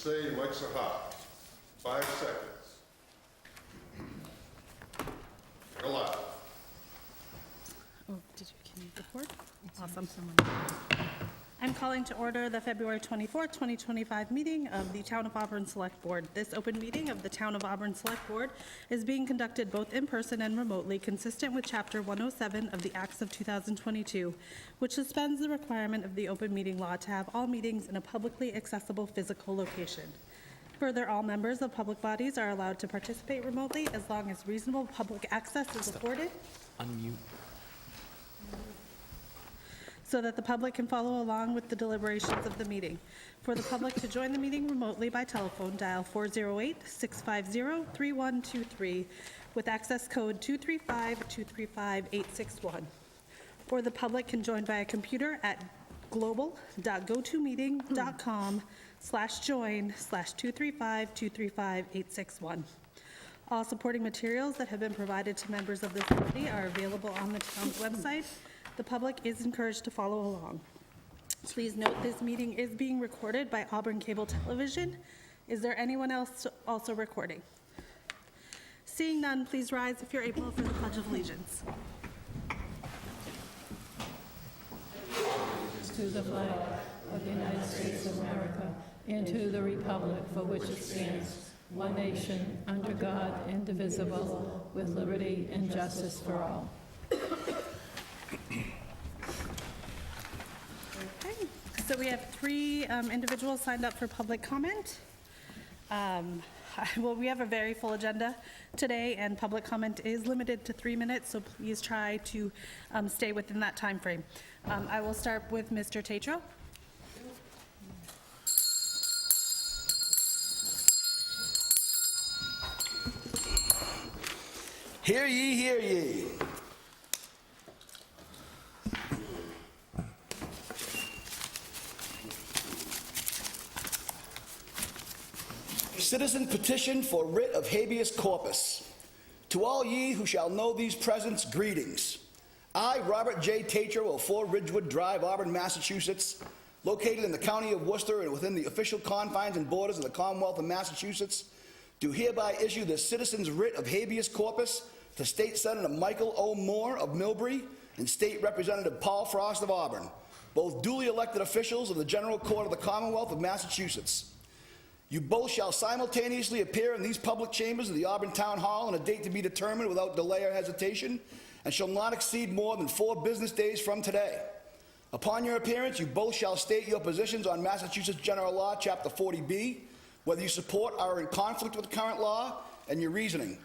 say your mics are hot. 5 seconds. You're allowed. Oh, can you record? Awesome. I'm calling to order the February 24th, 2025 meeting of the Town of Auburn Select Board. This open meeting of the Town of Auburn Select Board is being conducted both in person and remotely, consistent with Chapter 107 of the Acts of 2022, which suspends the requirement of the open meeting law to have all meetings in a publicly accessible physical location. Further, all members of public bodies are allowed to participate remotely as long as reasonable public access is afforded. Unmute. So that the public can follow along with the deliberations of the meeting. For the public to join the meeting remotely by telephone, dial 408-650-3123 with access code 235-235-861. Or the public can join via computer at global.gotomeeting.com/join/235-235-861. All supporting materials that have been provided to members of this committee are available on the town's website. The public is encouraged to follow along. Please note this meeting is being recorded by Auburn Cable Television. Is there anyone else also recording? Seeing none, please rise if you're able for the Pledge of Allegiance. To the flag of the United States of America and to the republic for which it stands, one nation, under God, indivisible, with liberty and justice for all. Okay, so we have 3 individuals signed up for public comment. Well, we have a very full agenda today, and public comment is limited to 3 minutes, so please try to stay within that time frame. I will start with Mr. Tatro. Hear ye, hear ye. Citizen petition for writ of habeas corpus. To all ye who shall know these presents, greetings. I, Robert J. Tatro of 4 Ridgewood Drive, Auburn, Massachusetts, located in the county of Worcester and within the official confines and borders of the Commonwealth of Massachusetts, do hereby issue the citizen's writ of habeas corpus to State Senator Michael O. Moore of Millbury and State Representative Paul Frost of Auburn, both duly elected officials of the General Court of the Commonwealth of Massachusetts. You both shall simultaneously appear in these public chambers of the Auburn Town Hall on a date to be determined without delay or hesitation, and shall not exceed more than 4 business days from today. Upon your appearance, you both shall state your positions on Massachusetts General Law, Chapter 40B, whether you support or are in conflict with the current law, and your reasoning.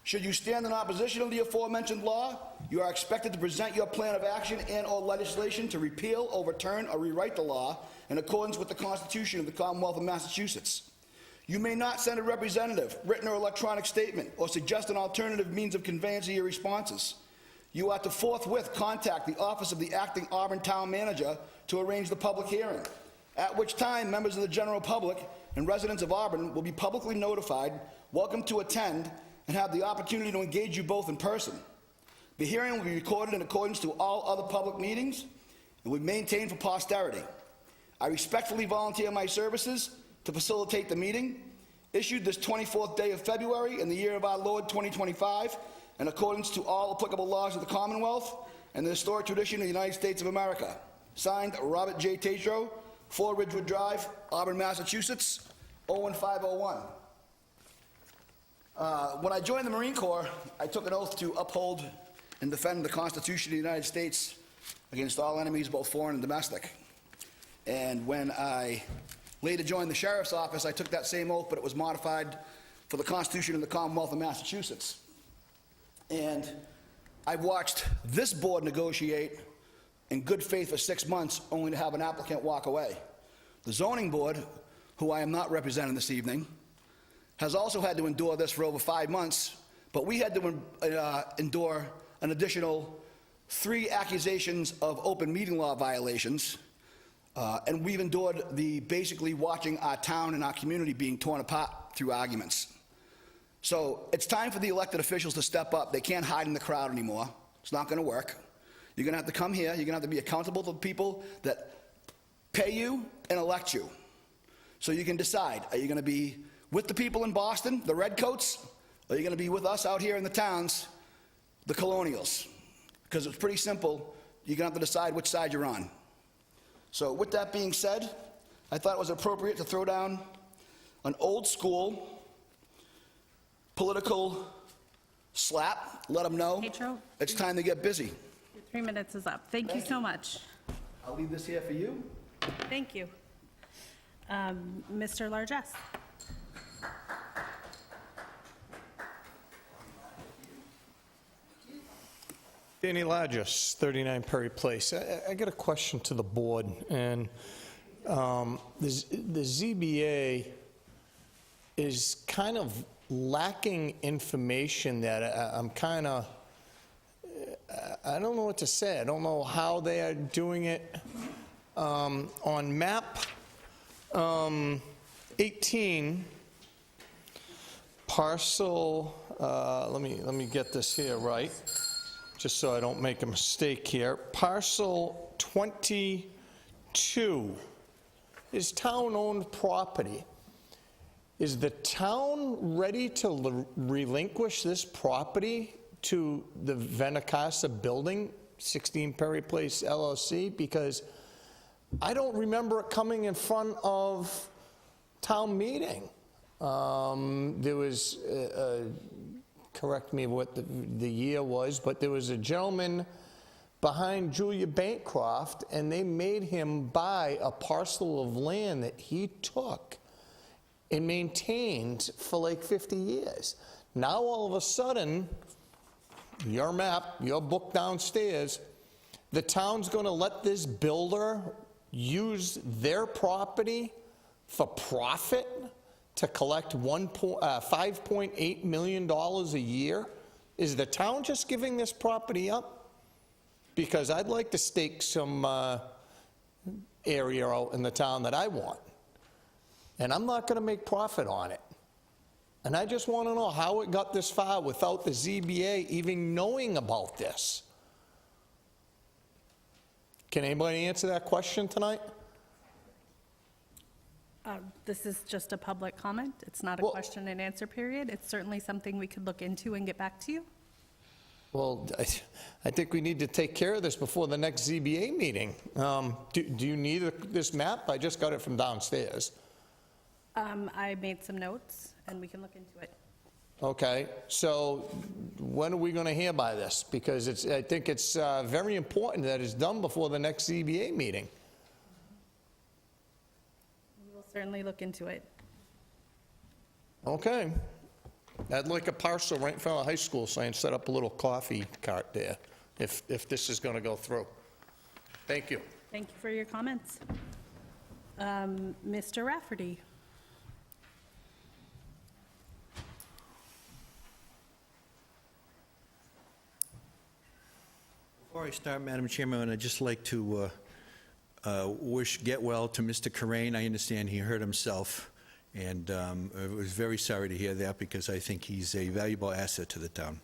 Should you stand in opposition of the aforementioned law, you are expected to present your plan of action and/or legislation to repeal, overturn, or rewrite the law in accordance with the Constitution of the Commonwealth of Massachusetts. You may not send a representative, written or electronic statement, or suggest an alternative means of conveyance of your responses. You are to forthwith contact the office of the acting Auburn Town Manager to arrange the public hearing, at which time members of the general public and residents of Auburn will be publicly notified, welcome to attend, and have the opportunity to engage you both in person. The hearing will be recorded in accordance to all other public meetings and will be maintained for posterity. I respectfully volunteer my services to facilitate the meeting, issued this 24th day of February in the year of our Lord 2025, in accordance to all applicable laws of the Commonwealth and the historic tradition of the United States of America. Signed, Robert J. Tatro, 4 Ridgewood Drive, Auburn, Massachusetts, 01501. When I joined the Marine Corps, I took an oath to uphold and defend the Constitution of the United States against all enemies, both foreign and domestic. And when I later joined the Sheriff's Office, I took that same oath, but it was modified for the Constitution of the Commonwealth of Massachusetts. And I've watched this board negotiate in good faith for 6 months, only to have an applicant walk away. The zoning board, who I am not representing this evening, has also had to endure this for over 5 months, but we had to endure an additional 3 accusations of open meeting law violations, and we've endured the basically watching our town and our community being torn apart through arguments. So it's time for the elected officials to step up. They can't hide in the crowd anymore. It's not going to work. You're going to have to come here. You're going to have to be accountable to the people that pay you and elect you. So you can decide, are you going to be with the people in Boston, the Redcoats, or are you going to be with us out here in the towns, the Colonials? Because it's pretty simple. You're going to have to decide which side you're on. So with that being said, I thought it was appropriate to throw down an old school political slap, let them know Pedro? it's time to get busy. Your 3 minutes is up. Thank you so much. I'll leave this here for you. Thank you. Mr. Largess. Danny Largess, 39 Perry Place. I got a question to the board, and the ZBA is kind of lacking information that I'm kind of, I don't know what to say. I don't know how they are doing it. On map 18, parcel, let me get this here right, just so I don't make a mistake here. Parcel 22 is town-owned property. Is the town ready to relinquish this property to the Venacasa Building, 16 Perry Place LLC? Because I don't remember it coming in front of town meeting. There was, correct me what the year was, but there was a gentleman behind Julia Bancroft, and they made him buy a parcel of land that he took and maintained for like 50 years. Now all of a sudden, your map, your book downstairs, the town's going to let this builder use their property for profit to collect $5.8 million a year? Is the town just giving this property up? Because I'd like to stake some area out in the town that I want. And I'm not going to make profit on it. And I just want to know how it got this far without the ZBA even knowing about this. Can anybody answer that question tonight? This is just a public comment. It's not a Well- question and answer period. It's certainly something we could look into and get back to you. Well, I think we need to take care of this before the next ZBA meeting. Do you need this map? I just got it from downstairs. I made some notes, and we can look into it. Okay, so when are we going to hear by this? Because I think it's very important that it's done before the next ZBA meeting. We will certainly look into it. Okay. I'd like a parcel right in front of the high school saying set up a little coffee cart there, if this is going to go through. Thank you. Thank you for your comments. Mr. Rafferty. Before I start, Madam Chairman, I'd just like to get well to Mr. Corain. I understand he hurt himself, and I was very sorry to hear that because I think he's a valuable asset to the town.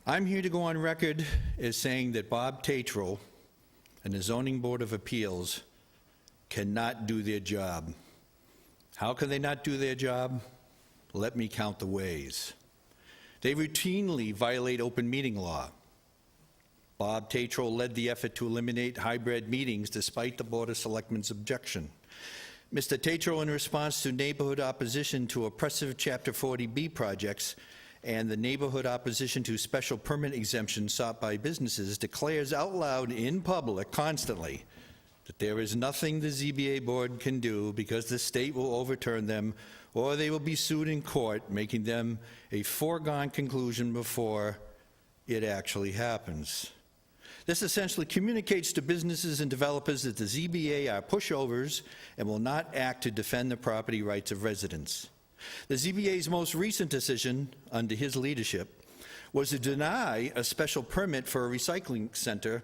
I'm here to go on record as saying that Bob Tatro and the Zoning Board of Appeals cannot do their job. How can they not do their job? Let me count the ways. They routinely violate open meeting law. Bob Tatro led the effort to eliminate hybrid meetings despite the Board of Selectmen's objection. Mr. Tatro, in response to neighborhood opposition to oppressive Chapter 40B projects and the neighborhood opposition to special permit exemptions sought by businesses, declares out loud in public constantly that there is nothing the ZBA board can do because the state will overturn them or they will be sued in court, making them a foregone conclusion before it actually happens. This essentially communicates to businesses and developers that the ZBA are pushovers and will not act to defend the property rights of residents. The ZBA's most recent decision, under his leadership, was to deny a special permit for a recycling center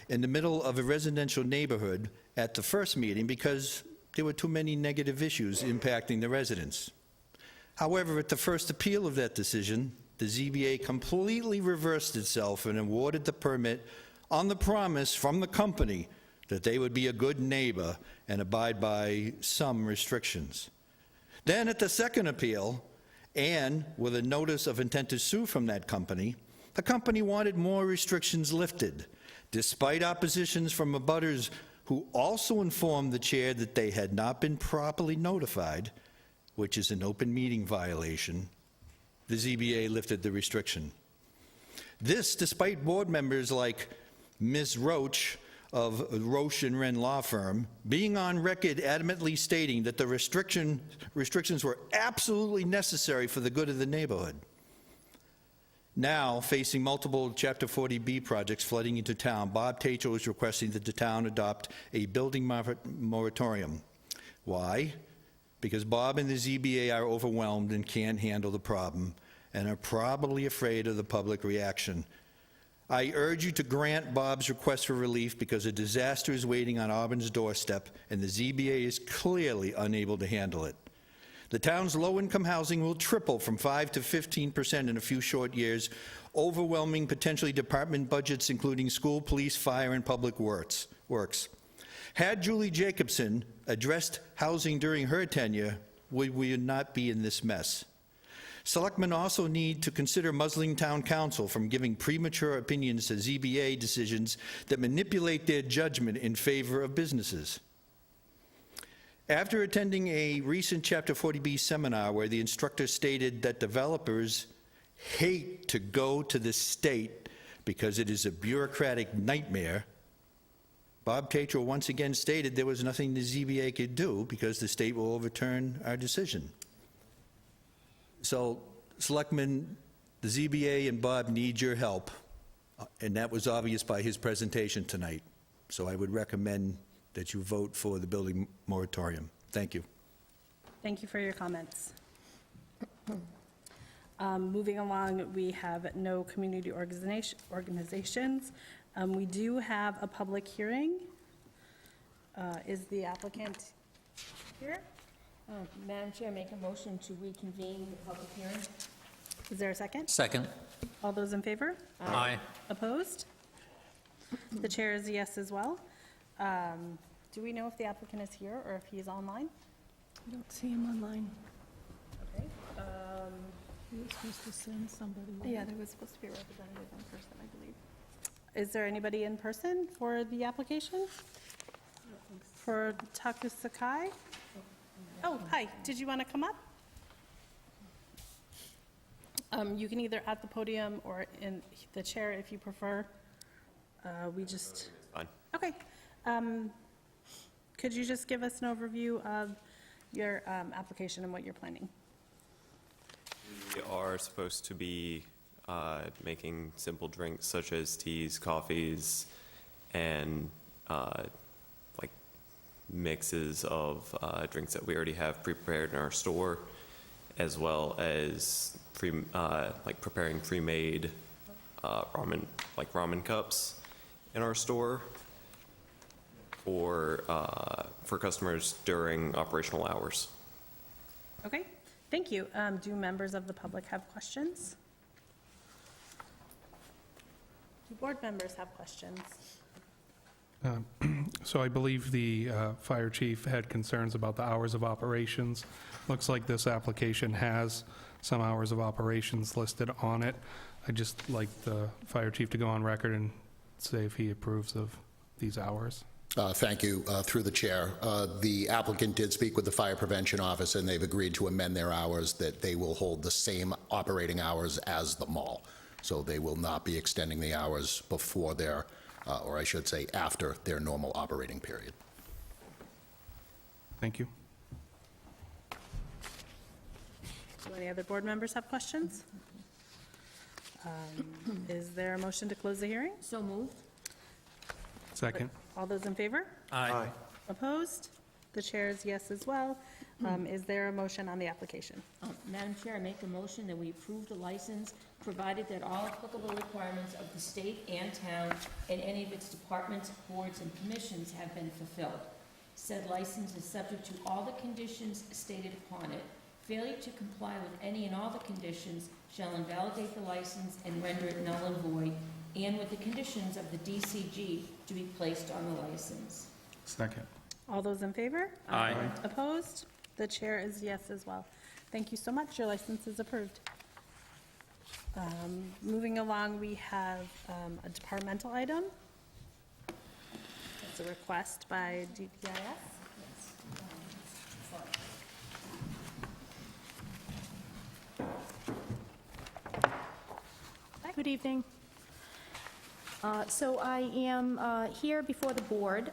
in the middle of a residential neighborhood at the first meeting because there were too many negative issues impacting the residents. However, at the first appeal of that decision, the ZBA completely reversed itself and awarded the permit on the promise from the company that they would be a good neighbor and abide by some restrictions. Then at the second appeal, and with a notice of intent to sue from that company, the company wanted more restrictions lifted, despite oppositions from abutters who also informed the chair that they had not been properly notified, which is an open meeting violation. The ZBA lifted the restriction. This despite board members like Ms. Roach of Roche and Wren Law Firm being on record adamantly stating that the restrictions were absolutely necessary for the good of the neighborhood. Now, facing multiple Chapter 40B projects flooding into town, Bob Tatro is requesting that the town adopt a building moratorium. Why? Because Bob and the ZBA are overwhelmed and can't handle the problem and are probably afraid of the public reaction. I urge you to grant Bob's request for relief because a disaster is waiting on Auburn's doorstep and the ZBA is clearly unable to handle it. The town's low-income housing will triple from 5 to 15% in a few short years, overwhelming potentially department budgets including school, police, fire, and public works. Had Julie Jacobson addressed housing during her tenure, we would not be in this mess. Selectmen also need to consider muzzling town council from giving premature opinions to ZBA decisions that manipulate their judgment in favor of businesses. After attending a recent Chapter 40B seminar where the instructor stated that developers hate to go to the state because it is a bureaucratic nightmare, Bob Tatro once again stated there was nothing the ZBA could do because the state will overturn our decision. So, Selectmen, the ZBA and Bob need your help, and that was obvious by his presentation tonight. So I would recommend that you vote for the building moratorium. Thank you. Thank you for your comments. Moving along, we have no community organizations. We do have a public hearing. Is the applicant here? Madam Chair, make a motion to reconvene the public hearing. Is there a second? Second. All those in favor? Aye. Opposed? The chair is a yes as well. Do we know if the applicant is here or if he's online? I don't see him online. Okay. He was supposed to send somebody. Yeah, there was supposed to be a representative in person, I believe. Is there anybody in person for the application? For Taku Sakai? Oh, hi, did you want to come up? You can either at the podium or in the chair if you prefer. We just... Fine. Okay. Could you just give us an overview of your application and what you're planning? We are supposed to be making simple drinks such as teas, coffees, and like mixes of drinks that we already have pre-prepared in our store, as well as like preparing pre-made ramen cups in our store for customers during operational hours. Okay, thank you. Do members of the public have questions? Do board members have questions? So I believe the fire chief had concerns about the hours of operations. Looks like this application has some hours of operations listed on it. I'd just like the fire chief to go on record and say if he approves of these hours. Thank you. Through the chair, the applicant did speak with the fire prevention office, and they've agreed to amend their hours, that they will hold the same operating hours as the mall. So they will not be extending the hours before their, or I should say after their normal operating period. Thank you. Do any other board members have questions? Is there a motion to close the hearing? So moved. Second. All those in favor? Aye. Opposed? The chair is yes as well. Is there a motion on the application? Madam Chair, I make a motion that we approve the license, provided that all applicable requirements of the state and town and any of its departments, boards, and commissions have been fulfilled. Said license is subject to all the conditions stated upon it. Failure to comply with any and all the conditions shall invalidate the license and render it null and void. and with the conditions of the DCG to be placed on the license. Second. All those in favor? Aye. Opposed? The chair is yes as well. Thank you so much. Your license is approved. Moving along, we have a departmental item. It's a request by DPIS. Good evening. So I am here before the board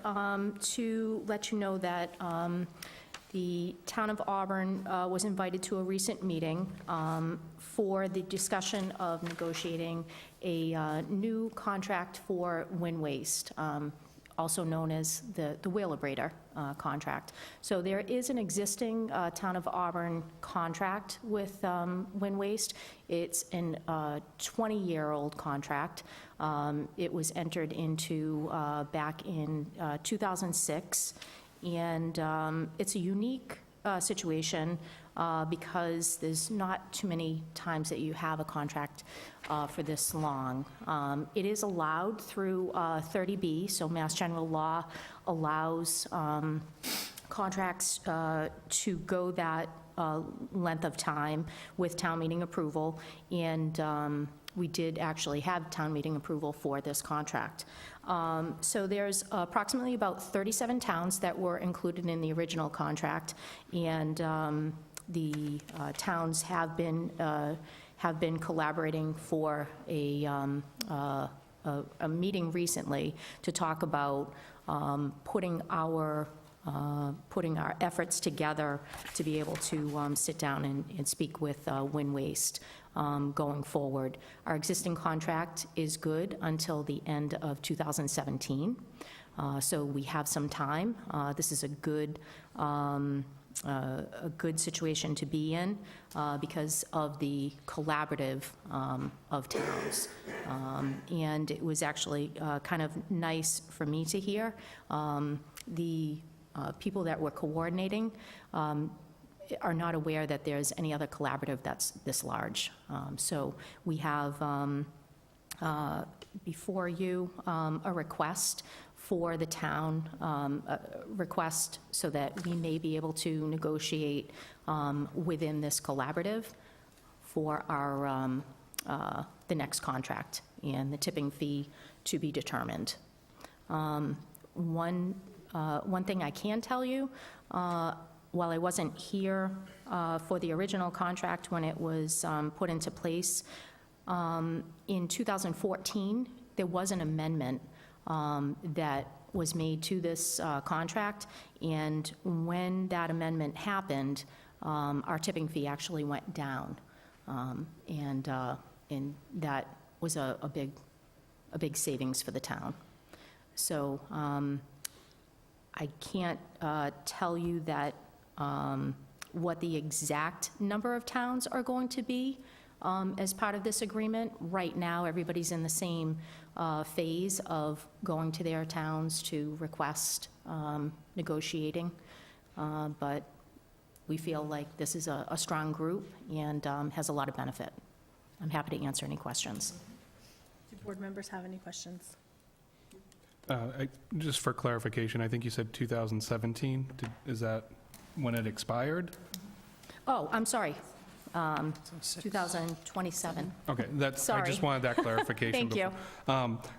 to let you know that the town of Auburn was invited to a recent meeting for the discussion of negotiating a new contract for wind waste, also known as the Wheelabrator contract. So there is an existing town of Auburn contract with wind waste. It's a 20-year-old contract. It was entered into back in 2006, and it's a unique situation because there's not too many times that you have a contract for this long. It is allowed through 30B, so Mass General Law allows contracts to go that length of time with town meeting approval, and we did actually have town meeting approval for this contract. So there's approximately about 37 towns that were included in the original contract, and the towns have been collaborating for a meeting recently to talk about putting our efforts together to be able to sit down and speak with wind waste going forward. Our existing contract is good until the end of 2017, so we have some time. This is a good situation to be in because of the collaborative of towns. And it was actually kind of nice for me to hear. The people that were coordinating are not aware that there's any other collaborative that's this large. So we have before you a request for the town, a request so that we may be able to negotiate within this collaborative for our the next contract and the tipping fee to be determined. One thing I can tell you, while I wasn't here for the original contract when it was put into place, in 2014, there was an amendment that was made to this contract, and when that amendment happened, our tipping fee actually went down, and that was a big savings for the town. So I can't tell you that what the exact number of towns are going to be as part of this agreement. Right now, everybody's in the same phase of going to their towns to request negotiating, but we feel like this is a strong group and has a lot of benefit. I'm happy to answer any questions. Do board members have any questions? Just for clarification, I think you said 2017. Is that when it expired? Oh, I'm sorry. 2027. Okay, that's, I Sorry. just wanted that clarification. Thank you.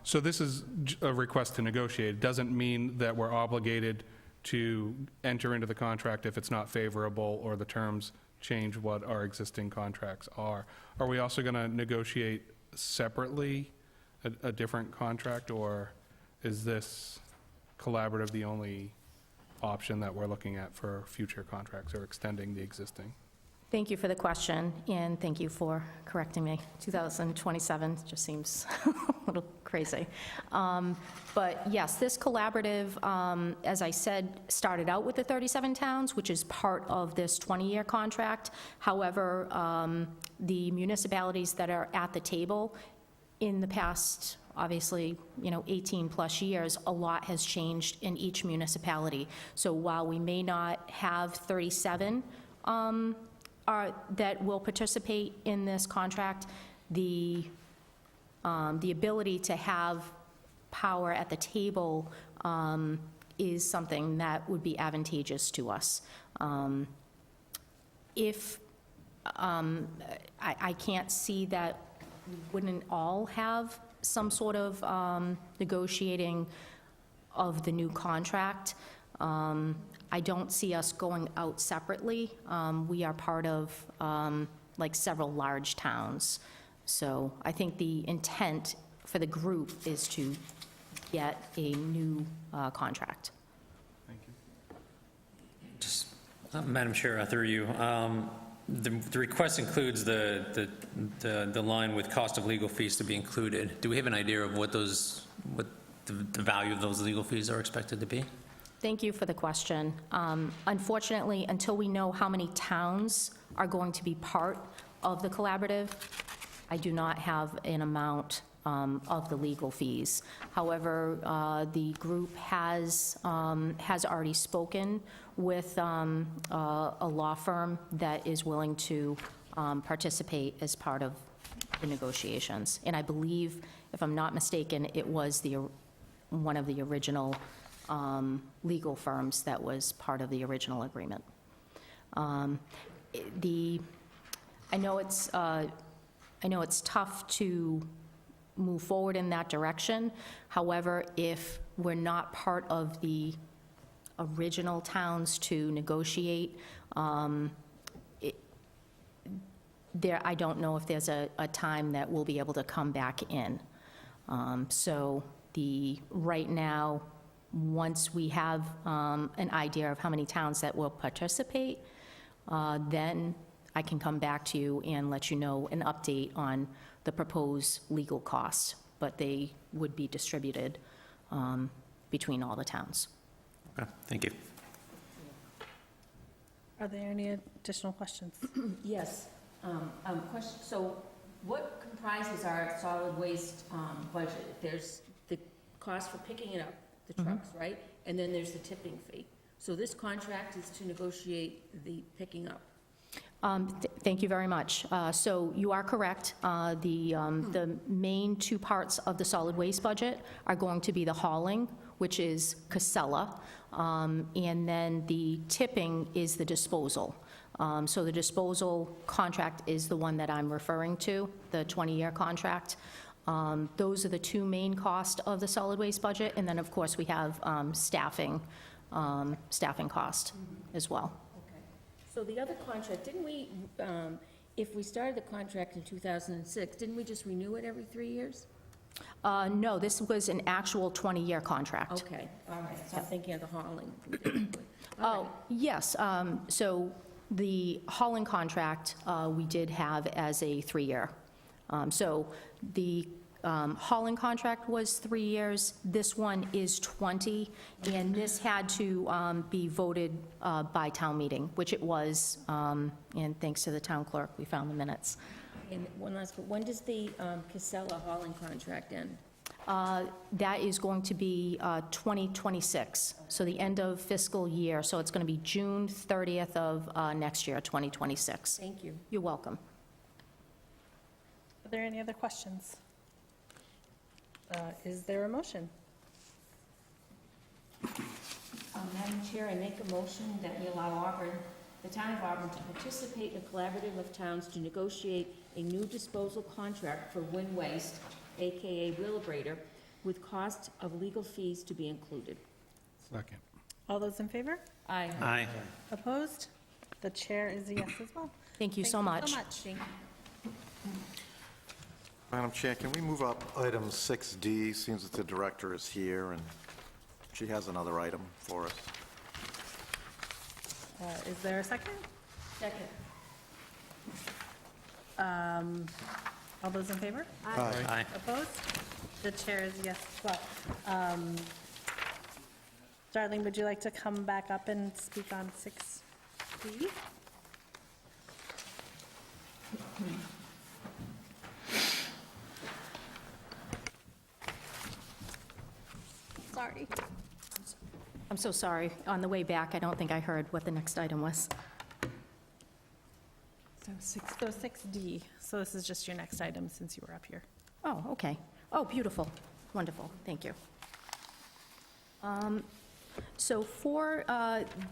So this is a request to negotiate. It doesn't mean that we're obligated to enter into the contract if it's not favorable or the terms change what our existing contracts are. Are we also going to negotiate separately a different contract, or is this collaborative the only option that we're looking at for future contracts or extending the existing? Thank you for the question, and thank you for correcting me. 2027 just seems a little crazy. But yes, this collaborative, as I said, started out with the 37 towns, which is part of this 20-year contract. However, the municipalities that are at the table in the past, obviously, 18-plus years, a lot has changed in each municipality. So while we may not have 37 that will participate in this contract, the the ability to have power at the table is something that would be advantageous to us. If, I can't see that we wouldn't all have some sort of negotiating of the new contract. I don't see us going out separately. We are part of like several large towns. So I think the intent for the group is to get a new contract. Just, Madam Chair, through you, the request includes the line with cost of legal fees to be included. Do we have an idea of what those, what the value of those legal fees are expected to be? Thank you for the question. Unfortunately, until we know how many towns are going to be part of the collaborative, I do not have an amount of the legal fees. However, the group has already spoken with a law firm that is willing to participate as part of the negotiations. And I believe, if I'm not mistaken, it was one of the original legal firms that was part of the original agreement. I know it's tough to move forward in that direction. However, if we're not part of the original towns to negotiate, I don't know if there's a time that we'll be able to come back in. So right now, once we have an idea of how many towns that will participate, then I can come back to you and let you know an update on the proposed legal costs, but they would be distributed between all the towns. Okay, thank you. Are there any additional questions? Yes. Question, so what comprises our solid waste budget? There's the cost for picking it up, the trucks, right? And then there's the tipping fee. So this contract is to negotiate the picking up. Thank you very much. So you are correct. The main two parts of the solid waste budget are going to be the hauling, which is Casella, and then the tipping is the disposal. So the disposal contract is the one that I'm referring to, the 20-year contract. Those are the two main costs of the solid waste budget, and then, of course, we have staffing cost as well. So the other contract, didn't we, if we started the contract in 2006, didn't we just renew it every 3 years? No, this was an actual 20-year contract. Okay, all right, so I'm thinking of the hauling. Oh, yes. So the hauling contract, we did have as a 3-year. So the hauling contract was 3 years. This one is 20, and this had to be voted by town meeting, which it was, and thanks to the town clerk, we found the minutes. And one last, when does the Casella hauling contract end? That is going to be 2026, so the end of fiscal year, so it's going to be June 30th of next year, 2026. Thank you. You're welcome. Are there any other questions? Is there a motion? Madam Chair, I make a motion that we allow Auburn, the town of Auburn, to participate in a collaborative of towns to negotiate a new disposal contract for wind waste, AKA Wheelabrator, with cost of legal fees to be included. Second. All those in favor? Aye. Aye. Opposed? The chair is a yes as well. Thank you so much. Thank you. Madam Chair, can we move up item 6D? Seems that the director is here, and she has another item for us. Is there a second? Second. All those in favor? Aye. Opposed? The chair is yes as well. Darlene, would you like to come back up and speak on 6D? Sorry. I'm so sorry. On the way back, I don't think I heard what the next item was. So 6D. So this is just your next item since you were up here. Oh, okay. Oh, beautiful. Wonderful. Thank you. So for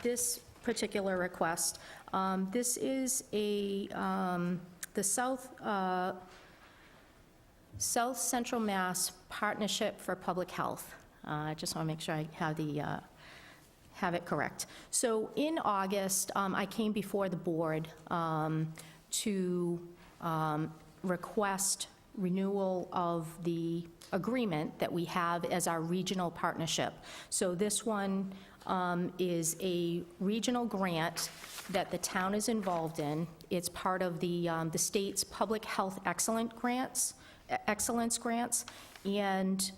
this particular request, this is the South Central Mass Partnership for Public Health. I just want to make sure I have it correct. So in August, I came before the board to request renewal of the agreement that we have as our regional partnership. So this one is a regional grant that the town is involved in. It's part of the state's public health excellence grants, and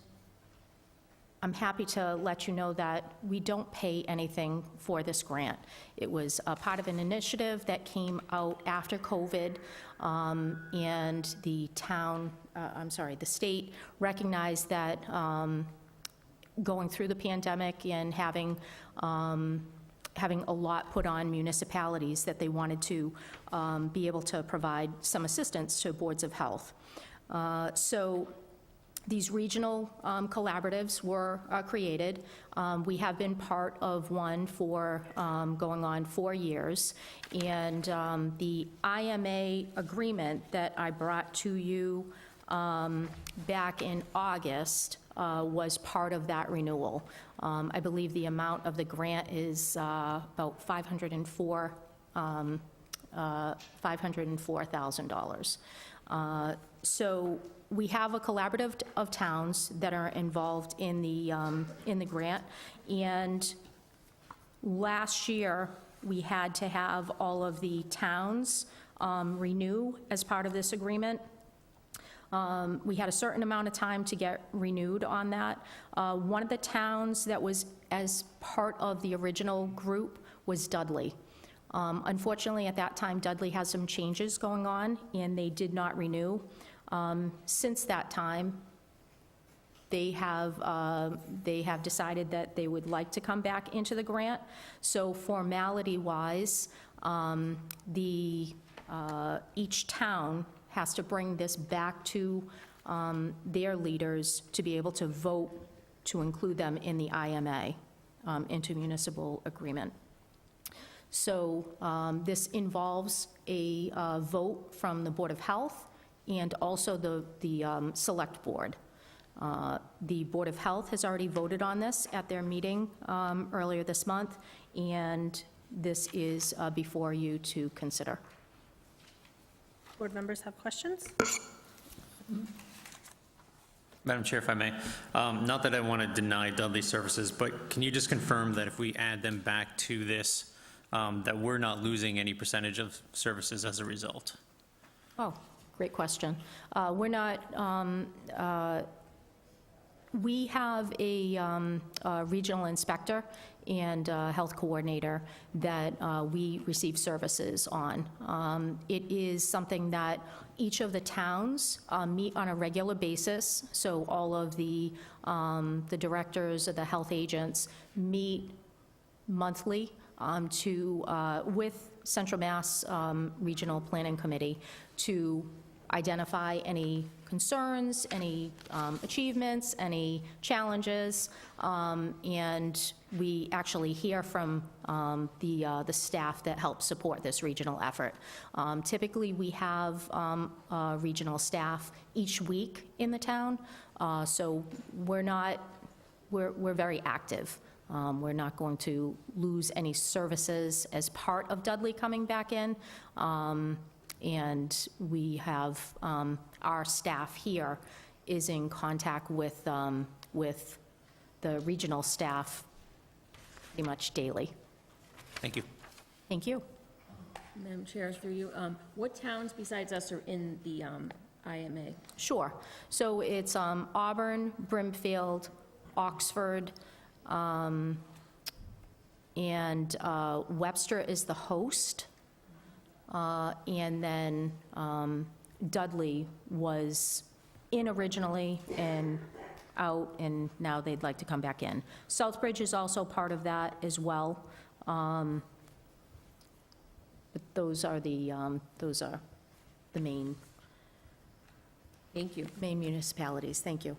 I'm happy to let you know that we don't pay anything for this grant. It was a part of an initiative that came out after COVID, and the state recognized that going through the pandemic and having a lot put on municipalities, that they wanted to be able to provide some assistance to boards of health. So these regional collaboratives were created. We have been part of one for going on 4 years. And the IMA agreement that I brought to you back in August was part of that renewal. I believe the amount of the grant is about $504,000. So we have a collaborative of towns that are involved in the grant, and last year we had to have all of the towns renew as part of this agreement. We had a certain amount of time to get renewed on that. One of the towns that was as part of the original group was Dudley. Unfortunately, at that time, Dudley has some changes going on, and they did not renew. Since that time, they have decided that they would like to come back into the grant. So formality-wise, each town has to bring this back to their leaders to be able to vote to include them in the IMA, intermunicipal agreement. So this involves a vote from the Board of Health and also the Select Board. The Board of Health has already voted on this at their meeting earlier this month, and this is before you to consider. Board members have questions? Madam Chair, if I may, not that I want to deny Dudley services, but can you just confirm that if we add them back to this, that we're not losing any percentage of services as a result? Oh, great question. We're not, we have a regional inspector and health coordinator that we receive services on. It is something that each of the towns meet on a regular basis, so all of the directors of the health agents meet monthly with Central Mass Regional Planning Committee to identify any concerns, any achievements, any challenges, and we actually hear from the staff that help support this regional effort. Typically, we have regional staff each week in the town, so we're very active. We're not going to lose any services as part of Dudley coming back in. And we have, our staff here is in contact with the regional staff pretty much daily. Thank you. Thank you. Madam Chair, through you, what towns besides us are in the IMA? Sure. So it's Auburn, Brimfield, Oxford, and Webster is the host. And then Dudley was in originally and out, and now they'd like to come back in. Southbridge is also part of that as well. But those are the main Thank you. main municipalities. Thank you.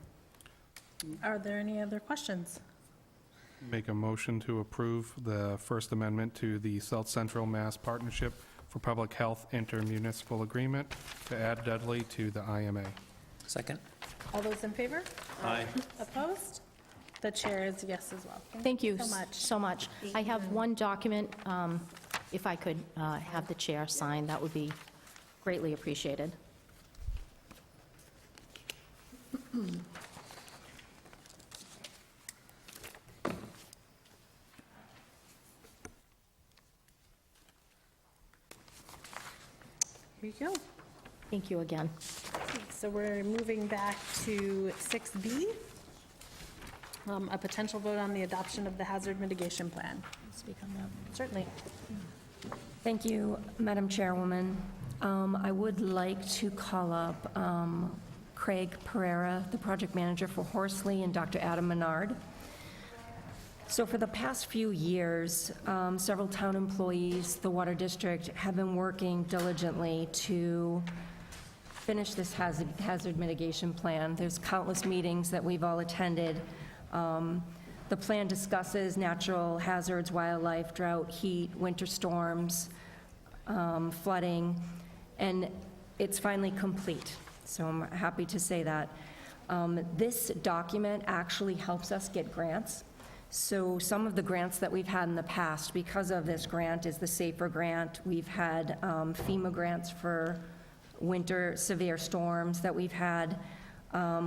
Are there any other questions? Make a motion to approve the First Amendment to the South Central Mass Partnership for Public Health Intermunicipal Agreement to add Dudley to the IMA. Second? All those in favor? Aye. Opposed? The chair is yes as well. Thank you so much. so much. I have one document, if I could have the chair sign, that would be greatly appreciated. Here you go. Thank you again. So we're moving back to 6B, a potential vote on the adoption of the hazard mitigation plan. Speak on that. Certainly. Thank you, Madam Chairwoman. I would like to call up Craig Pereira, the project manager for Horsley, and Dr. Adam Menard. So for the past few years, several town employees, the Water District, have been working diligently to finish this hazard mitigation plan. There's countless meetings that we've all attended. The plan discusses natural hazards, wildlife, drought, heat, winter storms, flooding, and it's finally complete. So I'm happy to say that. This document actually helps us get grants. So some of the grants that we've had in the past, because of this grant, is the SAFER grant. We've had FEMA grants for winter severe storms that we've had.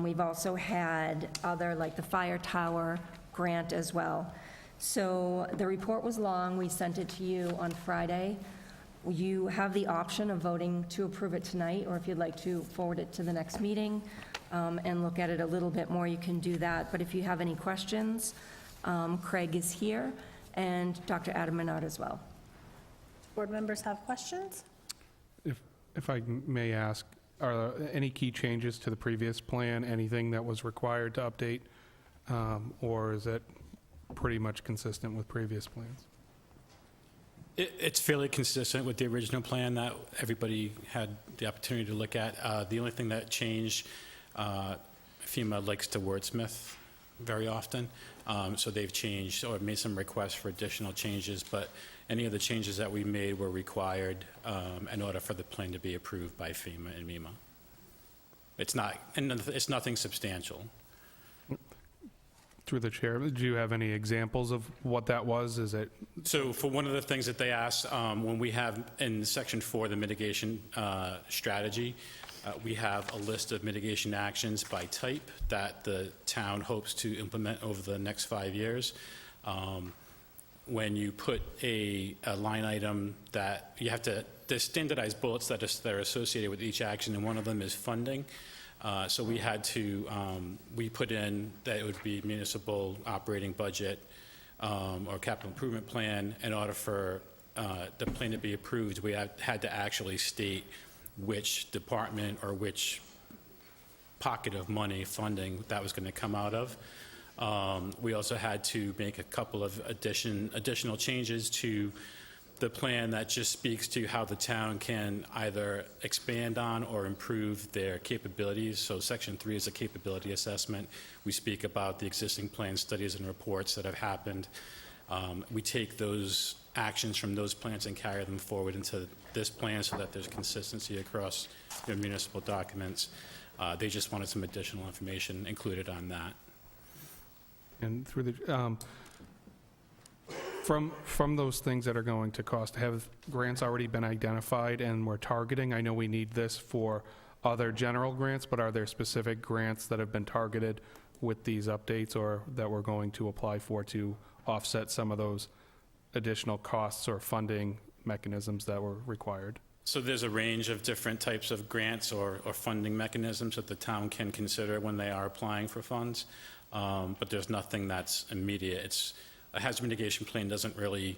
We've also had other, like the fire tower grant as well. So the report was long. We sent it to you on Friday. You have the option of voting to approve it tonight, or if you'd like to forward it to the next meeting and look at it a little bit more, you can do that. But if you have any questions, Craig is here, and Dr. Adam Menard as well. Board members have questions? If I may ask, are there any key changes to the previous plan, anything that was required to update, or is it pretty much consistent with previous plans? It's fairly consistent with the original plan that everybody had the opportunity to look at. The only thing that changed, FEMA likes to wordsmith very often, so they've changed or made some requests for additional changes, but any of the changes that we made were required in order for the plan to be approved by FEMA and MEMA. It's nothing substantial. Through the chair, do you have any examples of what that was? Is it? So for one of the things that they asked, when we have in Section 4, the mitigation strategy, we have a list of mitigation actions by type that the town hopes to implement over the next 5 years. When you put a line item that you have to, there's standardized bullets that are associated with each action, and one of them is funding. So we had to, we put in that it would be municipal operating budget or capital improvement plan. In order for the plan to be approved, we had to actually state which department or which pocket of money funding that was going to come out of. We also had to make a couple of additional changes to the plan that just speaks to how the town can either expand on or improve their capabilities. So Section 3 is a capability assessment. We speak about the existing plans, studies, and reports that have happened. We take those actions from those plans and carry them forward into this plan so that there's consistency across your municipal documents. They just wanted some additional information included on that. And through the, from those things that are going to cost, have grants already been identified and we're targeting? I know we need this for other general grants, but are there specific grants that have been targeted with these updates or that we're going to apply for to offset some of those additional costs or funding mechanisms that were required? So there's a range of different types of grants or funding mechanisms that the town can consider when they are applying for funds, but there's nothing that's immediate. A hazard mitigation plan doesn't really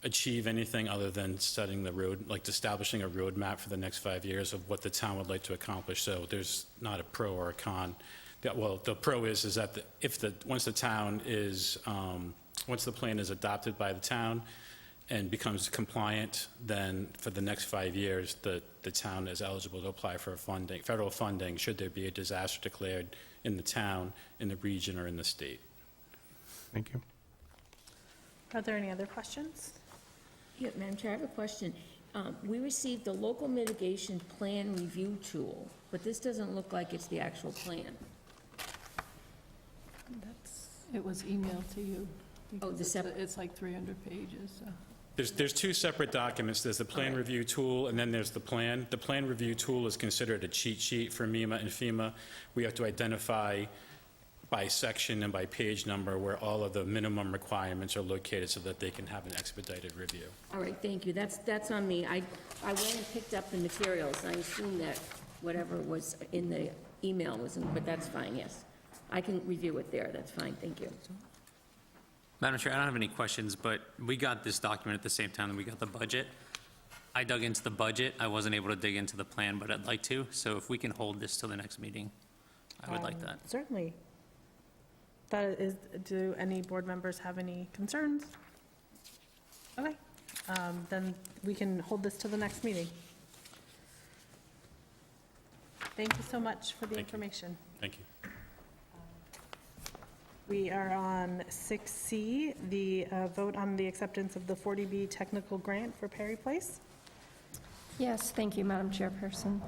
achieve anything other than setting the road, like establishing a roadmap for the next 5 years of what the town would like to accomplish. So there's not a pro or a con. Well, the pro is that once the plan is adopted by the town, and becomes compliant, then for the next 5 years, the town is eligible to apply for funding, federal funding, should there be a disaster declared in the town, in the region, or in the state. Thank you. Are there any other questions? Yeah, Madam Chair, I have a question. We received the local mitigation plan review tool, but this doesn't look like it's the actual plan. It was emailed to you. Oh, the because separate- it's like 300 pages, so. There's two separate documents. There's the plan review tool, and then there's the plan. The plan review tool is considered a cheat sheet for MEMA and FEMA. We have to identify by section and by page number where all of the minimum requirements are located so that they can have an expedited review. All right, thank you. That's on me. I went and picked up the materials. I assume that whatever was in the email was in, but that's fine, yes. I can review it there. That's fine, thank you. Madam Chair, I don't have any questions, but we got this document at the same time that we got the budget. I dug into the budget. I wasn't able to dig into the plan, but I'd like to. So if we can hold this till the next meeting, I would like that. Certainly. Do any board members have any concerns? Okay, then we can hold this to the next meeting. Thank you so much for the information. Thank you. We are on 6C, the vote on the acceptance of the 40B technical grant for Perry Place. Yes, thank you, Madam Chairperson.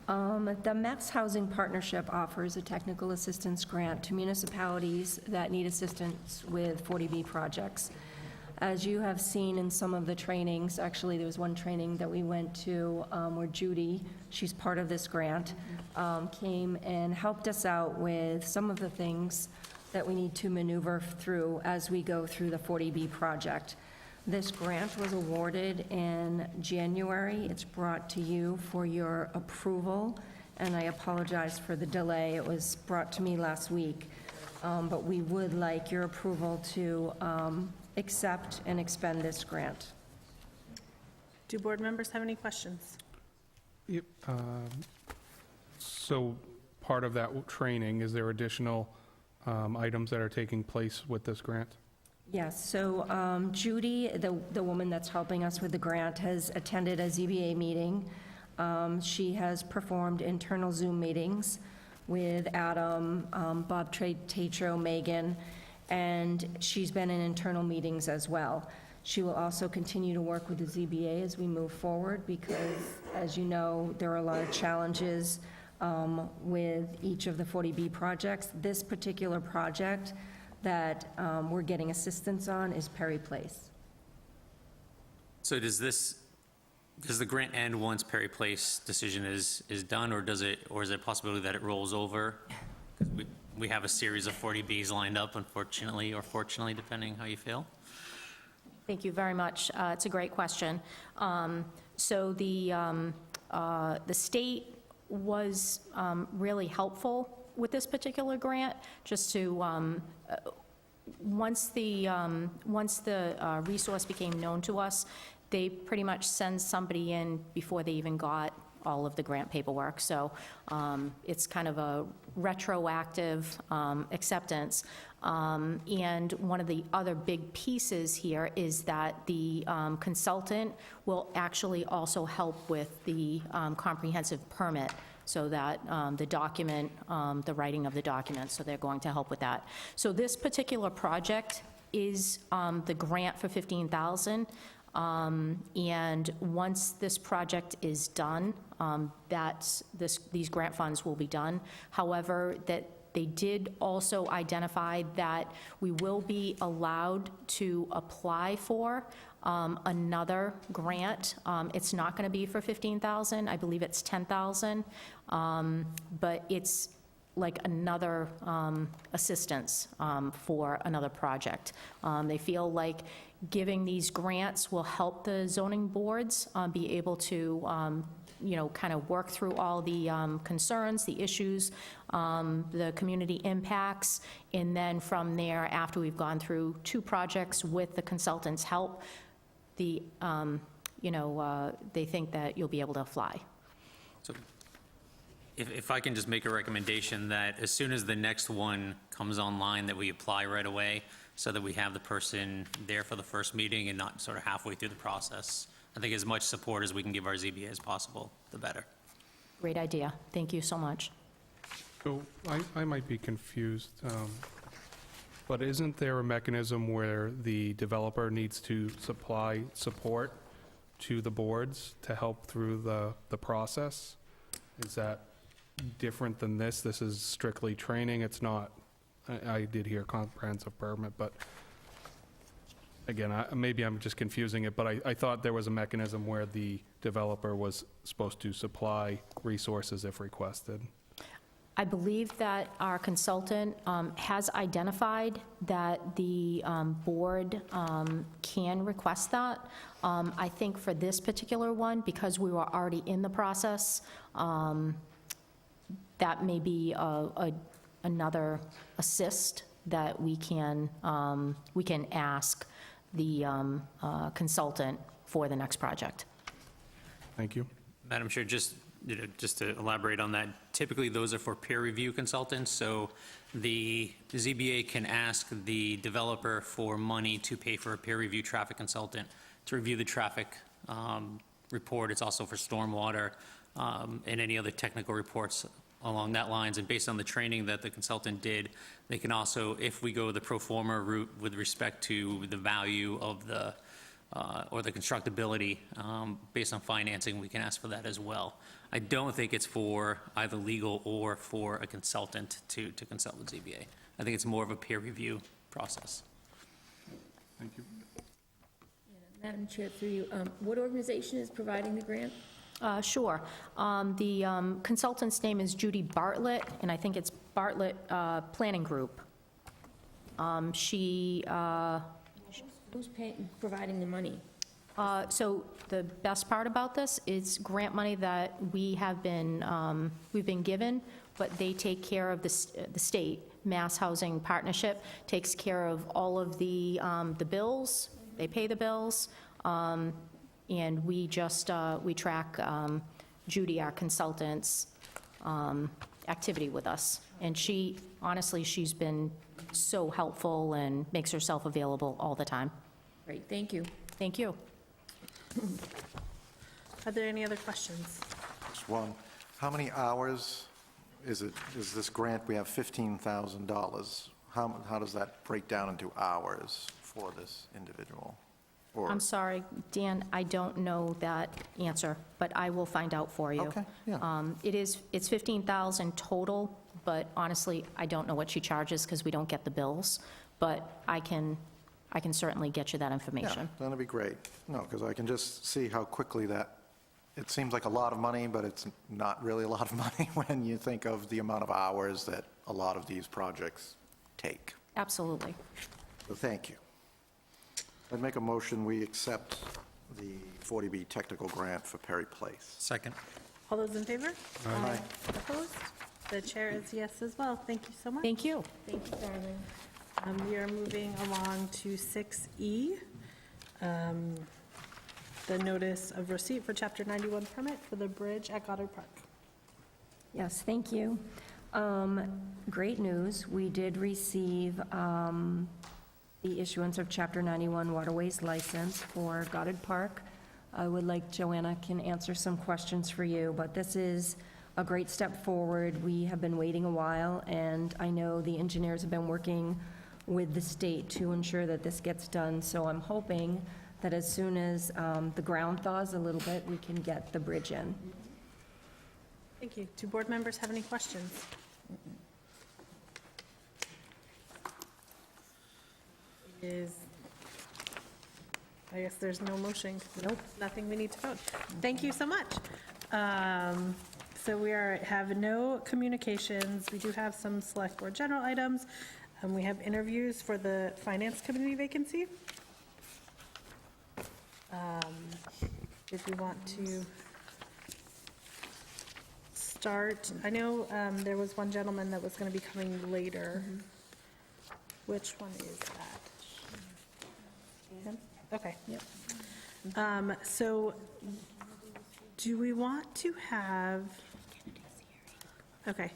The Max Housing Partnership offers a technical assistance grant to municipalities that need assistance with 40B projects. As you have seen in some of the trainings, actually, there was one training that we went to where Judy, she's part of this grant, came and helped us out with some of the things that we need to maneuver through as we go through the 40B project. This grant was awarded in January. It's brought to you for your approval, and I apologize for the delay. It was brought to me last week, but we would like your approval to accept and expend this grant. Do board members have any questions? Yep. So part of that training, is there additional items that are taking place with this grant? Yes, so Judy, the woman that's helping us with the grant, has attended a ZBA meeting. She has performed internal Zoom meetings with Adam, Bob Tatro, Megan, and she's been in internal meetings as well. She will also continue to work with the ZBA as we move forward because, as you know, there are a lot of challenges with each of the 40B projects. This particular project that we're getting assistance on is Perry Place. So does the grant end once Perry Place decision is done, or is it a possibility that it rolls over? 'Cause we have a series of 40Bs lined up, unfortunately, or fortunately, depending how you feel. Thank you very much. It's a great question. So the state was really helpful with this particular grant, just to, once the resource became known to us, they pretty much send somebody in before they even got all of the grant paperwork. So it's kind of a retroactive acceptance. And one of the other big pieces here is that the consultant will actually also help with the comprehensive permit, so that the document, the writing of the document, so they're going to help with that. So this particular project is the grant for $15,000. And once this project is done, these grant funds will be done. However, that they did also identify that we will be allowed to apply for another grant. It's not going to be for $15,000. I believe it's $10,000, but it's like another assistance for another project. They feel like giving these grants will help the zoning boards be able to, kind of work through all the concerns, the issues, the community impacts, and then from there, after we've gone through 2 projects with the consultant's help, they think that you'll be able to fly. So if I can just make a recommendation that as soon as the next one comes online, that we apply right away, so that we have the person there for the first meeting and not sort of halfway through the process. I think as much support as we can give our ZBA as possible, the better. Great idea. Thank you so much. So I might be confused, but isn't there a mechanism where the developer needs to supply support to the boards to help through the process? Is that different than this? This is strictly training. It's not, I did hear comprehensive permit, but again, maybe I'm just confusing it, but I thought there was a mechanism where the developer was supposed to supply resources if requested. I believe that our consultant has identified that the board can request that. I think for this particular one, because we were already in the process, that may be another assist that we can ask the consultant for the next project. Thank you. Madam Chair, just to elaborate on that, typically those are for peer review consultants, so the ZBA can ask the developer for money to pay for a peer review traffic consultant to review the traffic report. It's also for stormwater and any other technical reports along that lines, and based on the training that the consultant did, they can also, if we go the pro forma route with respect to the value of the, or the constructability, based on financing, we can ask for that as well. I don't think it's for either legal or for a consultant to consult with ZBA. I think it's more of a peer review process. Thank you. Madam Chair, through you, what organization is providing the grant? Sure. The consultant's name is Judy Bartlett, and I think it's Bartlett Planning Group. Who's providing the money? So the best part about this is grant money that we've been given, but they take care of the state. Mass Housing Partnership takes care of all of the bills. They pay the bills. And we just, we track Judy, our consultant's activity with us. And she, honestly, she's been so helpful and makes herself available all the time. Great, thank you. Thank you. Are there any other questions? Just one. How many hours is this grant? We have $15,000. How does that break down into hours for this individual? Or- I'm sorry, Dan, I don't know that answer, but I will find out for you. Okay, yeah. It's 15,000 total, but honestly, I don't know what she charges because we don't get the bills, but I can certainly get you that Yeah, information. that'd be great. No, because I can just see how quickly it seems like a lot of money, but it's not really a lot of money when you think of the amount of hours that a lot of these projects take. Absolutely. So thank you. I'd make a motion, we accept the 40B technical grant for Perry Place. Second. All those in favor? Aye. Opposed? The chair is yes as well. Thank you so much. Thank you. Thank you, darling. We are moving along to 6E, the notice of receipt for Chapter 91 permit for the bridge at Goddard Park. Yes, thank you. Great news. We did receive the issuance of Chapter 91 Waterways license for Goddard Park. I would like Joanna can answer some questions for you, but this is a great step forward. We have been waiting a while, and I know the engineers have been working with the state to ensure that this gets done, so I'm hoping that as soon as the ground thaws a little bit, we can get the bridge in. Thank you. Do board members have any questions? I guess there's no motion. Nope. Nothing we need to vote. Thank you so much. So we have no communications. We do have some select board general items. We have interviews for the finance committee vacancy. If you want to start, I know there was one gentleman that was going to be coming later. Which one is that? Him? Okay. Yep. So do we want to have, okay.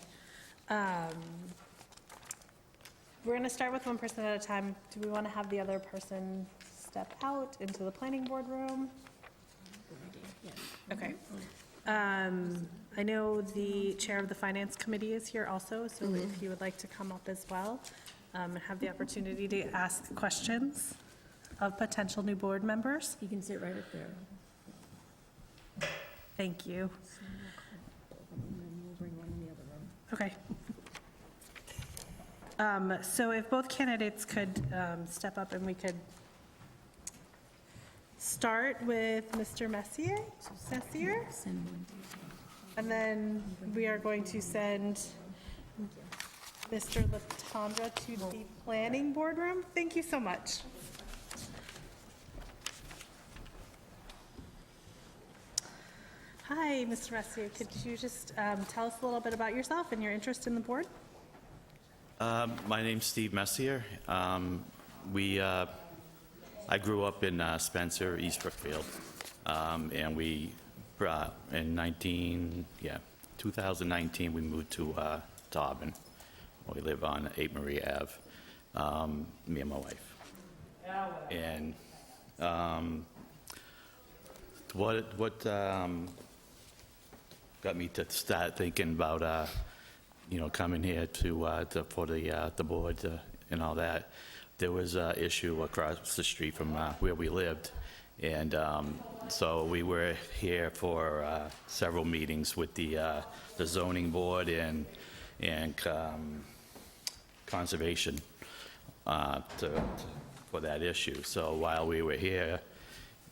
We're going to start with one person at a time. Do we want to have the other person step out into the planning board room? Okay. I know the chair of the finance committee is here also, so if you would like to come up as well, and have the opportunity to ask questions of potential new board members. You can sit right up there. Thank you. Okay. So if both candidates could step up and we could start with Mr. Messier, and then we are going to send Mr. Latondra to the planning board room. Thank you so much. Hi, Mr. Messier. Could you just tell us a little bit about yourself and your interest in the board? My name's Steve Messier. I grew up in Spencer, East Brookfield, and we in 2019 we moved to Auburn. We live on 8 Marie Ave, me and my wife. And what got me to start thinking about coming here for the board and all that. There was an issue across the street from where we lived, and so we were here for several meetings with the zoning board and conservation for that issue. So while we were here,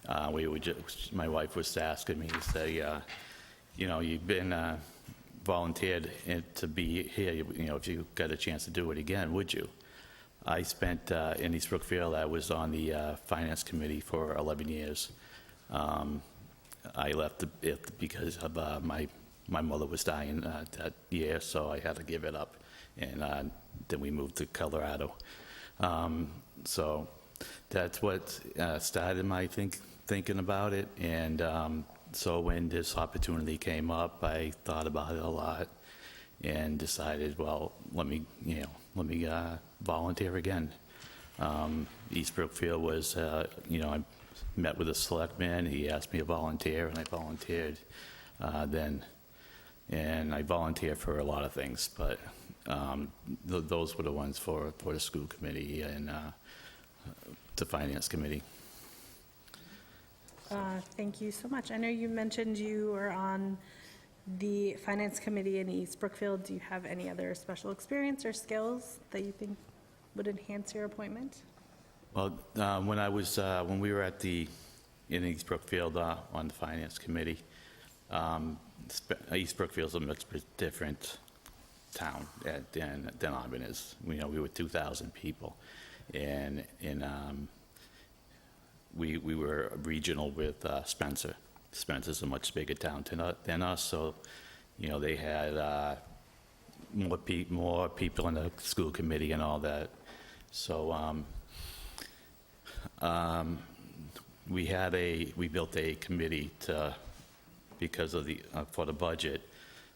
my wife was asking me to say, you've been volunteered to be here, if you got a chance to do it again, would you? I spent in East Brookfield, I was on the finance committee for 11 years. I left it because of my mother was dying that year, so I had to give it up, and then we moved to Colorado. So that's what started my thinking about it, and so when this opportunity came up, I thought about it a lot and decided, well, let me volunteer again. East Brookfield was, I met with a selectman, he asked me to volunteer, and I volunteered then. And I volunteer for a lot of things, but those were the ones for the school committee and the finance committee. Thank you so much. I know you mentioned you were on the finance committee in East Brookfield. Do you have any other special experience or skills that you think would enhance your appointment? Well, when we were in East Brookfield on the finance committee, East Brookfield's a much different town than Auburn is. We were 2,000 people, and we were regional with Spencer. Spencer's a much bigger town than us, so they had more people in the school committee and all that. So we built a committee because of for the budget,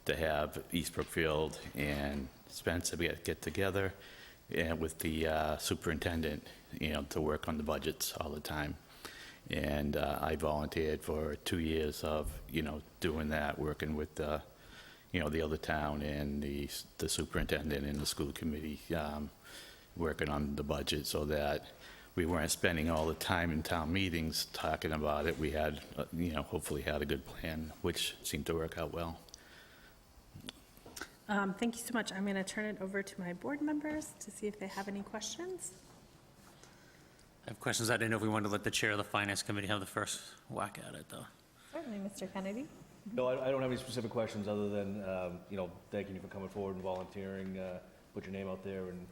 to have East Brookfield and Spencer get together and with the superintendent, to work on the budgets all the time. And I volunteered for 2 years of, doing that, working with the other town and the superintendent and the school committee, working on the budget so that we weren't spending all the time in town meetings talking about it. We had, hopefully had a good plan, which seemed to work out well. Thank you so much. I'm going to turn it over to my board members to see if they have any questions. I have questions. I didn't know if we wanted to let the chair of the finance committee have the first whack at it, though. Certainly, Mr. Kennedy. No, I don't have any specific questions other than, thanking you for coming forward and volunteering, put your name out there, and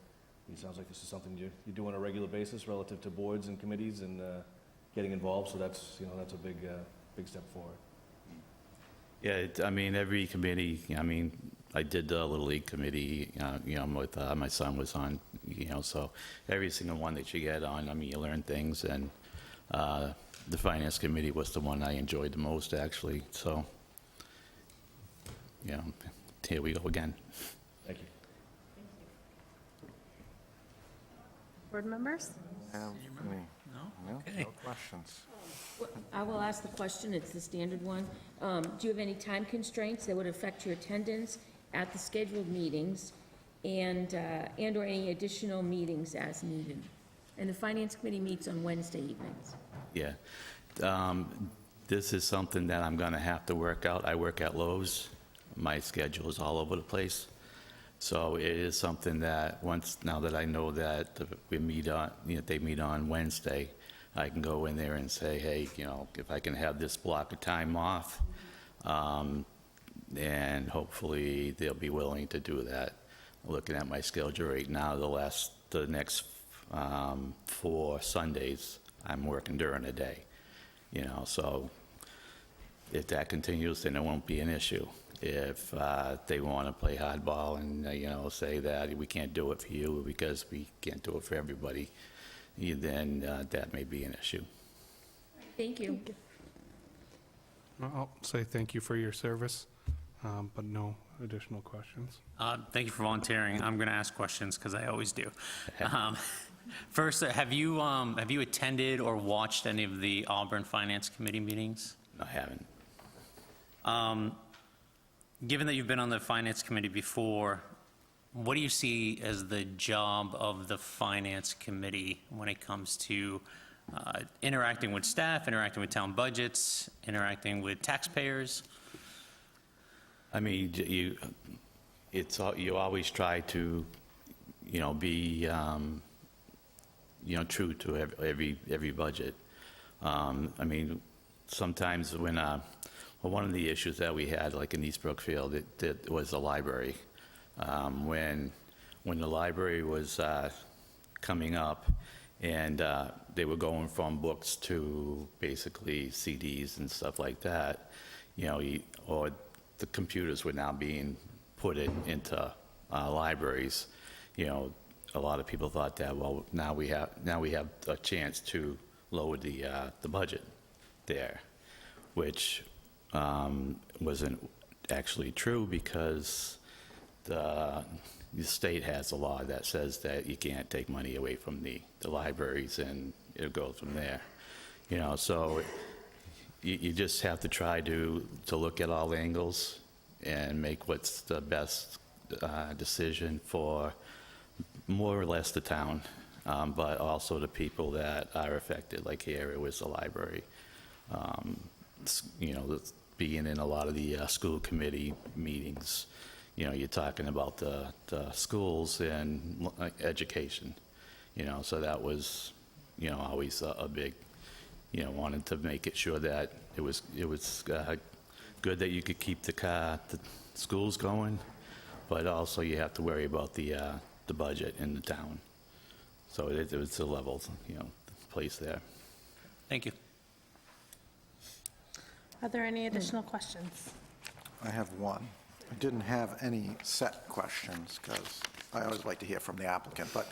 it sounds like this is something you do on a regular basis relative to boards and committees and getting involved, so that's a big step forward. Yeah, every committee, I did the Little League committee, with, my son was on, so every single one that you get on, you learn things, and the finance committee was the one I enjoyed the most, actually, so, here we go again. Thank you. Board members? Have any? No? Okay. No questions. I will ask the question, it's the standard one. Do you have any time constraints that would affect your attendance at the scheduled meetings and/or any additional meetings as needed? And the Finance Committee meets on Wednesday evenings. Yeah. This is something that I'm going to have to work out. I work at Lowe's. My schedule is all over the place. So it is something that now that I know that we meet on, they meet on Wednesday, I can go in there and say, hey, if I can have this block of time off, and hopefully they'll be willing to do that. Looking at my schedule right now, the next 4 Sundays, I'm working during the day, so if that continues, then it won't be an issue. If they want to play hardball and, say that we can't do it for you because we can't do it for everybody, then that may be an issue. Thank you. I'll say thank you for your service, but no additional questions. Thank you for volunteering. I'm going to ask questions because I always do. First, have you attended or watched any of the Auburn Finance Committee meetings? I haven't. Given that you've been on the Finance Committee before, what do you see as the job of the Finance Committee when it comes to interacting with staff, interacting with town budgets, interacting with taxpayers? I mean, you always try to, be, true to every budget. I mean, sometimes when, one of the issues that we had, like in East Brookfield, it was the library. When the library was coming up and they were going from books to basically CDs and stuff like that, or the computers were now being put into libraries, a lot of people thought that, well, now we have a chance to lower the budget there, which wasn't actually true because the state has a law that says that you can't take money away from the libraries, and it goes from there. So you just have to try to look at all angles and make what's the best decision for more or less the town, but also the people that are affected. Like here, it was the library. Being in a lot of the school committee meetings, you're talking about the schools and education, so that was, always a big, wanted to make it sure that it was good that you could keep the schools going, but also you have to worry about the budget in the town. So it was a level, place there. Thank you. Are there any additional questions? I have one. I didn't have any set questions because I always like to hear from the applicant, but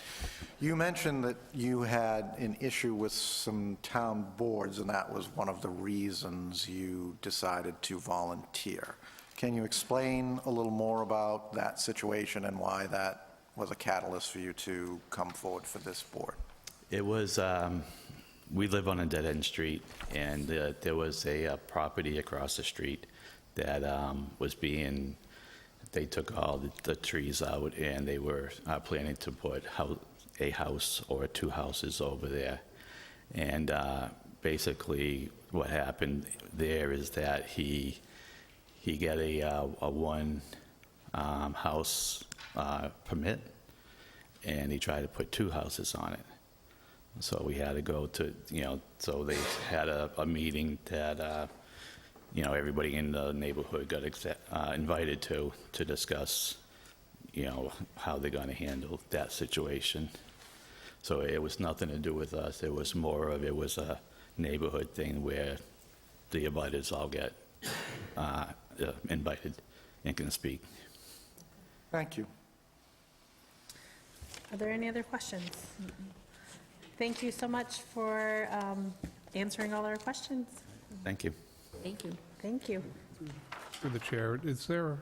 you mentioned that you had an issue with some town boards, and that was one of the reasons you decided to volunteer. Can you explain a little more about that situation and why that was a catalyst for you to come forward for this board? It was, we live on a dead-end street, and there was a property across the street that was being, they took all the trees out, and they were planning to put a house or 2 houses over there. And basically what happened there is that he got a one house permit, and he tried to put 2 houses on it. So we had to go to, so they had a meeting that, everybody in the neighborhood got invited to discuss, how they're going to handle that situation. So it was nothing to do with us. It was it was a neighborhood thing where the abutters all get invited and can speak. Thank you. Are there any other questions? Thank you so much for answering all our questions. Thank you. Thank you. Thank you. Through the chair, is there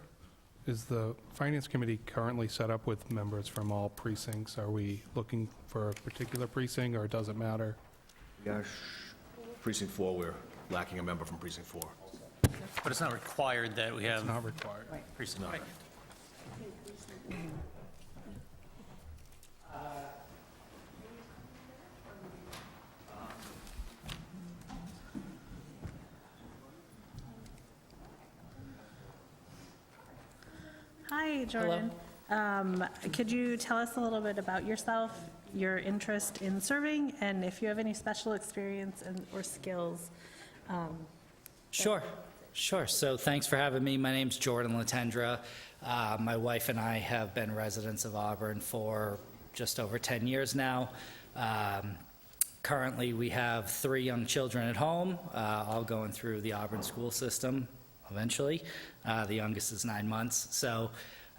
Is the Finance Committee currently set up with members from all precincts? Are we looking for a particular precinct, or does it matter? Gosh, Precinct 4, we're lacking a member from Precinct 4. But it's not required that we have... It's not required. Precinct. Right. Hi, Jordan. Could you tell us a little bit about yourself, your interest in serving, and if you have any special experience or skills? Sure. So thanks for having me. My name's Jordan Latendra. My wife and I have been residents of Auburn for just over 10 years now. Currently, we have 3 young children at home, all going through the Auburn school system eventually. The youngest is 9 months. So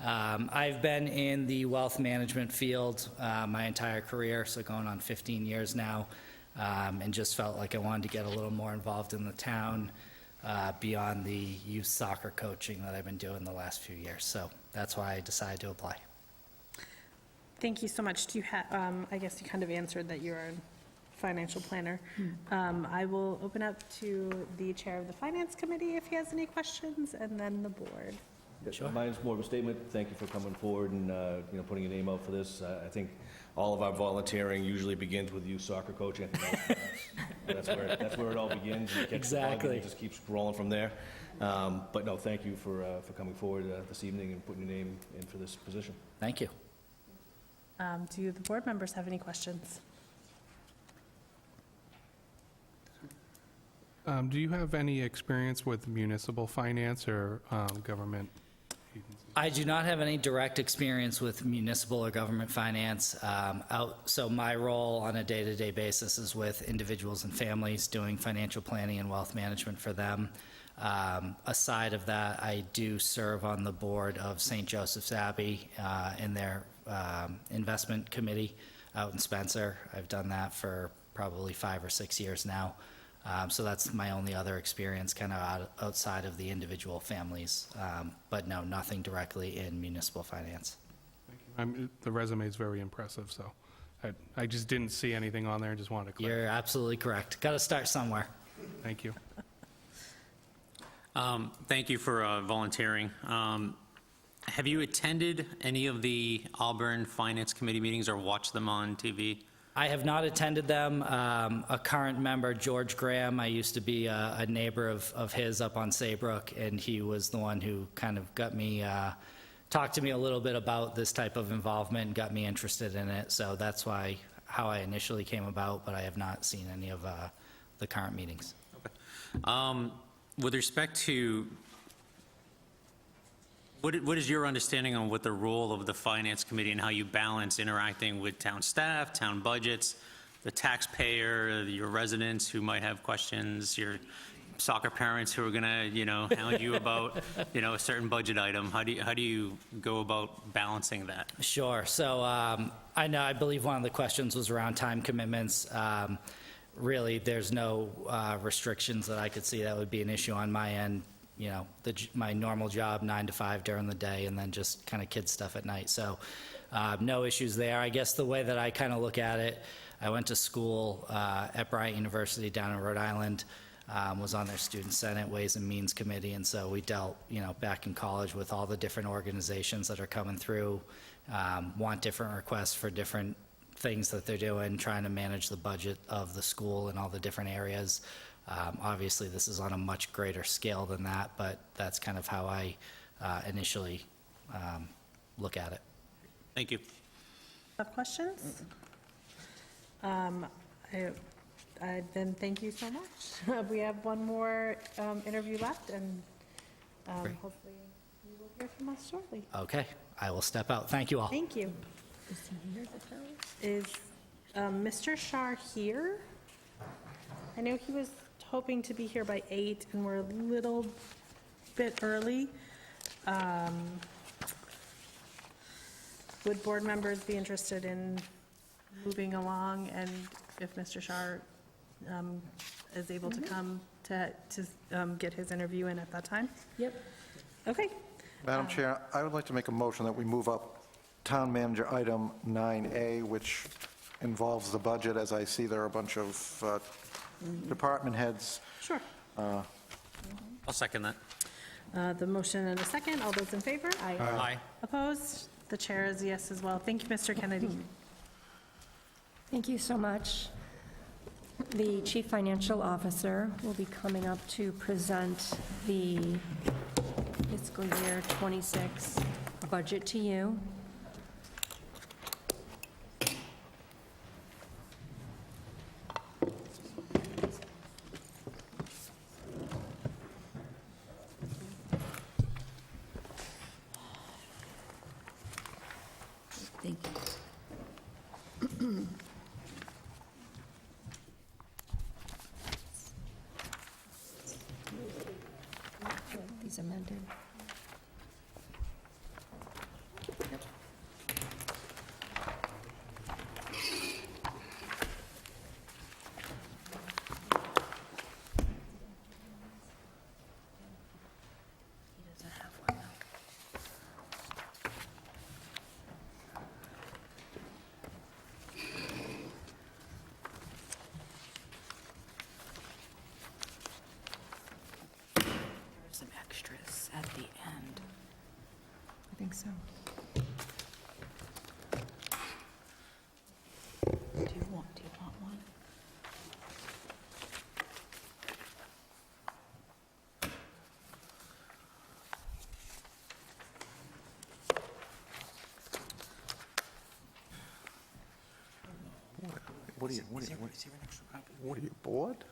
I've been in the wealth management field my entire career, so going on 15 years now, and just felt like I wanted to get a little more involved in the town beyond the youth soccer coaching that I've been doing the last few years. So that's why I decided to apply. Thank you so much. Do you have, I guess you kind of answered that you're a financial planner. I will open up to the chair of the Finance Committee if he has any questions, and then the board. Sure. Mine's more of a statement. Thank you for coming forward and putting your name out for this. I think all of our volunteering usually begins with youth soccer coaching. That's where it all begins. You catch the bug Exactly. and it just keeps rolling from there. But no, thank you for coming forward this evening and putting your name in for this position. Thank you. Do the board members have any questions? Do you have any experience with municipal finance or government agencies? I do not have any direct experience with municipal or government finance. So my role on a day-to-day basis is with individuals and families, doing financial planning and wealth management for them. Aside of that, I do serve on the board of St. Joseph's Abbey in their investment committee out in Spencer. I've done that for probably 5 or 6 years now. So that's my only other experience kind of outside of the individual families. But no, nothing directly in municipal finance. Thank you. The resume is very impressive, so I just didn't see anything on there. I just wanted to clarify. You're absolutely correct. Got to start somewhere. Thank you. Thank you for volunteering. Have you attended any of the Auburn Finance Committee meetings or watched them on TV? I have not attended them. A current member, George Graham, I used to be a neighbor of his up on Saybrook, and he was the one who kind of got me, talked to me a little bit about this type of involvement and got me interested in it. So that's how I initially came about, but I have not seen any of the current meetings. Okay. With respect to, what is your understanding on what the role of the Finance Committee and how you balance interacting with town staff, town budgets, the taxpayer, your residents who might have questions, your soccer parents who are going to, hound you about, a certain budget item? How do you go about balancing that? Sure. So I believe one of the questions was around time commitments. Really, there's no restrictions that I could see that would be an issue on my end. My normal job, 9 to 5 during the day, and then just kind of kid stuff at night. So no issues there. I guess the way that I kind of look at it, I went to school at Bryant University down in Rhode Island, was on their Student Senate Ways and Means Committee, and so we dealt, back in college with all the different organizations that are coming through, want different requests for different things that they're doing, trying to manage the budget of the school in all the different areas. Obviously, this is on a much greater scale than that, but that's kind of how I initially look at it. Thank you. Have questions? Then thank you so much. We have one more interview left, and hopefully you will hear from us shortly. Okay, I will step out. Thank you all. Thank you. Is Mr. Shar here? I know he was hoping to be here by 8, and we're a little bit early. Would board members be interested in moving along, and if Mr. Shar is able to come to get his interview in at that time? Yep. Okay. Madam Chair, I would like to make a motion that we move up Town Manager Item 9A, which involves the budget, as I see there are a bunch of department heads. Sure. I'll second that. The motion and a second. All those in favor? Aye. Opposed? The chair is yes as well. Thank you, Mr. Kennedy. Thank you so much. The Chief Financial Officer will be coming up to present the fiscal year '26 budget to you. Thank you. These amended. Some extras at the end. I think so. Do you want one? What are you, bored?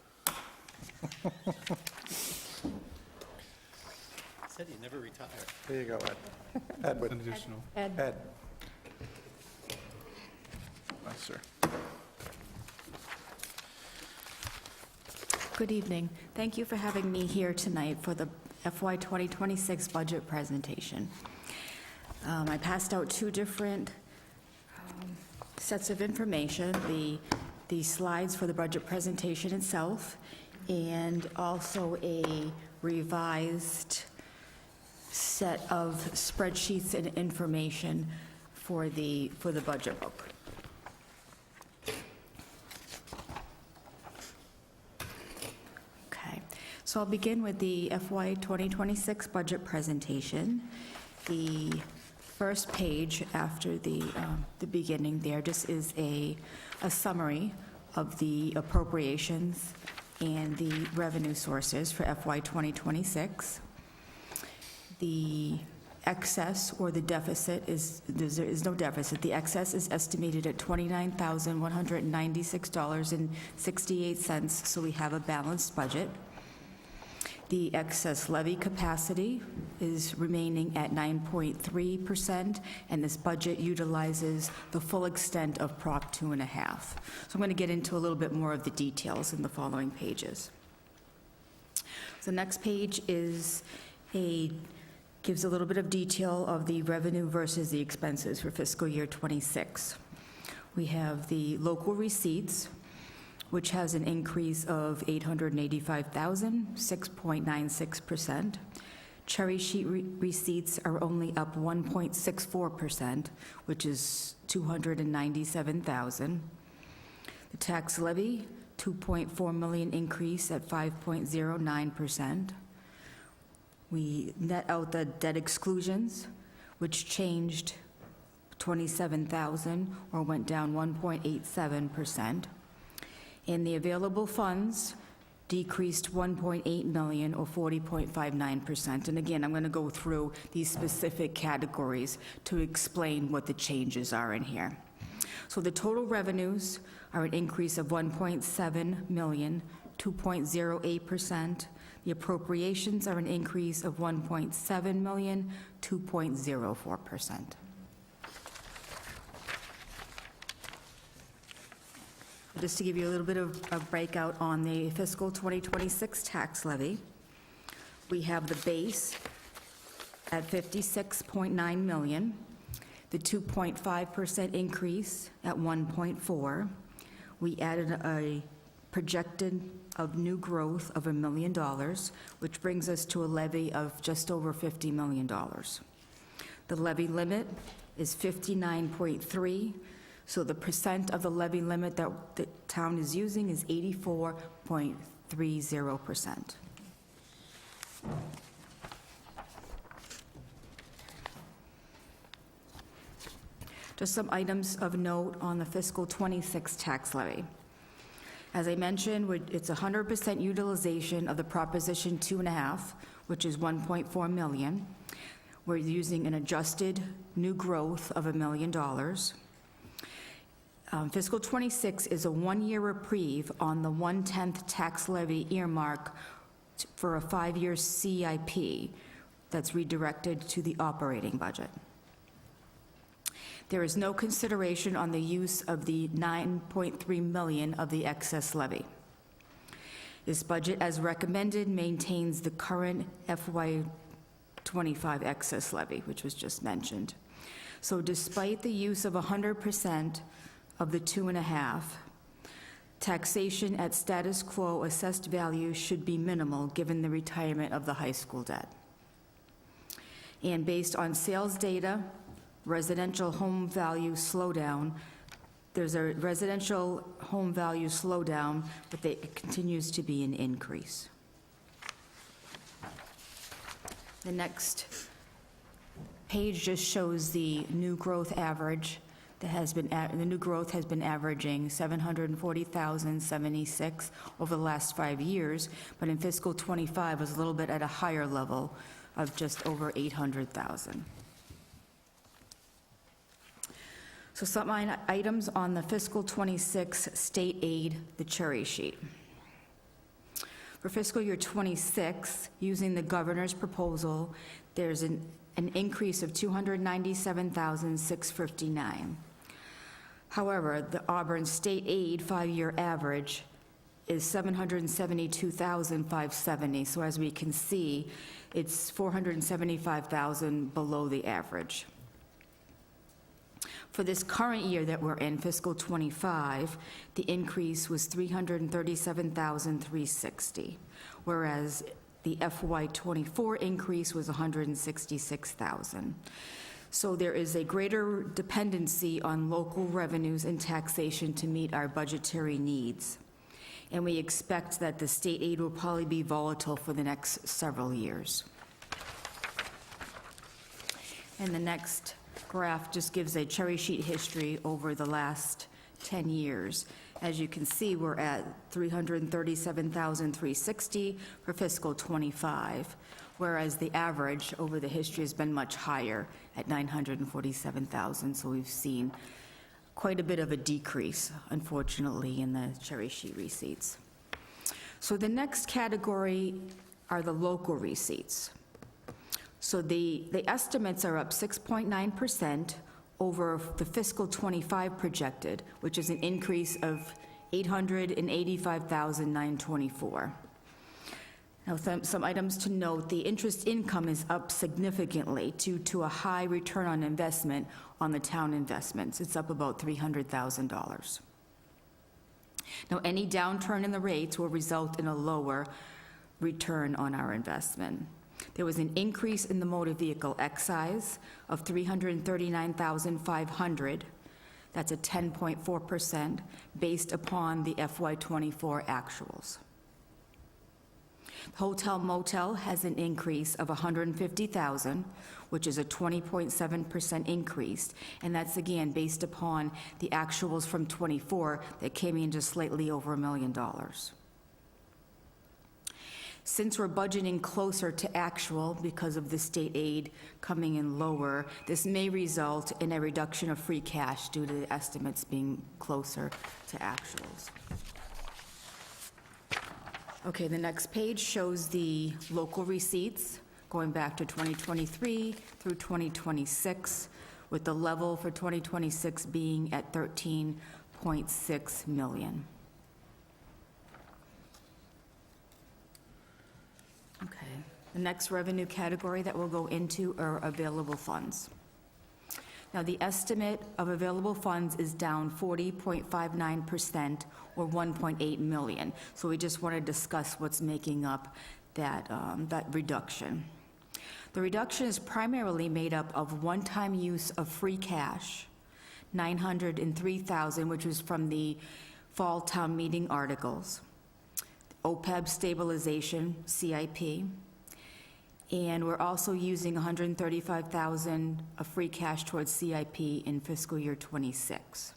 Said you never retire. There you go, Ed. Edward. An additional. Ed. Ed. Yes, sir. Good evening. Thank you for having me here tonight for the FY 2026 budget presentation. I passed out two different sets of information, the slides for the budget presentation itself, and also a revised set of spreadsheets and information for the budget book. Okay, so I'll begin with the FY 2026 budget presentation. The first page after the beginning there just is a summary of the appropriations and the revenue sources for FY 2026. The excess or the deficit there is no deficit. The excess is estimated at $29,196.68, so we have a balanced budget. The excess levy capacity is remaining at 9.3%, and this budget utilizes the full extent of Prop 2.5. So I'm going to get into a little bit more of the details in the following pages. So the next page gives a little bit of detail of the revenue versus the expenses for fiscal year '26. We have the local receipts, which has an increase of $885,000, 6.96%. Cherry sheet receipts are only up 1.64%, which is $297,000. The tax levy, $2.4 million increase at 5.09%. We net out the debt exclusions, which changed $27,000 or went down 1.87%. And the available funds decreased $1.8 million or 40.59%. And again, I'm going to go through these specific categories to explain what the changes are in here. So the total revenues are an increase of $1.7 million, 2.08%. The appropriations are an increase of $1.7 million, 2.04%. Just to give you a little bit of a breakout on the fiscal 2026 tax levy, we have the base at $56.9 million, the 2.5% increase at 1.4. We added a projected of new growth of $1 million, which brings us to a levy of just over $50 million. The levy limit is 59.3, so the percent of the levy limit that the town is using is 84.30%. Just some items of note on the fiscal '26 tax levy. As I mentioned, it's 100% utilization of the Proposition 2.5, which is $1.4 million. We're using an adjusted new growth of $1 million. Fiscal '26 is a one-year reprieve on the 1/10 tax levy earmark for a 5-year CIP that's redirected to the operating budget. There is no consideration on the use of the $9.3 million of the excess levy. This budget, as recommended, maintains the current FY25 excess levy, which was just mentioned. So despite the use of 100% of the 2.5, taxation at status quo assessed value should be minimal given the retirement of the high school debt. And based on sales data, residential home value slowdown, there's a residential home value slowdown, but it continues to be an increase. The next page just shows the new growth average that has been, the new growth has been averaging 740,076 over the last 5 years, but in fiscal '25 was a little bit at a higher level of just over 800,000. So some items on the fiscal '26 state aid, the cherry sheet. For fiscal year '26, using the governor's proposal, there's an increase of $297,659. However, the Auburn state aid 5-year average is $772,570. So as we can see, it's $475,000 below the average. For this current year that we're in, fiscal '25, the increase was $337,360, whereas the FY24 increase was $166,000. So there is a greater dependency on local revenues and taxation to meet our budgetary needs. And we expect that the state aid will probably be volatile for the next several years. And the next graph just gives a cherry sheet history over the last 10 years. As you can see, we're at $337,360 for fiscal '25, whereas the average over the history has been much higher at $947,000. So we've seen quite a bit of a decrease, unfortunately, in the cherry sheet receipts. So the next category are the local receipts. So the estimates are up 6.9% over the fiscal '25 projected, which is an increase of $885,924. Now, some items to note: the interest income is up significantly due to a high return on investment on the town investments. It's up about $300,000. Now, any downturn in the rates will result in a lower return on our investment. There was an increase in the motor vehicle excise of $339,500. That's a 10.4% based upon the FY24 actuals. Hotel motel has an increase of $150,000, which is a 20.7% increase, and that's again based upon the actuals from '24 that came in just slightly over $1 million. Since we're budgeting closer to actual because of the state aid coming in lower, this may result in a reduction of free cash due to the estimates being closer to actuals. Okay, the next page shows the local receipts going back to 2023 through 2026, with the level for 2026 being at $13.6 million. Okay, the next revenue category that we'll go into are available funds. Now, the estimate of available funds is down 40.59%, or 1.8 million. So we just want to discuss what's making up that reduction. The reduction is primarily made up of one-time use of free cash, $903,000, which was from the fall town meeting articles, OPEB stabilization, CIP, and we're also using $135,000 of free cash towards CIP in fiscal year '26.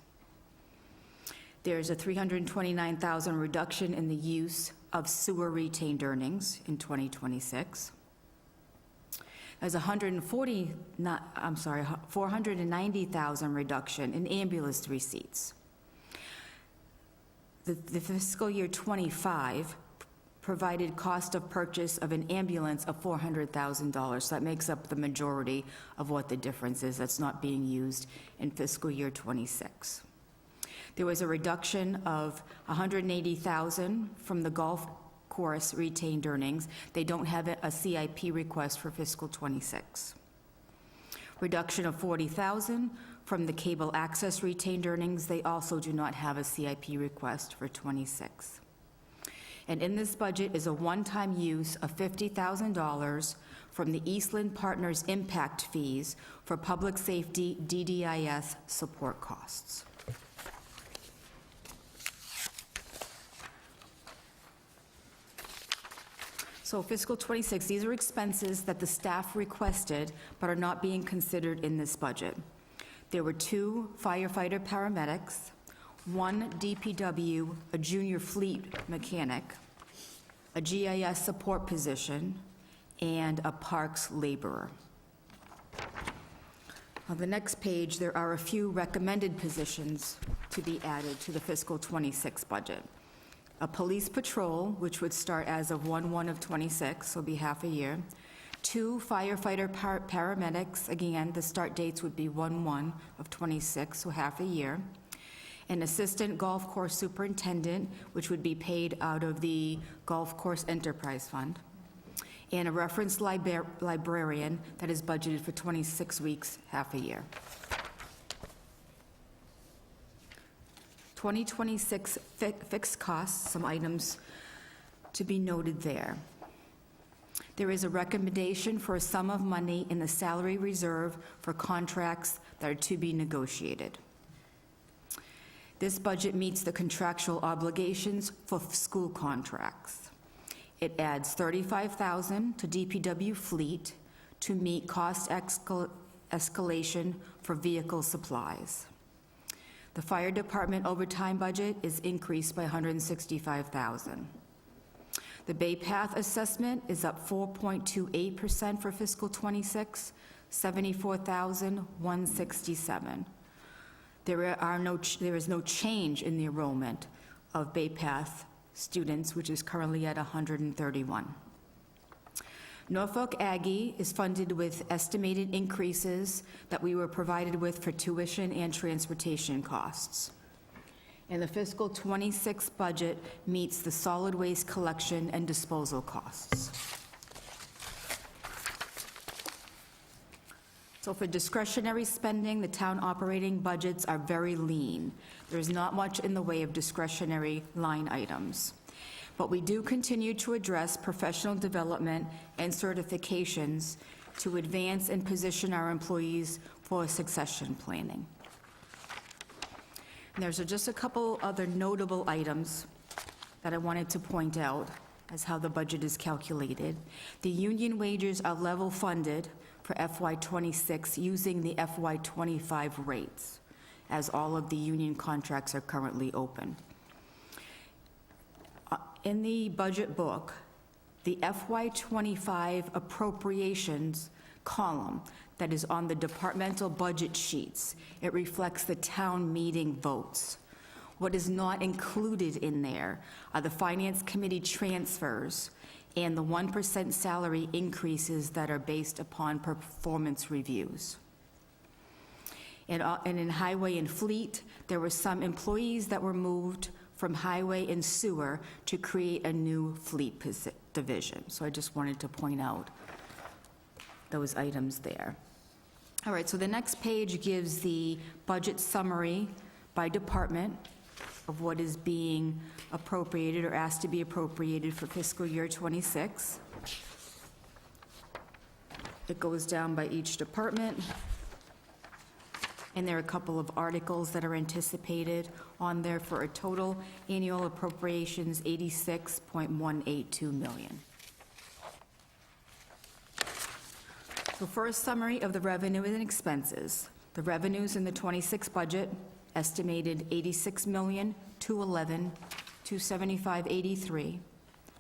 There's a $329,000 reduction in the use of sewer retained earnings in 2026. There's $490,000 reduction in ambulance receipts. The fiscal year '25 provided cost of purchase of an ambulance of $400,000. So that makes up the majority of what the difference is that's not being used in fiscal year '26. There was a reduction of $180,000 from the golf course retained earnings. They don't have a CIP request for fiscal '26. Reduction of $40,000 from the cable access retained earnings. They also do not have a CIP request for '26. And in this budget is a one-time use of $50,000 from the Eastland Partners impact fees for public safety DDIS support costs. So fiscal '26, these are expenses that the staff requested but are not being considered in this budget. There were 2 firefighter paramedics, 1 DPW, a junior fleet mechanic, a GIS support position, and a parks laborer. On the next page, there are a few recommended positions to be added to the fiscal '26 budget. A police patrol, which would start as of 1/1 of '26, so be half a year. 2 firefighter paramedics, again, the start dates would be 1/1 of '26, so half a year. An assistant golf course superintendent, which would be paid out of the Golf Course Enterprise Fund. And a reference librarian that is budgeted for 26 weeks, half a year. 2026 fixed costs, some items to be noted there. There is a recommendation for a sum of money in the salary reserve for contracts that are to be negotiated. This budget meets the contractual obligations for school contracts. It adds $35,000 to DPW fleet to meet cost escalation for vehicle supplies. The fire department overtime budget is increased by $165,000. The Bay Path assessment is up 4.28% for fiscal '26, $74,167. There is no change in the enrollment of Bay Path students, which is currently at 131. Norfolk Aggie is funded with estimated increases that we were provided with for tuition and transportation costs. And the fiscal '26 budget meets the solid waste collection and disposal costs. So for discretionary spending, the town operating budgets are very lean. There's not much in the way of discretionary line items. But we do continue to address professional development and certifications to advance and position our employees for succession planning. And there's just a couple other notable items that I wanted to point out as how the budget is calculated. The union wages are level funded for FY '26 using the FY '25 rates, as all of the union contracts are currently open. In the budget book, the FY '25 appropriations column that is on the departmental budget sheets, it reflects the town meeting votes. What is not included in there are the Finance Committee transfers and the 1% salary increases that are based upon performance reviews. And in Highway and Fleet, there were some employees that were moved from Highway and Sewer to create a new fleet division. So I just wanted to point out those items there. All right, so the next page gives the budget summary by department of what is being appropriated or asked to be appropriated for fiscal year '26. It goes down by each department, and there are a couple of articles that are anticipated on there for a total annual appropriations $86.182 million. So first, summary of the revenue and expenses. The revenues in the '26 budget estimated $86,211,275.83.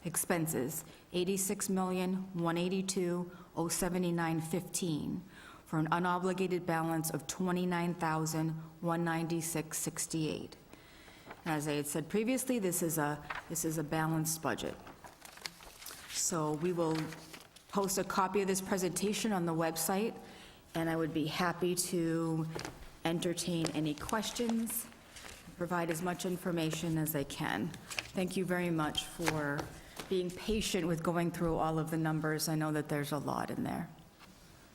Expenses, $86,182,079.15, for an unobligated balance of $29,196.68. As I had said previously, this is a balanced budget. So we will post a copy of this presentation on the website, and I would be happy to entertain any questions, provide as much information as I can. Thank you very much for being patient with going through all of the numbers. I know that there's a lot in there.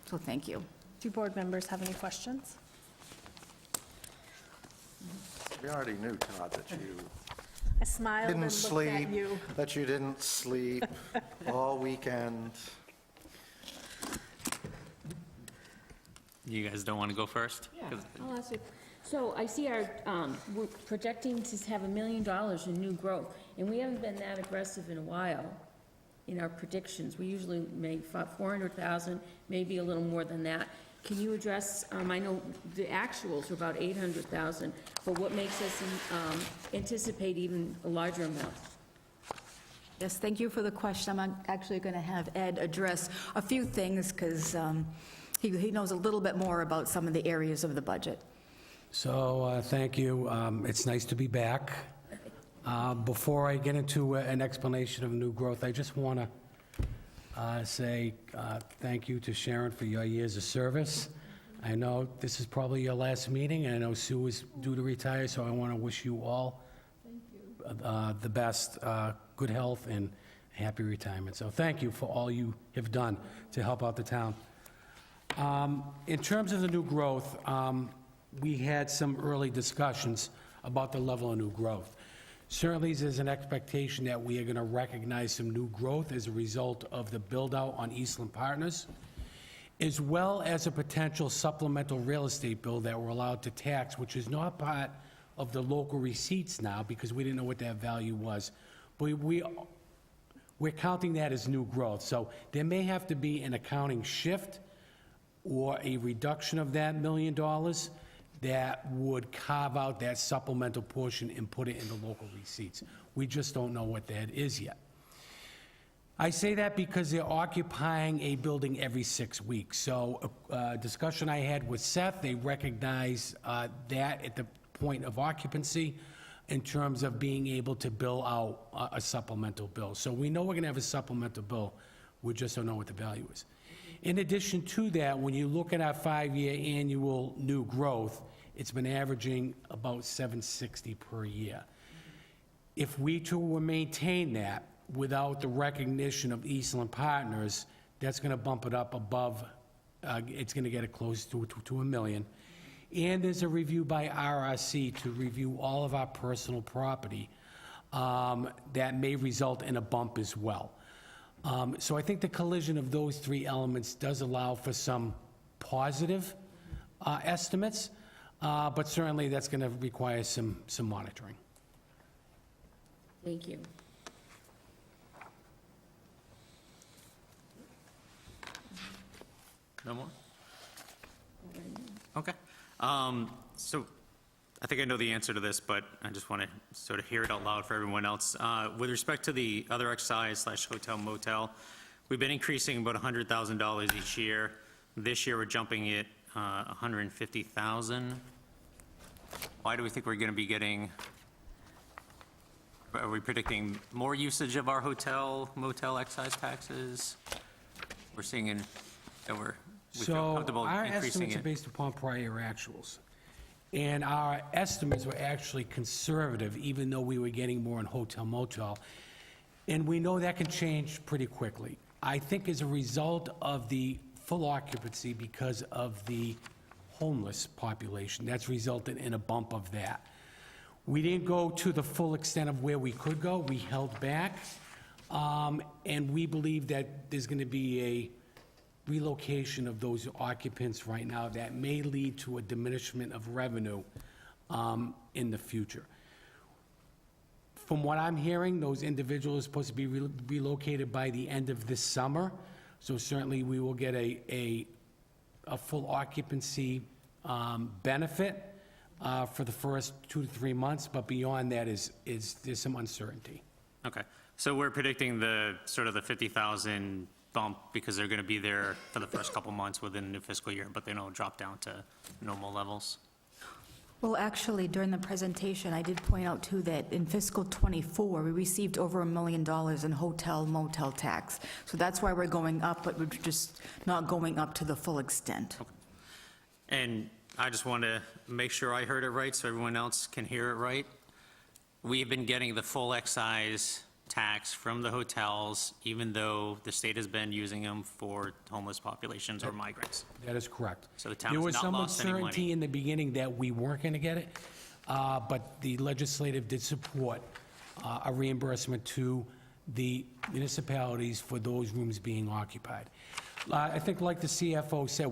So thank you. Do board members have any questions? We already knew, Todd, that you I smiled and didn't looked at sleep, you. that you didn't sleep all weekend. You guys don't want to go first? Yeah, I'll ask you. So I see we're projecting to have $1 million in new growth, and we haven't been that aggressive in a while in our predictions. We usually make 400,000, maybe a little more than that. Can you address, I know the actuals are about 800,000, but what makes us anticipate even a larger amount? Yes, thank you for the question. I'm actually going to have Ed address a few things because he knows a little bit more about some of the areas of the budget. So, thank you. It's nice to be back. Before I get into an explanation of new growth, I just want to say thank you to Sharon for your years of service. I know this is probably your last meeting, and I know Sue is due to retire, so I want to wish you all the best, good health, and happy retirement. So thank you for all you have done to help out the town. In terms of the new growth, we had some early discussions about the level of new growth. Certainly, there's an expectation that we are going to recognize some new growth as a result of the build-out on Eastland Partners, as well as a potential supplemental real estate bill that we're allowed to tax, which is not part of the local receipts now because we didn't know what that value was. But we're counting that as new growth. So there may have to be an accounting shift or a reduction of that $1 million that would carve out that supplemental portion and put it in the local receipts. We just don't know what that is yet. I say that because they're occupying a building every 6 weeks. So a discussion I had with Seth, they recognize that at the point of occupancy in terms of being able to bill out a supplemental bill. So we know we're going to have a supplemental bill. We just don't know what the value is. In addition to that, when you look at our 5-year annual new growth, it's been averaging about 760 per year. If we to maintain that without the recognition of Eastland Partners, that's going to bump it up above, it's going to get it close to $1 million. And there's a review by RRC to review all of our personal property that may result in a bump as well. So I think the collision of those three elements does allow for some positive estimates, but certainly that's going to require some monitoring. Thank you. No more? Okay. So I think I know the answer to this, but I just want to sort of hear it out loud for everyone else. With respect to the other excise/hotel motel, we've been increasing about $100,000 each year. This year, we're jumping it $150,000. Why do we think we're going to be getting, are we predicting more usage of our hotel, motel excise taxes? We're seeing that we feel comfortable our increasing estimates it. are based upon prior actuals. And our estimates were actually conservative, even though we were getting more in hotel motel. And we know that can change pretty quickly. I think as a result of the full occupancy because of the homeless population. That's resulted in a bump of that. We didn't go to the full extent of where we could go. We held back, and we believe that there's going to be a relocation of those occupants right now that may lead to a diminishment of revenue in the future. From what I'm hearing, those individuals are supposed to be relocated by the end of this summer, so certainly we will get a full occupancy benefit for the first 2 to 3 months, but beyond that there's some uncertainty. Okay, so we're predicting the sort of the 50,000 bump because they're going to be there for the first couple months within the new fiscal year, but then it'll drop down to normal levels. Well, actually, during the presentation, I did point out, too, that in fiscal '24, we received over $1 million in hotel motel tax. So that's why we're going up, but we're just not going up to the full extent. Okay. And I just want to make sure I heard it right so everyone else can hear it right. We've been getting the full excise tax from the hotels, even though the state has been using them for homeless populations or migrants. That is correct. So the town has not lost any There was some uncertainty money. in the beginning that we weren't going to get it, but the legislative did support a reimbursement to the municipalities for those rooms being occupied. I think like the CFO said,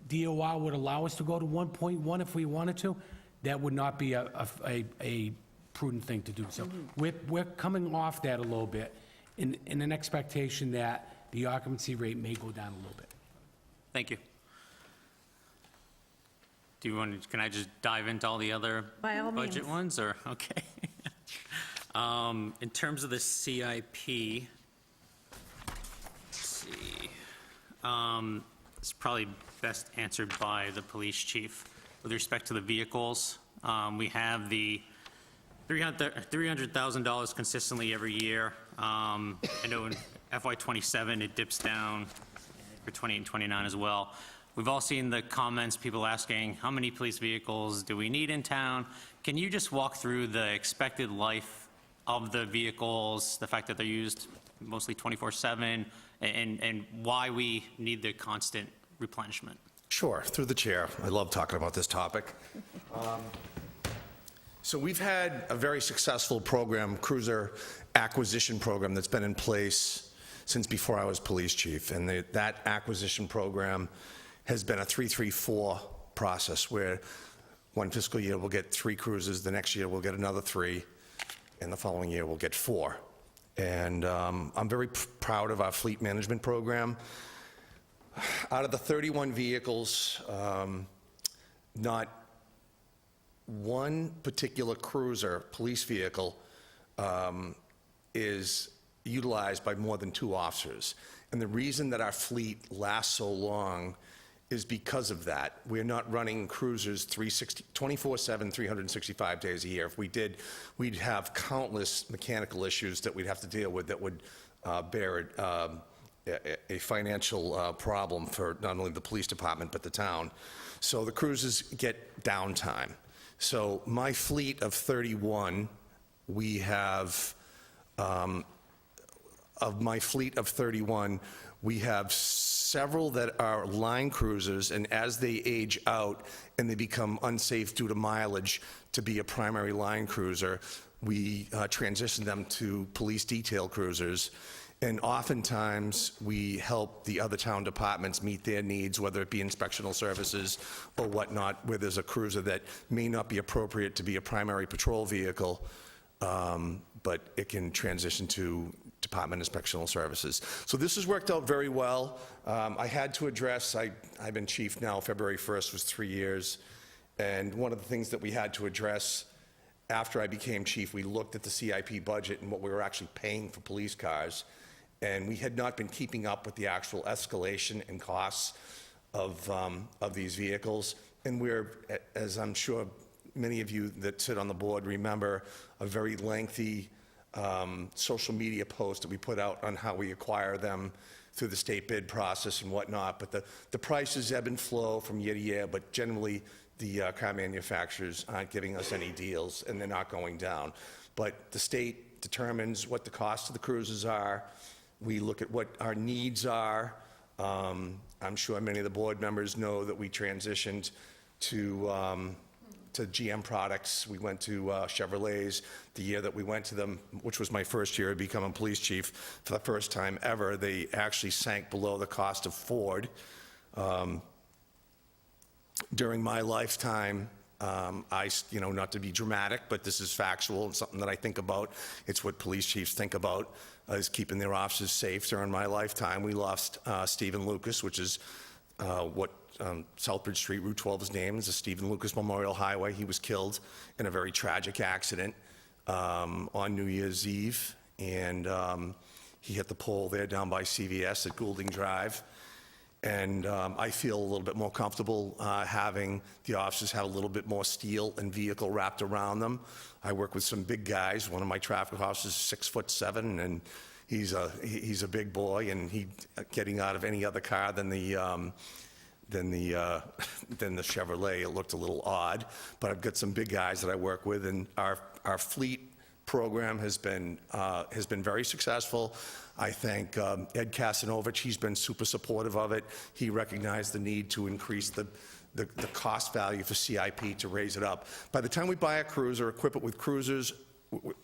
DOR would allow us to go to 1.1 if we wanted to. That would not be a prudent thing to do. So we're coming off that a little bit in an expectation that the occupancy rate may go down a little bit. Thank you. Do you want to, can I just dive into all the other By all budget means. ones, or, okay. In terms of the CIP, let's see, it's probably best answered by the police chief. With respect to the vehicles, we have the $300,000 consistently every year. I know in FY '27 it dips down for '28 and '29 as well. We've all seen the comments, people asking, how many police vehicles do we need in town? Can you just walk through the expected life of the vehicles, the fact that they're used mostly 24/7, and why we need the constant replenishment? Sure, through the chair. I love talking about this topic. So we've had a very successful program, cruiser acquisition program, that's been in place since before I was police chief. And that acquisition program has been a 3-3-4 process, where one fiscal year we'll get 3 cruisers, the next year we'll get another 3, and the following year we'll get 4. And I'm very proud of our fleet management program. Out of the 31 vehicles, not one particular cruiser, police vehicle, is utilized by more than 2 officers. And the reason that our fleet lasts so long is because of that. We're not running cruisers 24/7, 365 days a year. If we did, we'd have countless mechanical issues that we'd have to deal with that would bear a financial problem for not only the police department but the town. So the cruisers get downtime. So my fleet of 31, we have, of my fleet of 31, we have several that are line cruisers, and as they age out and they become unsafe due to mileage to be a primary line cruiser, we transition them to police detail cruisers. And oftentimes, we help the other town departments meet their needs, whether it be inspectional services or whatnot, where there's a cruiser that may not be appropriate to be a primary patrol vehicle, but it can transition to department inspectional services. So this has worked out very well. I had to address, I've been chief now, February 1st was 3 years, and one of the things that we had to address after I became chief, we looked at the CIP budget and what we were actually paying for police cars, and we had not been keeping up with the actual escalation and costs of these vehicles. And we're, as I'm sure many of you that sit on the board remember, a very lengthy social media post that we put out on how we acquire them through the state bid process and whatnot. But the prices ebb and flow from year to year, but generally the car manufacturers aren't giving us any deals, and they're not going down. But the state determines what the cost of the cruises are. We look at what our needs are I'm sure many of the board members know that we transitioned to GM products. We went to Chevrolets the year that we went to them, which was my first year of becoming police chief. For the first time ever, they actually sank below the cost of Ford. During my lifetime, not to be dramatic, but this is factual and something that I think about. It's what police chiefs think about, is keeping their officers safe. During my lifetime, we lost Stephen Lucas, which is what Southbridge Street, Route 12 is named. It's the Stephen Lucas Memorial Highway. He was killed in a very tragic accident on New Year's Eve, and he hit the pole there down by CVS at Goulding Drive. And I feel a little bit more comfortable having the officers have a little bit more steel and vehicle wrapped around them. I work with some big guys. One of my traffic officers is 6'7", and he's a big boy, and he getting out of any other car than the Chevrolet, it looked a little odd. But I've got some big guys that I work with, and our fleet program has been very successful. I thank Ed Kasanovich. He's been super supportive of it. He recognized the need to increase the cost value for CIP to raise it up. By the time we buy a cruiser, equip it with cruisers,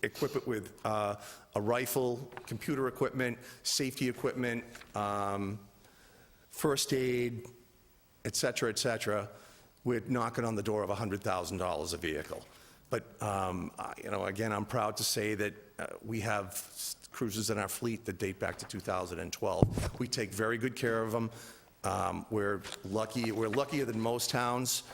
equip it with a rifle, computer equipment, safety equipment, first aid, et cetera, we're knocking on the door of $100,000 a vehicle. But, again, I'm proud to say that we have cruisers in our fleet that date back to 2012. We take very good care of them. We're luckier than most towns,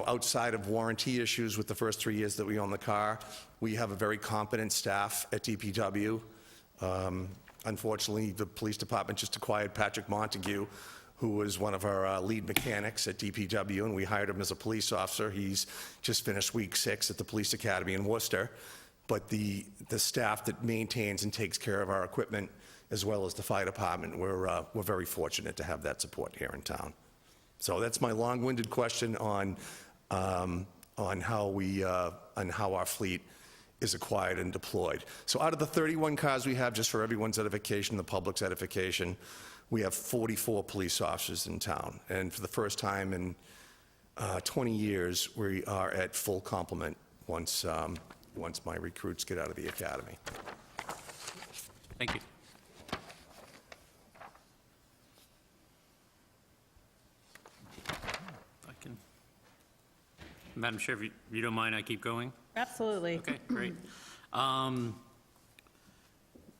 outside of warranty issues with the first 3 years that we own the car. We have a very competent staff at DPW. Unfortunately, the police department just acquired Patrick Montague, who was one of our lead mechanics at DPW, and we hired him as a police officer. He's just finished week 6 at the police academy in Worcester. But the staff that maintains and takes care of our equipment, as well as the fire department, we're very fortunate to have that support here in town. So that's my long-winded question on how our fleet is acquired and deployed. So out of the 31 cars we have, just for everyone's edification, the public's edification, we have 44 police officers in town. And for the first time in 20 years, we are at full complement once my recruits get out of the academy. Thank you. Madam Chair, if you don't mind, I keep going? Absolutely. Okay, great.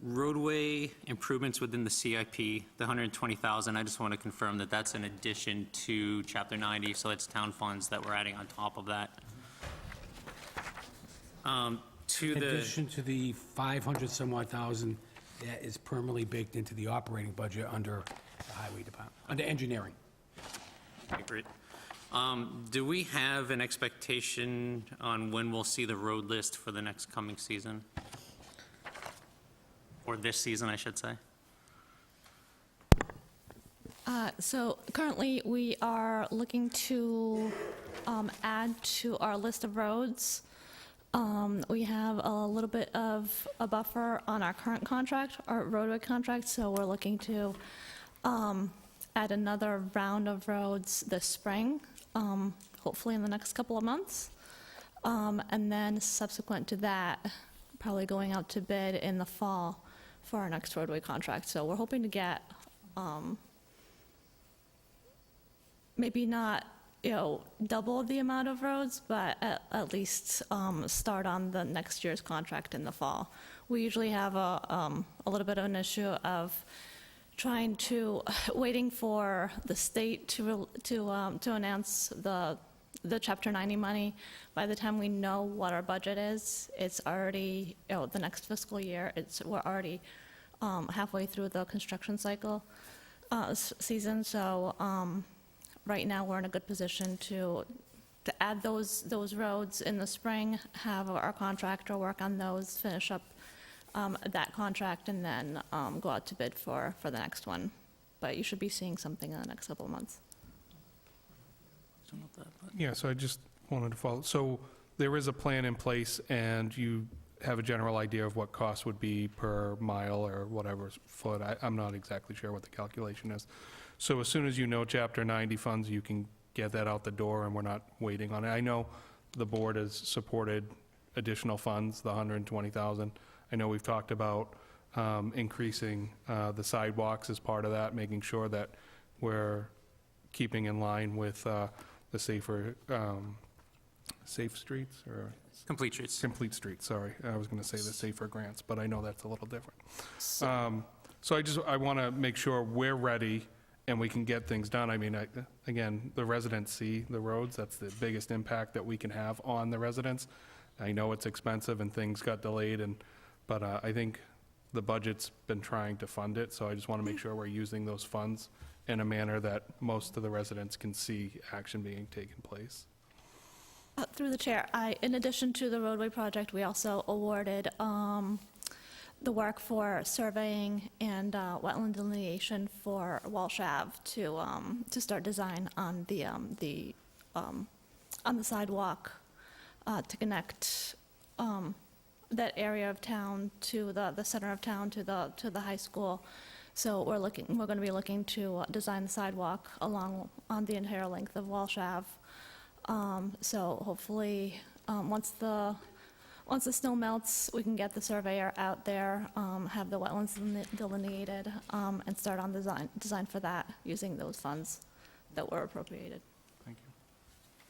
Roadway improvements within the CIP, the 120,000, I just want to confirm that that's in addition to Chapter 90, so it's town funds that we're adding on top of that. In addition to the 500 some odd thousand that is permanently baked into the operating budget under the highway department, under engineering. Okay, great. Do we have an expectation on when we'll see the road list for the next coming season? Or this season, I should say? So currently, we are looking to add to our list of roads. We have a little bit of a buffer on our current contract, our roadway contract, so we're looking to add another round of roads this spring, hopefully in the next couple of months. And then subsequent to that, probably going out to bid in the fall for our next roadway contract. So we're hoping to get, maybe not, double the amount of roads, but at least start on the next year's contract in the fall. We usually have a little bit of an issue of waiting for the state to announce the Chapter 90 money. By the time we know what our budget is, it's already, the next fiscal year, we're already halfway through the construction cycle season. So right now, we're in a good position to add those roads in the spring, have our contractor work on those, finish up that contract, and then go out to bid for the next one. But you should be seeing something in the next couple of months. Yeah, so I just wanted to follow. So there is a plan in place, and you have a general idea of what cost would be per mile or whatever foot. I'm not exactly sure what the calculation is. So as soon as you know Chapter 90 funds, you can get that out the door, and we're not waiting on it. I know the board has supported additional funds, the 120,000. I know we've talked about increasing the sidewalks as part of that, making sure that we're keeping in line with the safer, safe streets, or? Complete streets. Complete streets, sorry. I was going to say the safer grants, but I know that's a little different. So I want to make sure we're ready and we can get things done. I mean, again, the residents see the roads. That's the biggest impact that we can have on the residents. I know it's expensive and things got delayed, but I think the budget's been trying to fund it, so I just want to make sure we're using those funds in a manner that most of the residents can see action being taken place. Through the chair, in addition to the roadway project, we also awarded the work for surveying and wetland delineation for Walsh Ave to start design on the sidewalk to connect that area of town to the center of town to the high school. So we're going to be looking to design the sidewalk along on the entire length of Walsh Ave. So hopefully, once the snow melts, we can get the surveyor out there, have the wetlands delineated, and start on design for that using those funds that were appropriated. Thank you.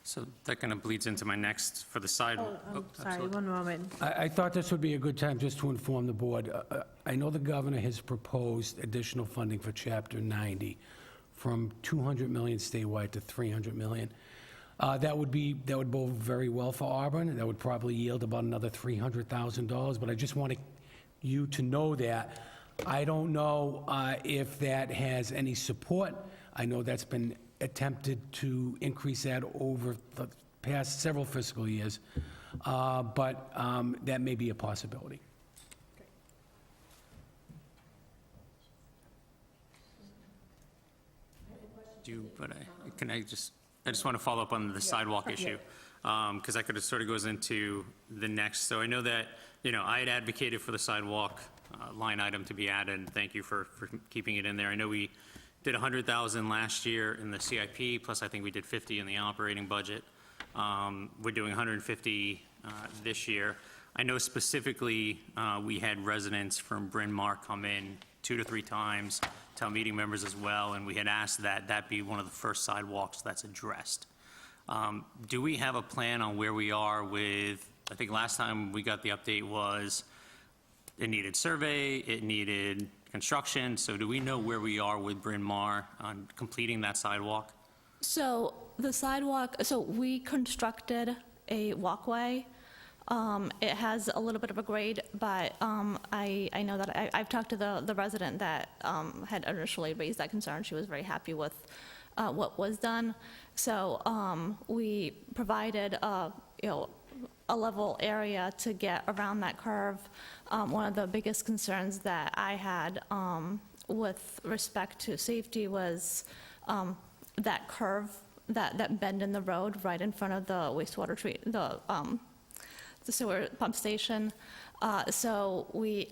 So that kind of bleeds into my next for the sidewalk. Sorry, one moment. I thought this would be a good time just to inform the board. I know the governor has proposed additional funding for Chapter 90 from $200 million statewide to $300 million. That would bode very well for Auburn. That would probably yield about another $300,000, but I just wanted you to know that. I don't know if that has any support. I know that's been attempted to increase that over the past several fiscal years, but that may be a possibility. I just want to follow up on the sidewalk issue, because that could have sort of goes into the next. So I know that, I had advocated for the sidewalk line item to be added, and thank you for keeping it in there. I know we did 100,000 last year in the CIP, plus I think we did 50 in the operating budget. We're doing 150 this year. I know specifically we had residents from Bryn Mawr come in 2 to 3 times, town meeting members as well, and we had asked that be one of the first sidewalks that's addressed. Do we have a plan on where we are with, I think last time we got the update was it needed survey, it needed construction, so do we know where we are with Bryn Mawr on completing that sidewalk? So the sidewalk, we constructed a walkway. It has a little bit of a grade, but I know that I've talked to the resident that had initially raised that concern. She was very happy with what was done. So we provided a level area to get around that curve. One of the biggest concerns that I had with respect to safety was that curve, that bend in the road right in front of the wastewater the sewer pump station. So we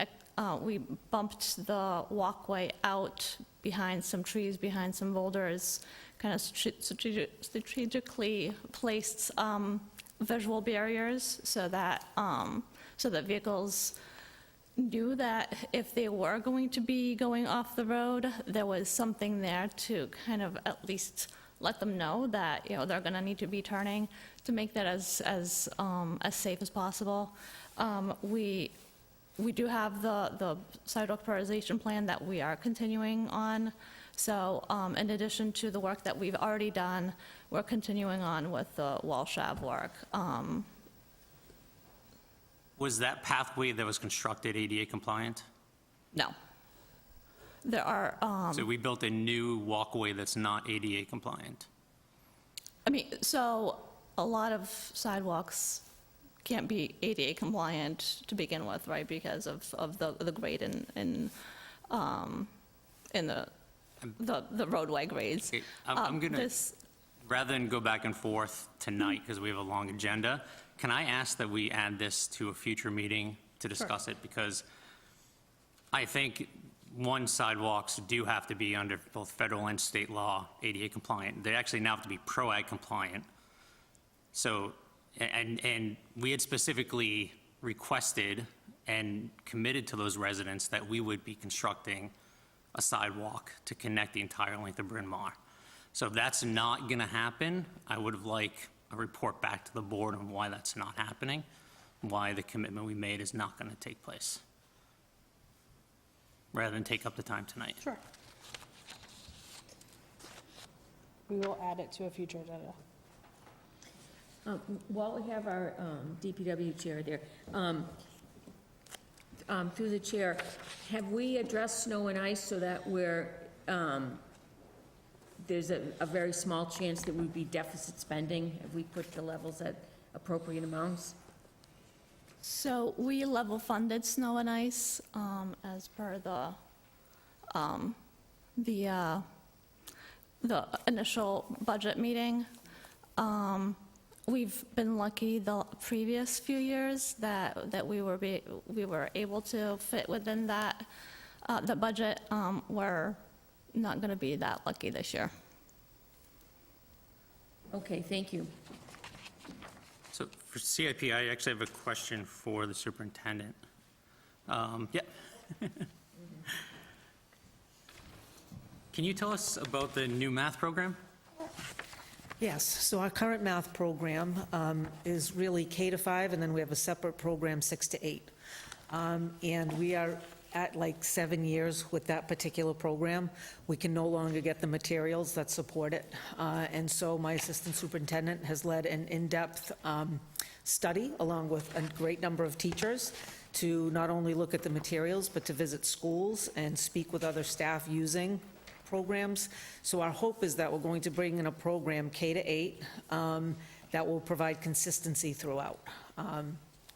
bumped the walkway out behind some trees, behind some boulders, kind of strategically placed visual barriers so that vehicles knew that if they were going to be going off the road, there was something there to kind of at least let them know that they're going to need to be turning to make that as safe as possible. We do have the sidewalk prioritization plan that we are continuing on. So in addition to the work that we've already done, we're continuing on with the Walsh Ave work. Was that pathway that was constructed ADA compliant? No. There are... So we built a new walkway that's not ADA compliant? I mean, so a lot of sidewalks can't be ADA compliant to begin with, right? Because of the grade in the roadway grades. Okay, I'm gonna, rather than go back and forth tonight, because we have a long agenda, can I ask that we add this to a future meeting to discuss it, because I think, one, sidewalks do have to be under both federal and state law, ADA compliant. They actually now have to be PROAG compliant. So, and we had specifically requested and committed to those residents that we would be constructing a sidewalk to connect the entire length of Bryn Mawr. So if that's not going to happen, I would have liked a report back to the board on why that's not happening, why the commitment we made is not going to take place, rather than take up the time tonight. Sure. We will add it to a future agenda. While we have our DPW chair there, through the chair, have we addressed snow and ice so that there's a very small chance that we'd be deficit spending if we put the levels at appropriate amounts? So we level funded snow and ice as per the initial budget meeting. We've been lucky the previous few years that we were able to fit within that the budget. We're not going to be that lucky this year. Okay, thank you. So for CIP, I actually have a question for the superintendent. Yeah. Can you tell us about the new math program? Yes, so our current math program is really K to 5, and then we have a separate program 6 to 8. And we are at like 7 years with that particular program. We can no longer get the materials that support it. And so my assistant superintendent has led an in-depth study along with a great number of teachers to not only look at the materials, but to visit schools and speak with other staff using programs. So our hope is that we're going to bring in a program K to 8 that will provide consistency throughout.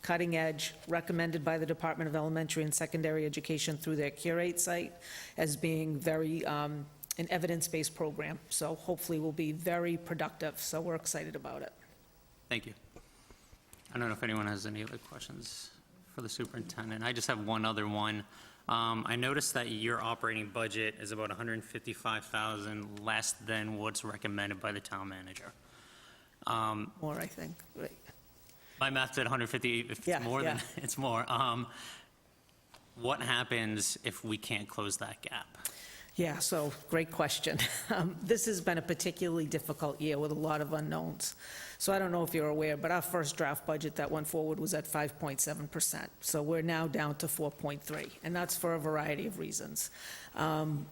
Cutting edge, recommended by the Department of Elementary and Secondary Education through their Curate site as being very an evidence-based program. So hopefully we'll be very productive. So we're excited about it. Thank you. I don't know if anyone has any other questions for the superintendent. I just have one other one. I noticed that your operating budget is about $155,000 less than what's recommended by the town manager. More, I think. Right. My math said 150. If it's more, then it's more. What happens if we can't close that gap? Yeah, so great question. This has been a particularly difficult year with a lot of unknowns. So I don't know if you're aware, but our first draft budget that went forward was at 5.7%. So we're now down to 4.3%, and that's for a variety of reasons.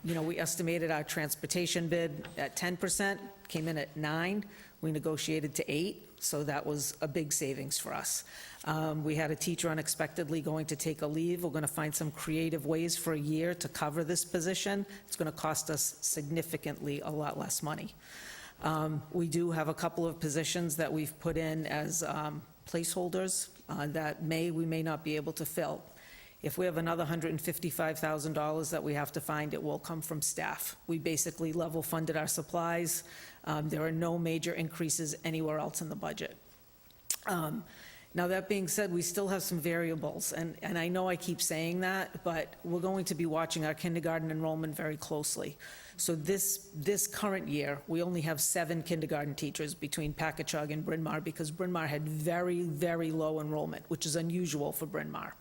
We estimated our transportation bid at 10%, came in at 9%. We negotiated to 8%, so that was a big savings for us. We had a teacher unexpectedly going to take a leave. We're going to find some creative ways for a year to cover this position. It's going to cost us significantly a lot less money. We do have a couple of positions that we've put in as placeholders that we may not be able to fill. If we have another $155,000 that we have to find, it will come from staff. We basically level funded our supplies. There are no major increases anywhere else in the budget. Now, that being said, we still have some variables, and I know I keep saying that, but we're going to be watching our kindergarten enrollment very closely. So this current year, we only have 7 kindergarten teachers between Packagug and Bryn Mawr because Bryn Mawr had very, very low enrollment, which is unusual for Bryn Mawr.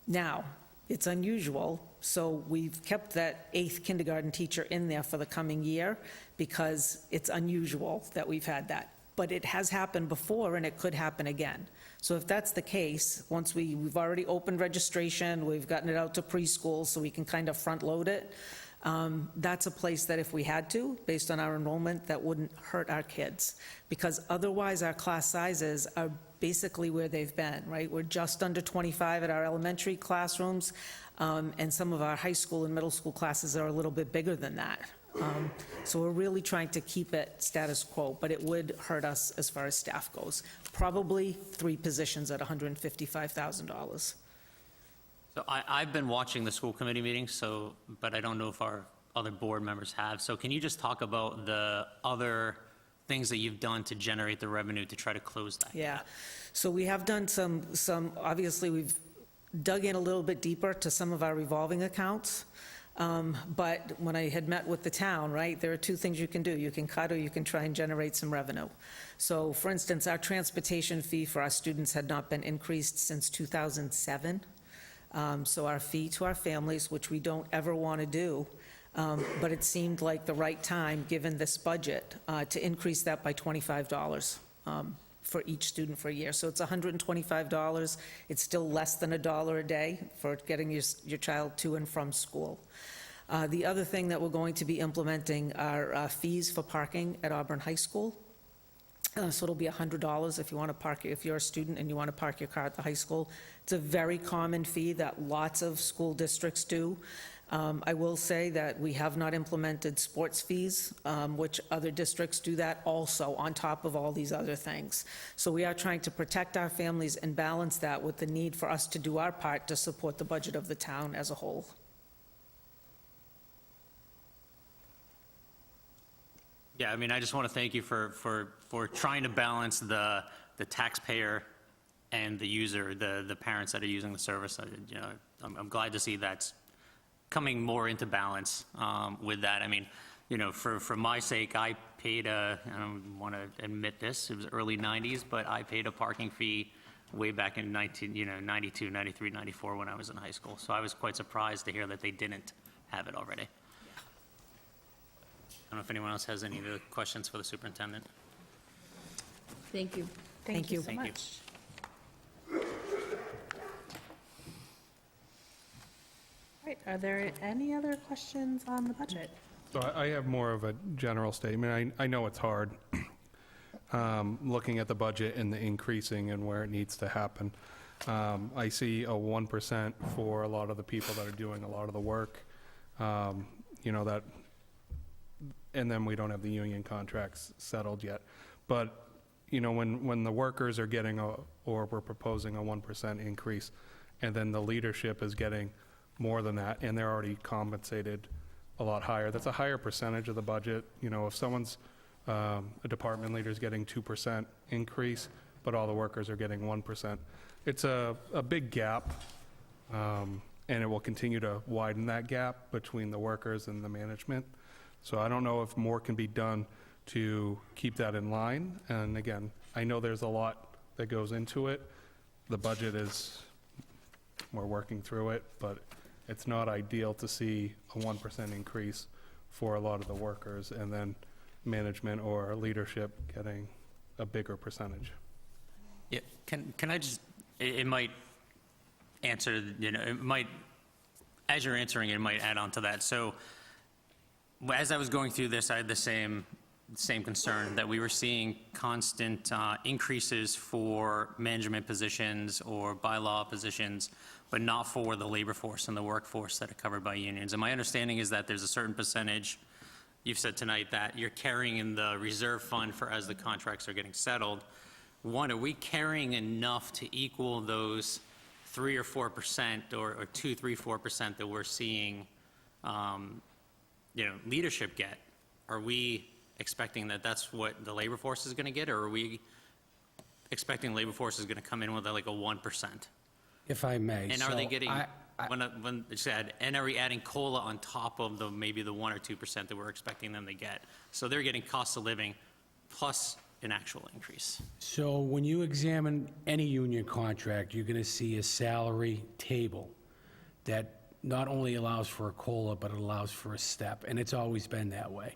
Now, it's unusual, so we've kept that 8th kindergarten teacher in there for the coming year because it's unusual that we've had that. But it has happened before, and it could happen again. So if that's the case, once we've already opened registration, we've gotten it out to preschool so we can kind of front load it, that's a place that if we had to, based on our enrollment, that wouldn't hurt our kids. Because otherwise, our class sizes are basically where they've been, right? We're just under 25 at our elementary classrooms, and some of our high school and middle school classes are a little bit bigger than that. So we're really trying to keep it status quo, but it would hurt us as far as staff goes. Probably 3 positions at $155,000. So I've been watching the school committee meetings, but I don't know if our other board members have. So can you just talk about the other things that you've done to generate the revenue to try to close that Yeah. gap? So we have done obviously, we've dug in a little bit deeper to some of our revolving accounts. But when I had met with the town, right, there are two things you can do. You can cut or you can try and generate some revenue. So for instance, our transportation fee for our students had not been increased since 2007. So our fee to our families, which we don't ever want to do, but it seemed like the right time, given this budget, to increase that by $25 for each student for a year. So it's $125. It's still less than $1 a day for getting your child to and from school. The other thing that we're going to be implementing are fees for parking at Auburn High School. So it'll be $100 if you want to park, if you're a student and you want to park your car at the high school. It's a very common fee that lots of school districts do. I will say that we have not implemented sports fees, which other districts do that also on top of all these other things. So we are trying to protect our families and balance that with the need for us to do our part to support the budget of the town as a whole. Yeah, I mean, I just want to thank you for trying to balance the taxpayer and the user, the parents that are using the service. You know, I'm glad to see that's coming more into balance with that. I mean, you know, for my sake, I paid I don't want to admit this, it was early 90s, but I paid a parking fee way back in 92, 93, 94 when I was in high school. So I was quite surprised to hear that they didn't have it already. I don't know if anyone else has any other questions for the superintendent. Thank you. Thank you. so much. All right, are there any other questions on the budget? So I have more of a general statement. I know it's hard, looking at the budget and the increasing and where it needs to happen. I see a 1% for a lot of the people that are doing a lot of the work, you know, that, and then we don't have the union contracts settled yet. But, you know, when the workers are getting or we're proposing a 1% increase, and then the leadership is getting more than that, and they're already compensated a lot higher, that's a higher percentage of the budget. You know, if someone's, a department leader's getting 2% increase, but all the workers are getting 1%, it's a big gap, and it will continue to widen that gap between the workers and the management. So I don't know if more can be done to keep that in line. And again, I know there's a lot that goes into it. The budget is, we're working through it, but it's not ideal to see a 1% increase for a lot of the workers and then management or leadership getting a bigger percentage. Yeah, can I just, it might answer, you know, it might, as you're answering it might add on to that. So as I was going through this, I had the same concern that we were seeing constant increases for management positions or bylaw positions, but not for the labor force and the workforce that are covered by unions. And my understanding is that there's a certain percentage, you've said tonight, that you're carrying in the reserve fund for as the contracts are getting settled. One, are we carrying enough to equal those 3 or 4% or 2, 3, 4% that we're seeing you know, leadership get? Are we expecting that that's what the labor force is going to get, or are we expecting labor force is going to come in with like a 1%? If I may. And so are they getting, when it said, and are we adding COLA on top of the maybe the 1 or 2% that we're expecting them to get? So they're getting cost of living plus an actual increase. So when you examine any union contract, you're going to see a salary table that not only allows for a COLA, but it allows for a step, and it's always been that way.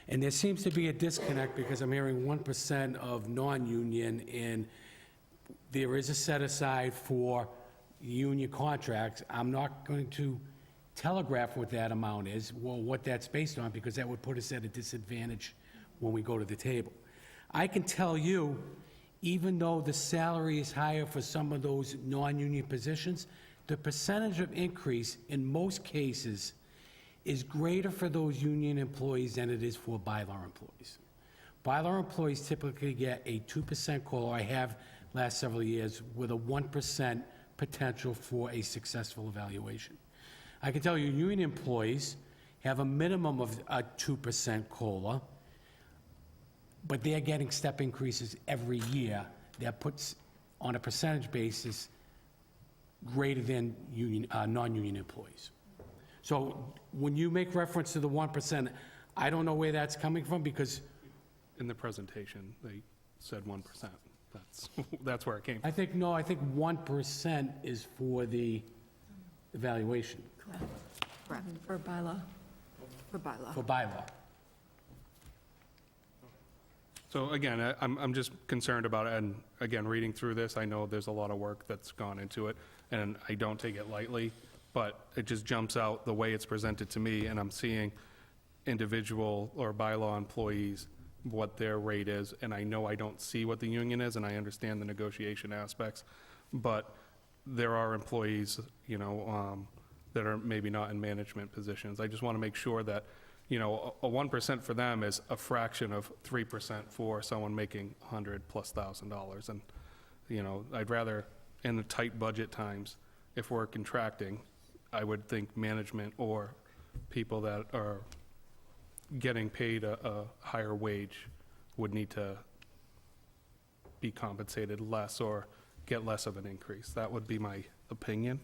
And there seems to be a disconnect because I'm hearing 1% of non-union, and there is a set aside for union contracts. I'm not going to telegraph what that amount is, well, what that's based on, because that would put us at a disadvantage when we go to the table. I can tell you, even though the salary is higher for some of those non-union positions, the percentage of increase in most cases is greater for those union employees than it is for bylaw employees. Bylaw employees typically get a 2% COLA, I have last several years, with a 1% potential for a successful evaluation. I can tell you union employees have a minimum of a 2% COLA, but they're getting step increases every year that puts, on a percentage basis, greater than union, non-union employees. So when you make reference to the 1%, I don't know where that's coming from, because In the presentation, they said 1%. That's where it came from. I think 1% is for the evaluation, Correct. For bylaw. For bylaw. for bylaw. So again, I'm just concerned about it, and again, reading through this, I know there's a lot of work that's gone into it, and I don't take it lightly, but it just jumps out the way it's presented to me, and I'm seeing individual or bylaw employees, what their rate is, and I know I don't see what the union is, and I understand the negotiation aspects, but there are employees, that are maybe not in management positions. I just want to make sure that, a 1% for them is a fraction of 3% for someone making $100,000+. And, I'd rather, in the tight budget times, if we're contracting, I would think management or people that are getting paid a higher wage would need to be compensated less or get less of an increase. That would be my opinion.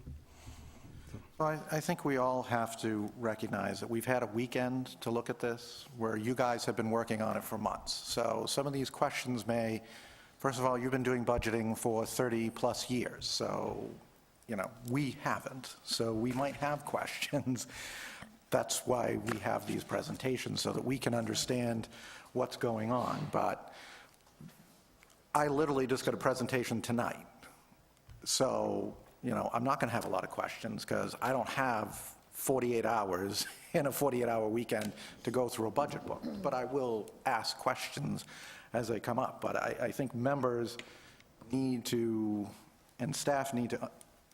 Well, I think we all have to recognize that we've had a weekend to look at this, where you guys have been working on it for months. So some of these questions may, first of all, you've been doing budgeting for 30-plus years, so, we haven't. So we might have questions. That's why we have these presentations, so that we can understand what's going on. But I literally just got a presentation tonight. So, I'm not going to have a lot of questions, because I don't have 48 hours in a 48-hour weekend to go through a budget book. But I will ask questions as they come up. But I think members need to, and staff need to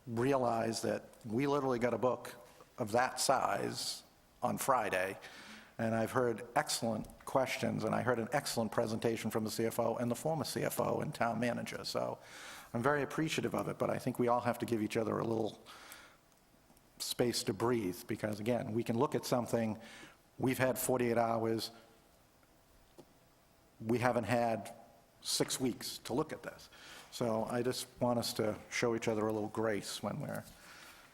realize that we literally got a book of that size on Friday, and I've heard excellent questions, and I heard an excellent presentation from the CFO and the former CFO and town manager. So I'm very appreciative of it, but I think we all have to give each other a little space to breathe, because again, we can look at something, we've had 48 hours, we haven't had 6 weeks to look at this. So I just want us to show each other a little grace when we're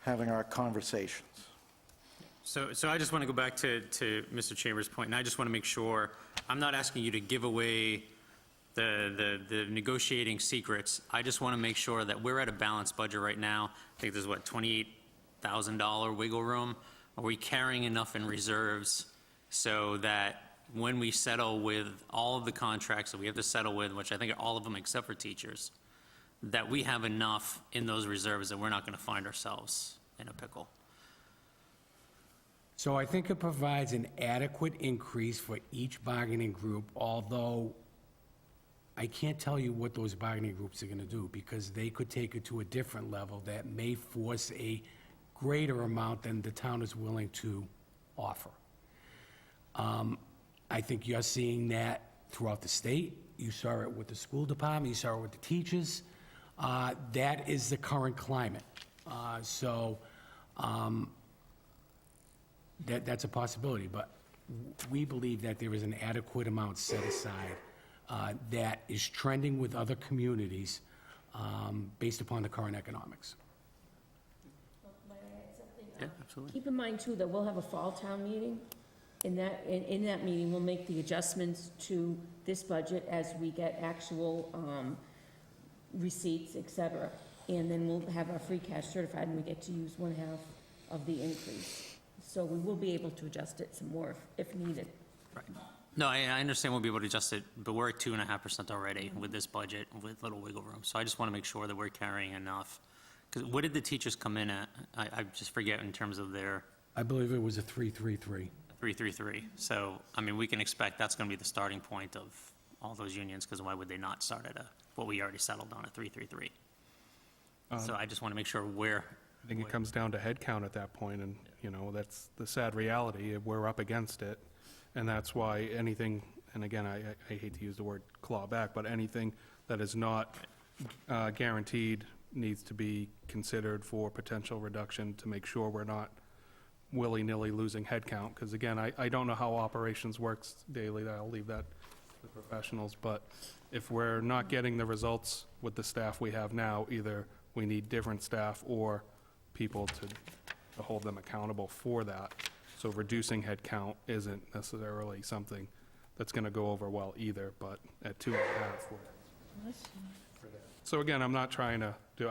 having our conversations. So I just want to go back to Mr. Chambers' point, and I just want to make sure, I'm not asking you to give away the negotiating secrets. I just want to make sure that we're at a balanced budget right now. I think there's, $28,000 wiggle room? Are we carrying enough in reserves so that when we settle with all of the contracts that we have to settle with, which I think are all of them except for teachers, that we have enough in those reserves that we're not going to find ourselves in a pickle? So I think it provides an adequate increase for each bargaining group, although I can't tell you what those bargaining groups are going to do, because they could take it to a different level that may force a greater amount than the town is willing to offer. I think you're seeing that throughout the state. You saw it with the school department, you saw it with the teachers. That is the current climate. That's a possibility, but we believe that there is an adequate amount set aside that is trending with other communities based upon the current economics. May I add something? Yeah, absolutely. Keep in mind, too, that we'll have a fall town meeting. In that meeting, we'll make the adjustments to this budget as we get actual receipts, et cetera. And then we'll have our free cash certified, and we get to use 1/2 of the increase. So we will be able to adjust it some more if needed. Right. No, I understand we'll be able to adjust it, but we're at 2.5% already with this budget, with little wiggle room. So I just want to make sure that we're carrying enough. Because what did the teachers come in at? I just forget in terms of their... I believe it was a 333. 333. So, I mean, we can expect that's going to be the starting point of all those unions, because why would they not start at what we already settled on, a 333? So I just want to make sure we're... I think it comes down to headcount at that point, and, that's the sad reality. We're up against it, and that's why anything, and again, I hate to use the word claw back, but anything that is not guaranteed needs to be considered for potential reduction to make sure we're not willy-nilly losing headcount, because again, I don't know how operations works daily. I'll leave that the professionals, but if we're not getting the results with the staff we have now, either we need different staff or people to hold them accountable for that. So reducing headcount isn't necessarily something that's going to go over well either, but at 2.5, so again, I'm not trying to do,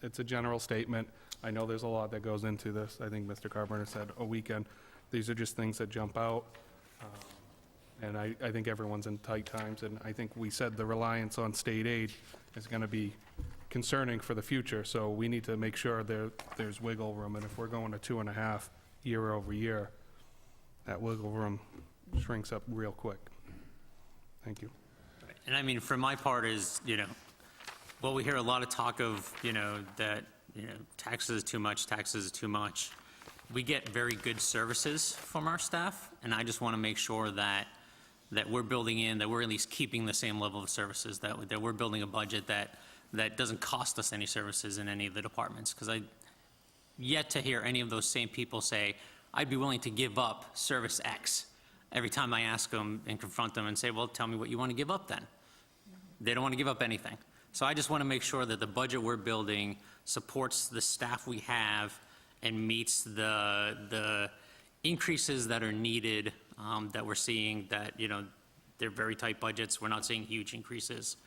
it's a general statement. I know there's a lot that goes into this. I think Mr. Carpenter said a weekend. These are just things that jump out. And I think everyone's in tight times, and I think we said the reliance on state aid is going to be concerning for the future, so we need to make sure there's wiggle room, and if we're going to 2.5 year over year, that wiggle room shrinks up real quick. Thank you. And I mean, for my part is, well, we hear a lot of talk of, that, taxes is too much, taxes is too much. We get very good services from our staff, and I just want to make sure that we're building in, that we're at least keeping the same level of services, that we're building a budget that doesn't cost us any services in any of the departments. Because I yet to hear any of those same people say, I'd be willing to give up service X. Every time I ask them and confront them and say, well, tell me what you want to give up then. They don't want to give up anything. So I just want to make sure that the budget we're building supports the staff we have and meets the increases that are needed, that we're seeing, that, they're very tight budgets. We're not seeing huge increases,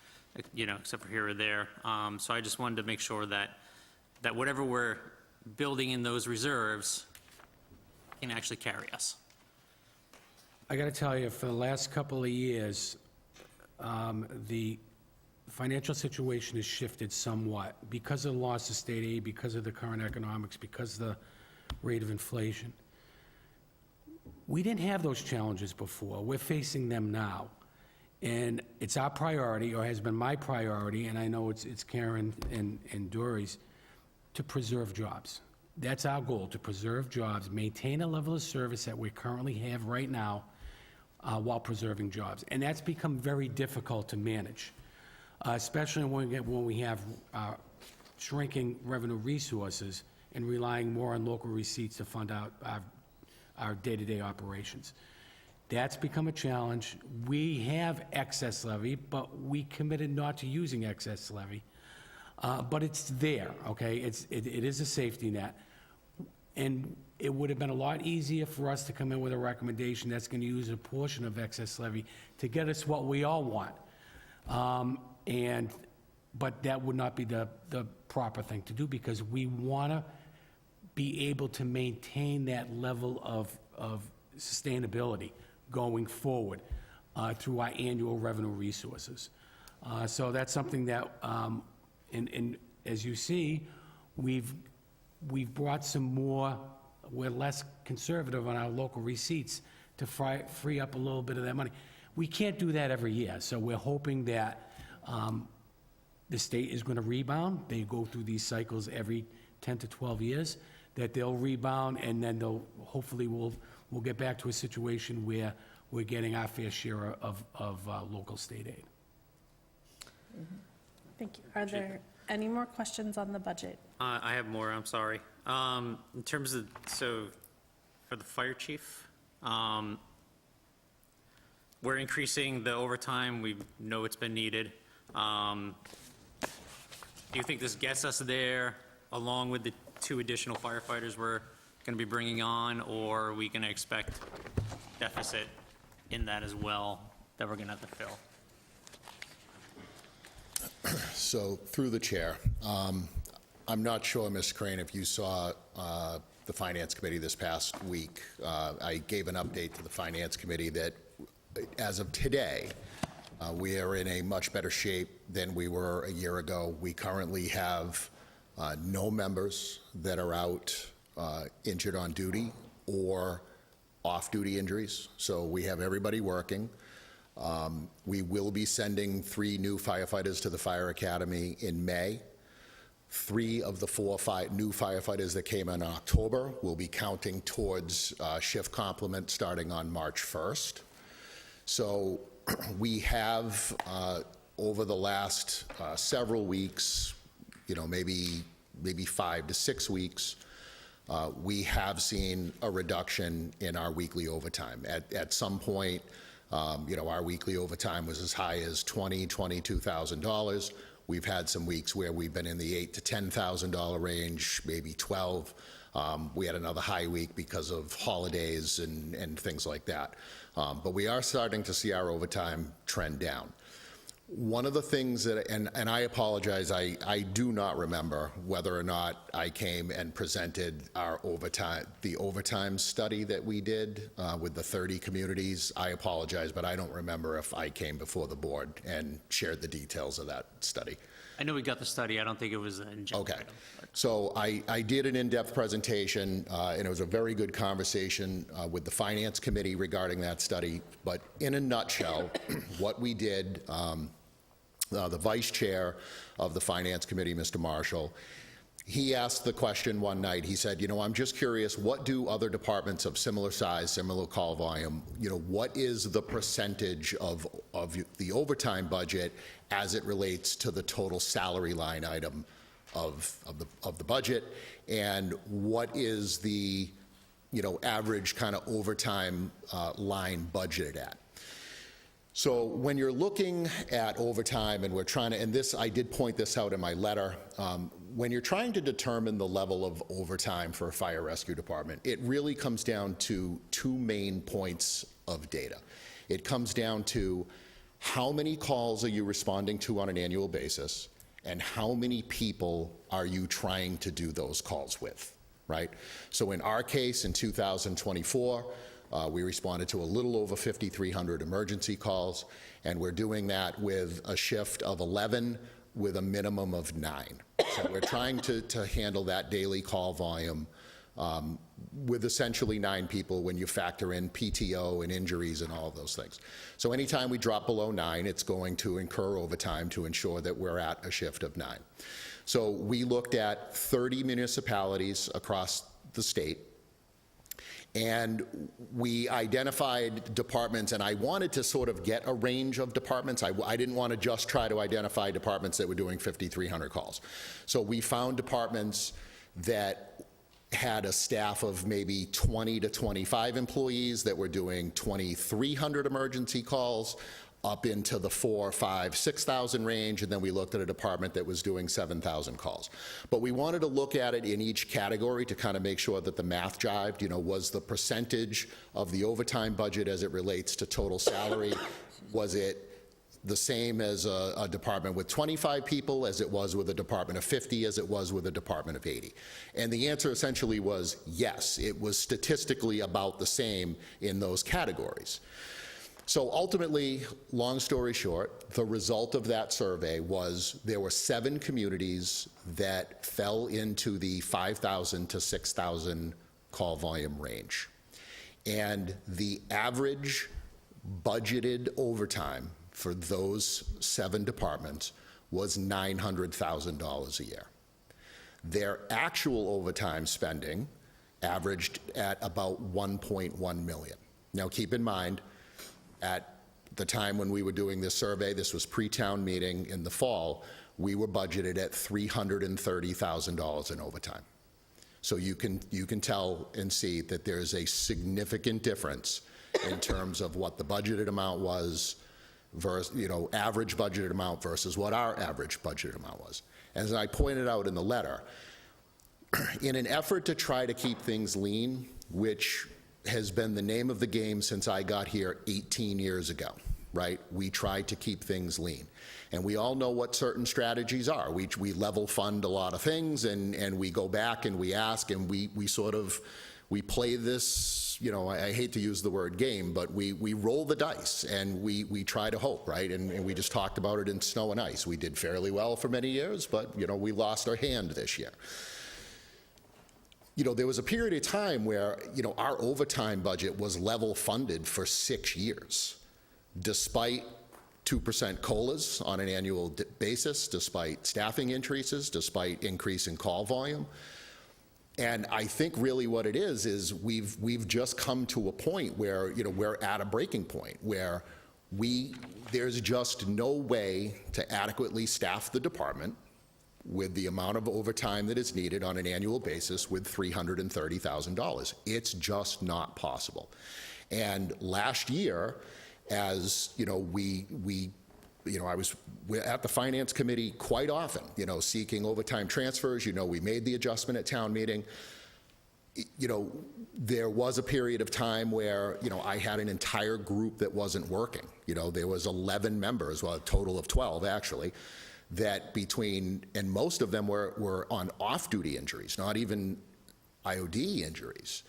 except for here or there. So I just wanted to make sure that whatever we're building in those reserves can actually carry us. I got to tell you, for the last couple of years, the financial situation has shifted somewhat because of the loss of state aid, because of the current economics, because of the rate of inflation. We didn't have those challenges before. We're facing them now. And it's our priority, or has been my priority, and I know it's Karen and Dory's, to preserve jobs. That's our goal, to preserve jobs, maintain a level of service that we currently have right now, while preserving jobs. And that's become very difficult to manage, especially when we have shrinking revenue resources and relying more on local receipts to fund out our day-to-day operations. That's become a challenge. We have excess levy, but we committed not to using excess levy. But it's there, okay? It is a safety net. And it would have been a lot easier for us to come in with a recommendation that's going to use a portion of excess levy to get us what we all want. But that would not be the proper thing to do, because we want to be able to maintain that level of sustainability going forward through our annual revenue resources. So that's something that, and as you see, we've brought some more, we're less conservative on our local receipts to free up a little bit of that money. We can't do that every year, so we're hoping that the state is going to rebound. They go through these cycles every 10 to 12 years, that they'll rebound, and then hopefully we'll get back to a situation where we're getting our fair share of local state aid. Thank you. Are there any more questions on the budget? I have more, I'm sorry. In terms of, so for the fire chief, we're increasing the overtime. We know it's been needed. Do you think this gets us there along with the 2 additional firefighters we're going to be bringing on, or are we going to expect deficit in that as well that we're going to have to fill? So, through the chair, I'm not sure, Ms. Crane, if you saw the Finance Committee this past week. I gave an update to the Finance Committee that, as of today, we are in a much better shape than we were a year ago. We currently have no members that are out injured on duty or off-duty injuries, so we have everybody working. We will be sending 3 new firefighters to the Fire Academy in May. 3 of the 4 new firefighters that came in October will be counting towards shift complement starting on March 1st. So we have, over the last several weeks, maybe 5 to 6 weeks, we have seen a reduction in our weekly overtime. At some point, Our weekly overtime was as high as $22,000. We've had some weeks where we've been in the $8,000 to $10,000 range, maybe 12. We had another high week because of holidays and things like that. But we are starting to see our overtime trend down. One of the things that, and I apologize, I do not remember whether or not I came and presented the overtime study that we did with the 30 communities. I apologize, but I don't remember if I came before the board and shared the details of that study. I know we got the study. I don't think it was an agenda Okay. item. So I did an in-depth presentation, and it was a very good conversation with the Finance Committee regarding that study. But in a nutshell, what we did, the Vice Chair of the Finance Committee, Mr. Marshall, he asked the question one night. He said, I'm just curious, what do other departments of similar size, similar call volume, what is the percentage of the overtime budget as it relates to the total salary line item of the budget, and what is the average kind of overtime line budgeted at? So when you're looking at overtime, and we're trying to, and this, I did point this out in my letter, when you're trying to determine the level of overtime for a fire rescue department, it really comes down to two main points of data. It comes down to how many calls are you responding to on an annual basis, and how many people are you trying to do those calls with, right? So in our case, in 2024, we responded to a little over 5,300 emergency calls, and we're doing that with a shift of 11 with a minimum of 9. So we're trying to handle that daily call volume with essentially 9 people when you factor in PTO and injuries and all of those things. So anytime we drop below 9, it's going to incur overtime to ensure that we're at a shift of 9. So we looked at 30 municipalities across the state, and we identified departments, and I wanted to sort of get a range of departments. I didn't want to just try to identify departments that were doing 5,300 calls. So we found departments that had a staff of maybe 20 to 25 employees that were doing 2,300 emergency calls, up into the 4,000, 5,000, 6,000 range, and then we looked at a department that was doing 7,000 calls. But we wanted to look at it in each category to kind of make sure that the math jived. Was the percentage of the overtime budget as it relates to total salary, was it the same as a department with 25 people, as it was with a department of 50, as it was with a department of 80? And the answer essentially was yes. It was statistically about the same in those categories. So ultimately, long story short, the result of that survey was there were 7 communities that fell into the 5,000 to 6,000 call volume range. And the average budgeted overtime for those 7 departments was $900,000 a year. Their actual overtime spending averaged at about $1.1 million. Now keep in mind, at the time when we were doing this survey, this was pre-town meeting in the fall, we were budgeted at $330,000 in overtime. So you can tell and see that there's a significant difference in terms of what the budgeted amount was versus, average budgeted amount versus what our average budgeted amount was. As I pointed out in the letter, in an effort to try to keep things lean, which has been the name of the game since I got here 18 years ago, right? We try to keep things lean. And we all know what certain strategies are. We level fund a lot of things, and we go back and we ask, and we play this, I hate to use the word game, but we roll the dice, and we try to hope, right? And we just talked about it in snow and ice. We did fairly well for many years, but, we lost our hand this year. There was a period of time where, our overtime budget was level funded for 6 years, despite 2% COLAs on an annual basis, despite staffing increases, despite increase in call volume. And I think really what it is we've just come to a point where, we're at a breaking point where there's just no way to adequately staff the department with the amount of overtime that is needed on an annual basis with $330,000. It's just not possible. And last year, as, I was at the Finance Committee quite often, seeking overtime transfers. We made the adjustment at town meeting. There was a period of time where, I had an entire group that wasn't working. There was 11 members, well, a total of 12, actually, that and most of them were on off-duty injuries, not even IOD injuries.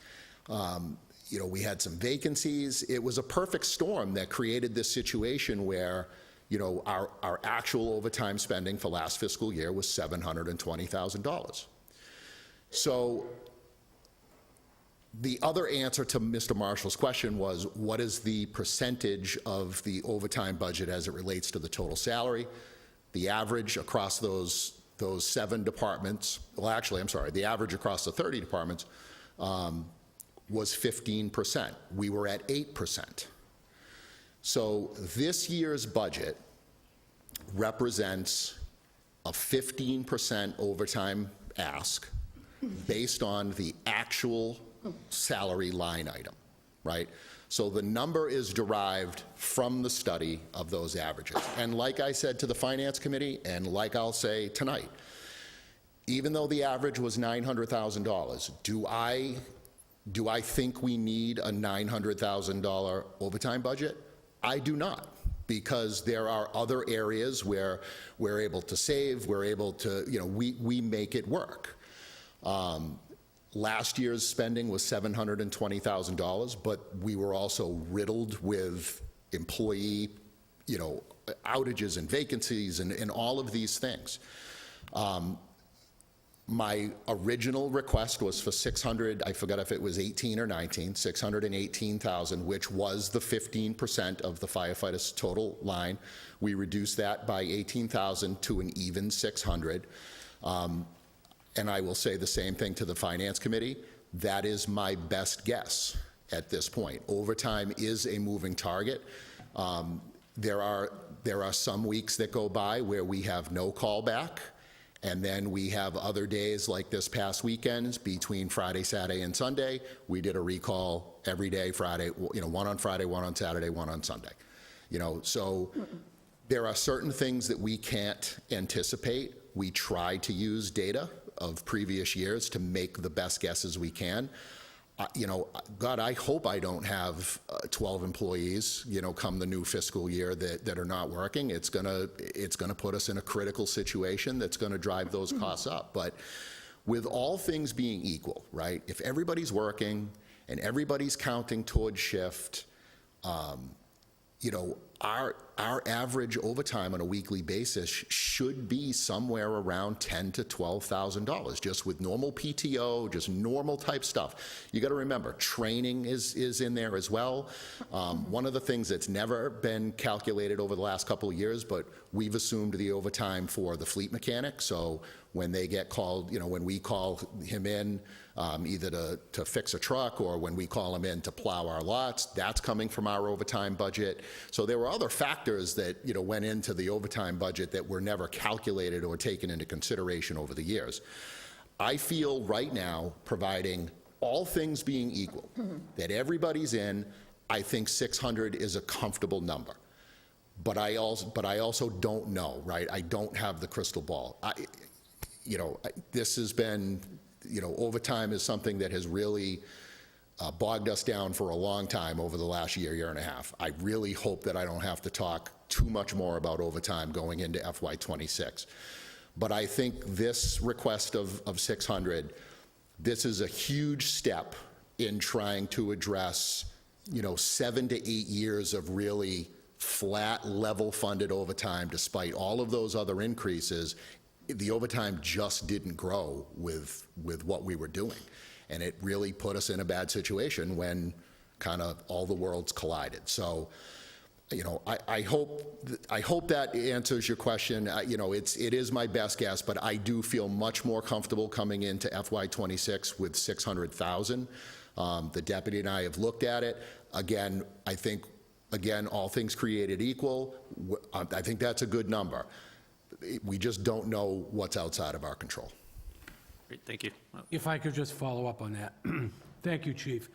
We had some vacancies. It was a perfect storm that created this situation where, our actual overtime spending for last fiscal year was $720,000. So the other answer to Mr. Marshall's question was, what is the percentage of the overtime budget as it relates to the total salary? The average across those 7 departments, well, actually, I'm sorry, the average across the 30 departments was 15%. We were at 8%. So this year's budget represents a 15% overtime ask based on the actual salary line item, right? So the number is derived from the study of those averages. And like I said to the Finance Committee, and like I'll say tonight, even though the average was $900,000, do I think we need a $900,000 overtime budget? I do not, because there are other areas where we're able to save, we're able to, we make it work. Last year's spending was $720,000, but we were also riddled with employee, outages and vacancies and all of these things. My original request was for 600, I forgot if it was 18 or 19, 618,000, which was the 15% of the firefighters' total line. We reduced that by 18,000 to an even 600. And I will say the same thing to the Finance Committee. That is my best guess at this point. Overtime is a moving target. There are some weeks that go by where we have no callback. And then we have other days like this past weekend, between Friday, Saturday, and Sunday. We did a recall every day, Friday, one on Friday, one on Saturday, one on Sunday. So there are certain things that we can't anticipate. We try to use data of previous years to make the best guesses we can. God, I hope I don't have 12 employees, come the new fiscal year that are not working. It's gonna put us in a critical situation that's gonna drive those costs up. But with all things being equal, right? If everybody's working and everybody's counting towards shift, our average overtime on a weekly basis should be somewhere around $10,000 to $12,000, just with normal PTO, just normal type stuff. You got to remember, training is in there as well. One of the things that's never been calculated over the last couple of years, but we've assumed the overtime for the fleet mechanic. So when they get called, when we call him in, either to fix a truck or when we call him in to plow our lots, that's coming from our overtime budget. So there were other factors that went into the overtime budget that were never calculated or taken into consideration over the years. I feel right now, providing all things being equal, that everybody's in, I think 600 is a comfortable number. But I also don't know, right? I don't have the crystal ball. This has been, overtime is something that has really bogged us down for a long time over the last year and a half. I really hope that I don't have to talk too much more about overtime going into FY26. But I think this request of 600, this is a huge step in trying to address, 7 to 8 years of really flat, level funded overtime. Despite all of those other increases, the overtime just didn't grow with what we were doing. And it really put us in a bad situation when kind of all the worlds collided. So, I hope that answers your question. It is my best guess, but I do feel much more comfortable coming into FY26 with 600,000. The deputy and I have looked at it. Again, I think, all things created equal, I think that's a good number. We just don't know what's outside of our control. Great, thank you. If I could just follow up on that. Thank you, Chief.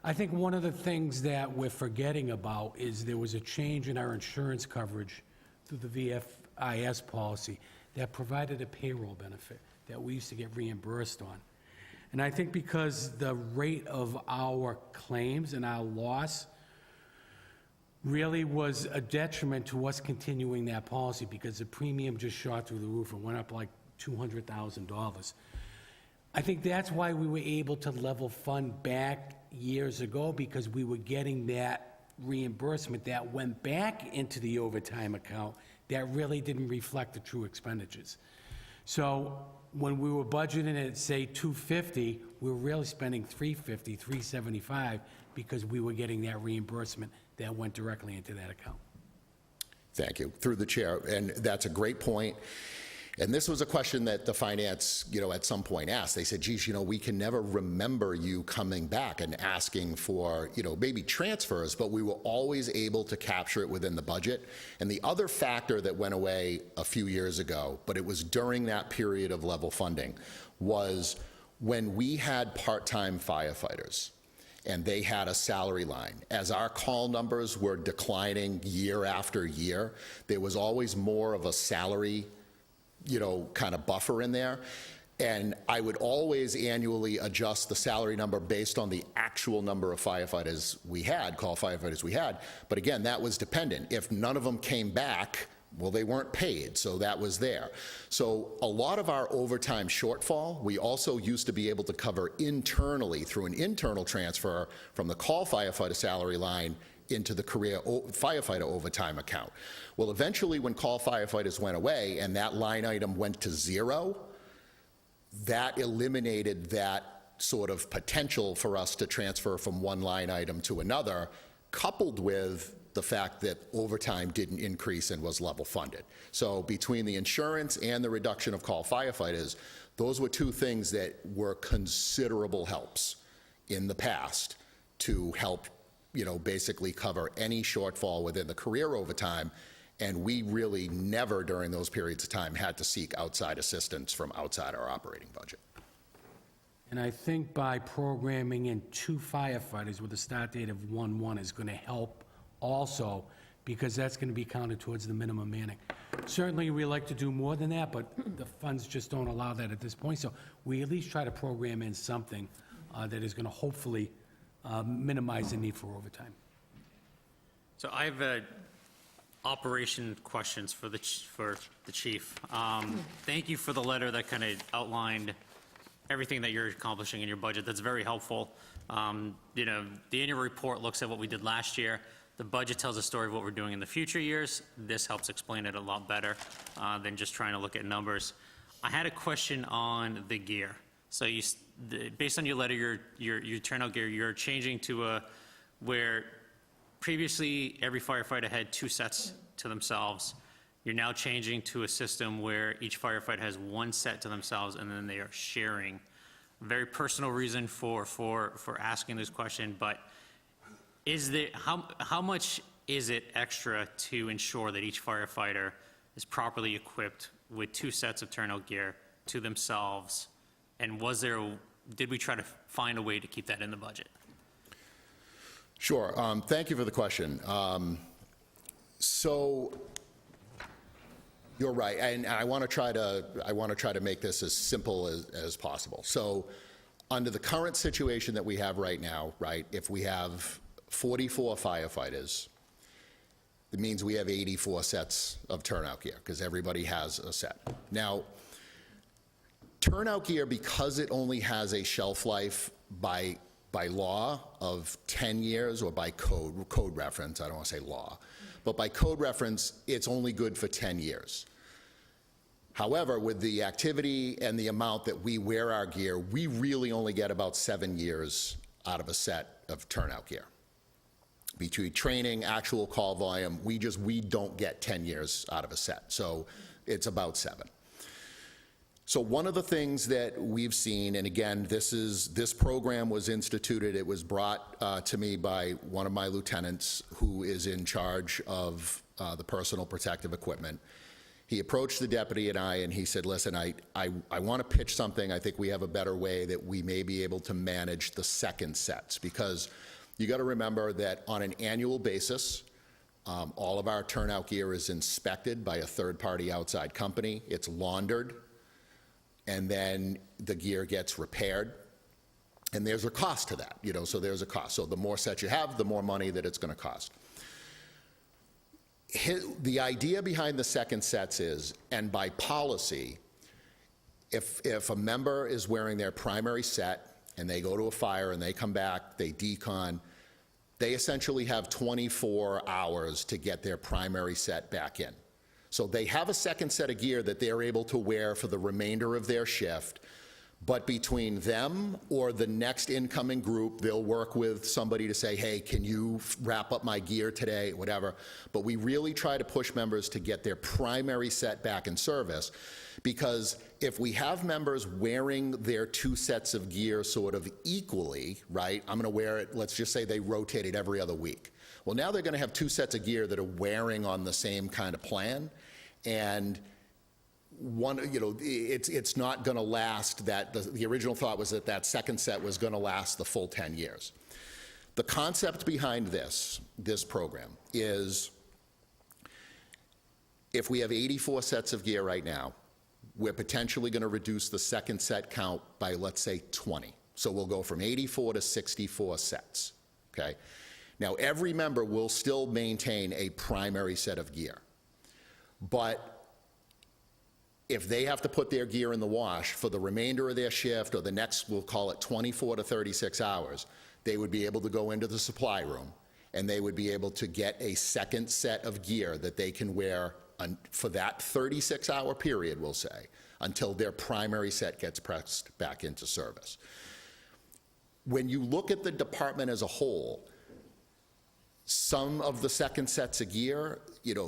I think one of the things that we're forgetting about is there was a change in our insurance coverage through the VFIS policy that provided a payroll benefit that we used to get reimbursed on. And I think because the rate of our claims and our loss really was a detriment to us continuing that policy because the premium just shot through the roof. It went up like $200,000. I think that's why we were able to level fund back years ago, because we were getting that reimbursement that went back into the overtime account that really didn't reflect the true expenditures. So when we were budgeting at, say, 250, we were really spending 350, 375, because we were getting that reimbursement that went directly into that account. Thank you. Through the chair, and that's a great point. And this was a question that the finance, at some point asked. They said, geez, we can never remember you coming back and asking for, maybe transfers, but we were always able to capture it within the budget. And the other factor that went away a few years ago, but it was during that period of level funding, was when we had part-time firefighters and they had a salary line. As our call numbers were declining year after year, there was always more of a salary kind of buffer in there. And I would always annually adjust the salary number based on the actual number of firefighters we had, call firefighters we had. But again, that was dependent. If none of them came back, well, they weren't paid, so that was there. So a lot of our overtime shortfall, we also used to be able to cover internally through an internal transfer from the call firefighter salary line into the career firefighter overtime account. Well, eventually when call firefighters went away and that line item went to zero, that eliminated that sort of potential for us to transfer from one line item to another, coupled with the fact that overtime didn't increase and was level funded. So between the insurance and the reduction of call firefighters, those were two things that were considerable helps in the past to help basically cover any shortfall within the career overtime, and we really never during those periods of time had to seek outside assistance from outside our operating budget. And I think by programming in 2 firefighters with a start date of 1/1 is going to help also, because that's going to be counted towards the minimum manning. Certainly, we like to do more than that, but the funds just don't allow that at this point, so we at least try to program in something that is going to hopefully minimize the need for overtime. So I have operation questions for the chief. Thank you for the letter that kind of outlined everything that you're accomplishing in your budget. That's very helpful. The annual report looks at what we did last year. The budget tells a story of what we're doing in the future years. This helps explain it a lot better than just trying to look at numbers. I had a question on the gear. So based on your letter, your turnout gear, you're changing to where previously every firefighter had 2 sets to themselves. You're now changing to a system where each firefighter has 1 set to themselves, and then they are sharing. A very personal reason for asking this question, but how much is it extra to ensure that each firefighter is properly equipped with 2 sets of turnout gear to themselves? And did we try to find a way to keep that in the budget? Sure. Thank you for the question. So you're right, and I want to try to make this as simple as possible. So under the current situation that we have right now, right, if we have 44 firefighters, it means we have 84 sets of turnout gear because everybody has a set. Now, turnout gear, because it only has a shelf life by law of 10 years, or by code reference, I don't want to say law, but by code reference, it's only good for 10 years. However, with the activity and the amount that we wear our gear, we really only get about 7 years out of a set of turnout gear. Between training, actual call volume, we don't get 10 years out of a set. So it's about 7. So one of the things that we've seen, and again, this program was instituted, it was brought to me by one of my lieutenants who is in charge of the personal protective equipment. He approached the deputy and I, and he said, listen, I want to pitch something. I think we have a better way that we may be able to manage the second sets, because You got to remember that on an annual basis, all of our turnout gear is inspected by a third-party outside company. It's laundered, and then the gear gets repaired. And there's a cost to that, so there's a cost. So the more sets you have, the more money that it's going to cost. The idea behind the second sets is, and by policy, if a member is wearing their primary set and they go to a fire and they come back, they decon, they essentially have 24 hours to get their primary set back in. So they have a second set of gear that they're able to wear for the remainder of their shift, but between them or the next incoming group, they'll work with somebody to say, hey, can you wrap up my gear today, whatever. But we really try to push members to get their primary set back in service, because if we have members wearing their two sets of gear sort of equally, right, I'm gonna wear it, let's just say they rotate it every other week. Well, now they're gonna have two sets of gear that are wearing on the same kind of plan, and one, it's not going to last. That the original thought was that second set was going to last the full 10 years. The concept behind this program is, if we have 84 sets of gear right now, we're potentially going to reduce the second set count by, let's say, 20. So we'll go from 84 to 64 sets, okay? Now, every member will still maintain a primary set of gear, but if they have to put their gear in the wash for the remainder of their shift, or the next, we'll call it 24 to 36 hours, they would be able to go into the supply room and they would be able to get a second set of gear that they can wear for that 36-hour period, we'll say, until their primary set gets pressed back into service. When you look at the department as a whole, some of the second sets of gear,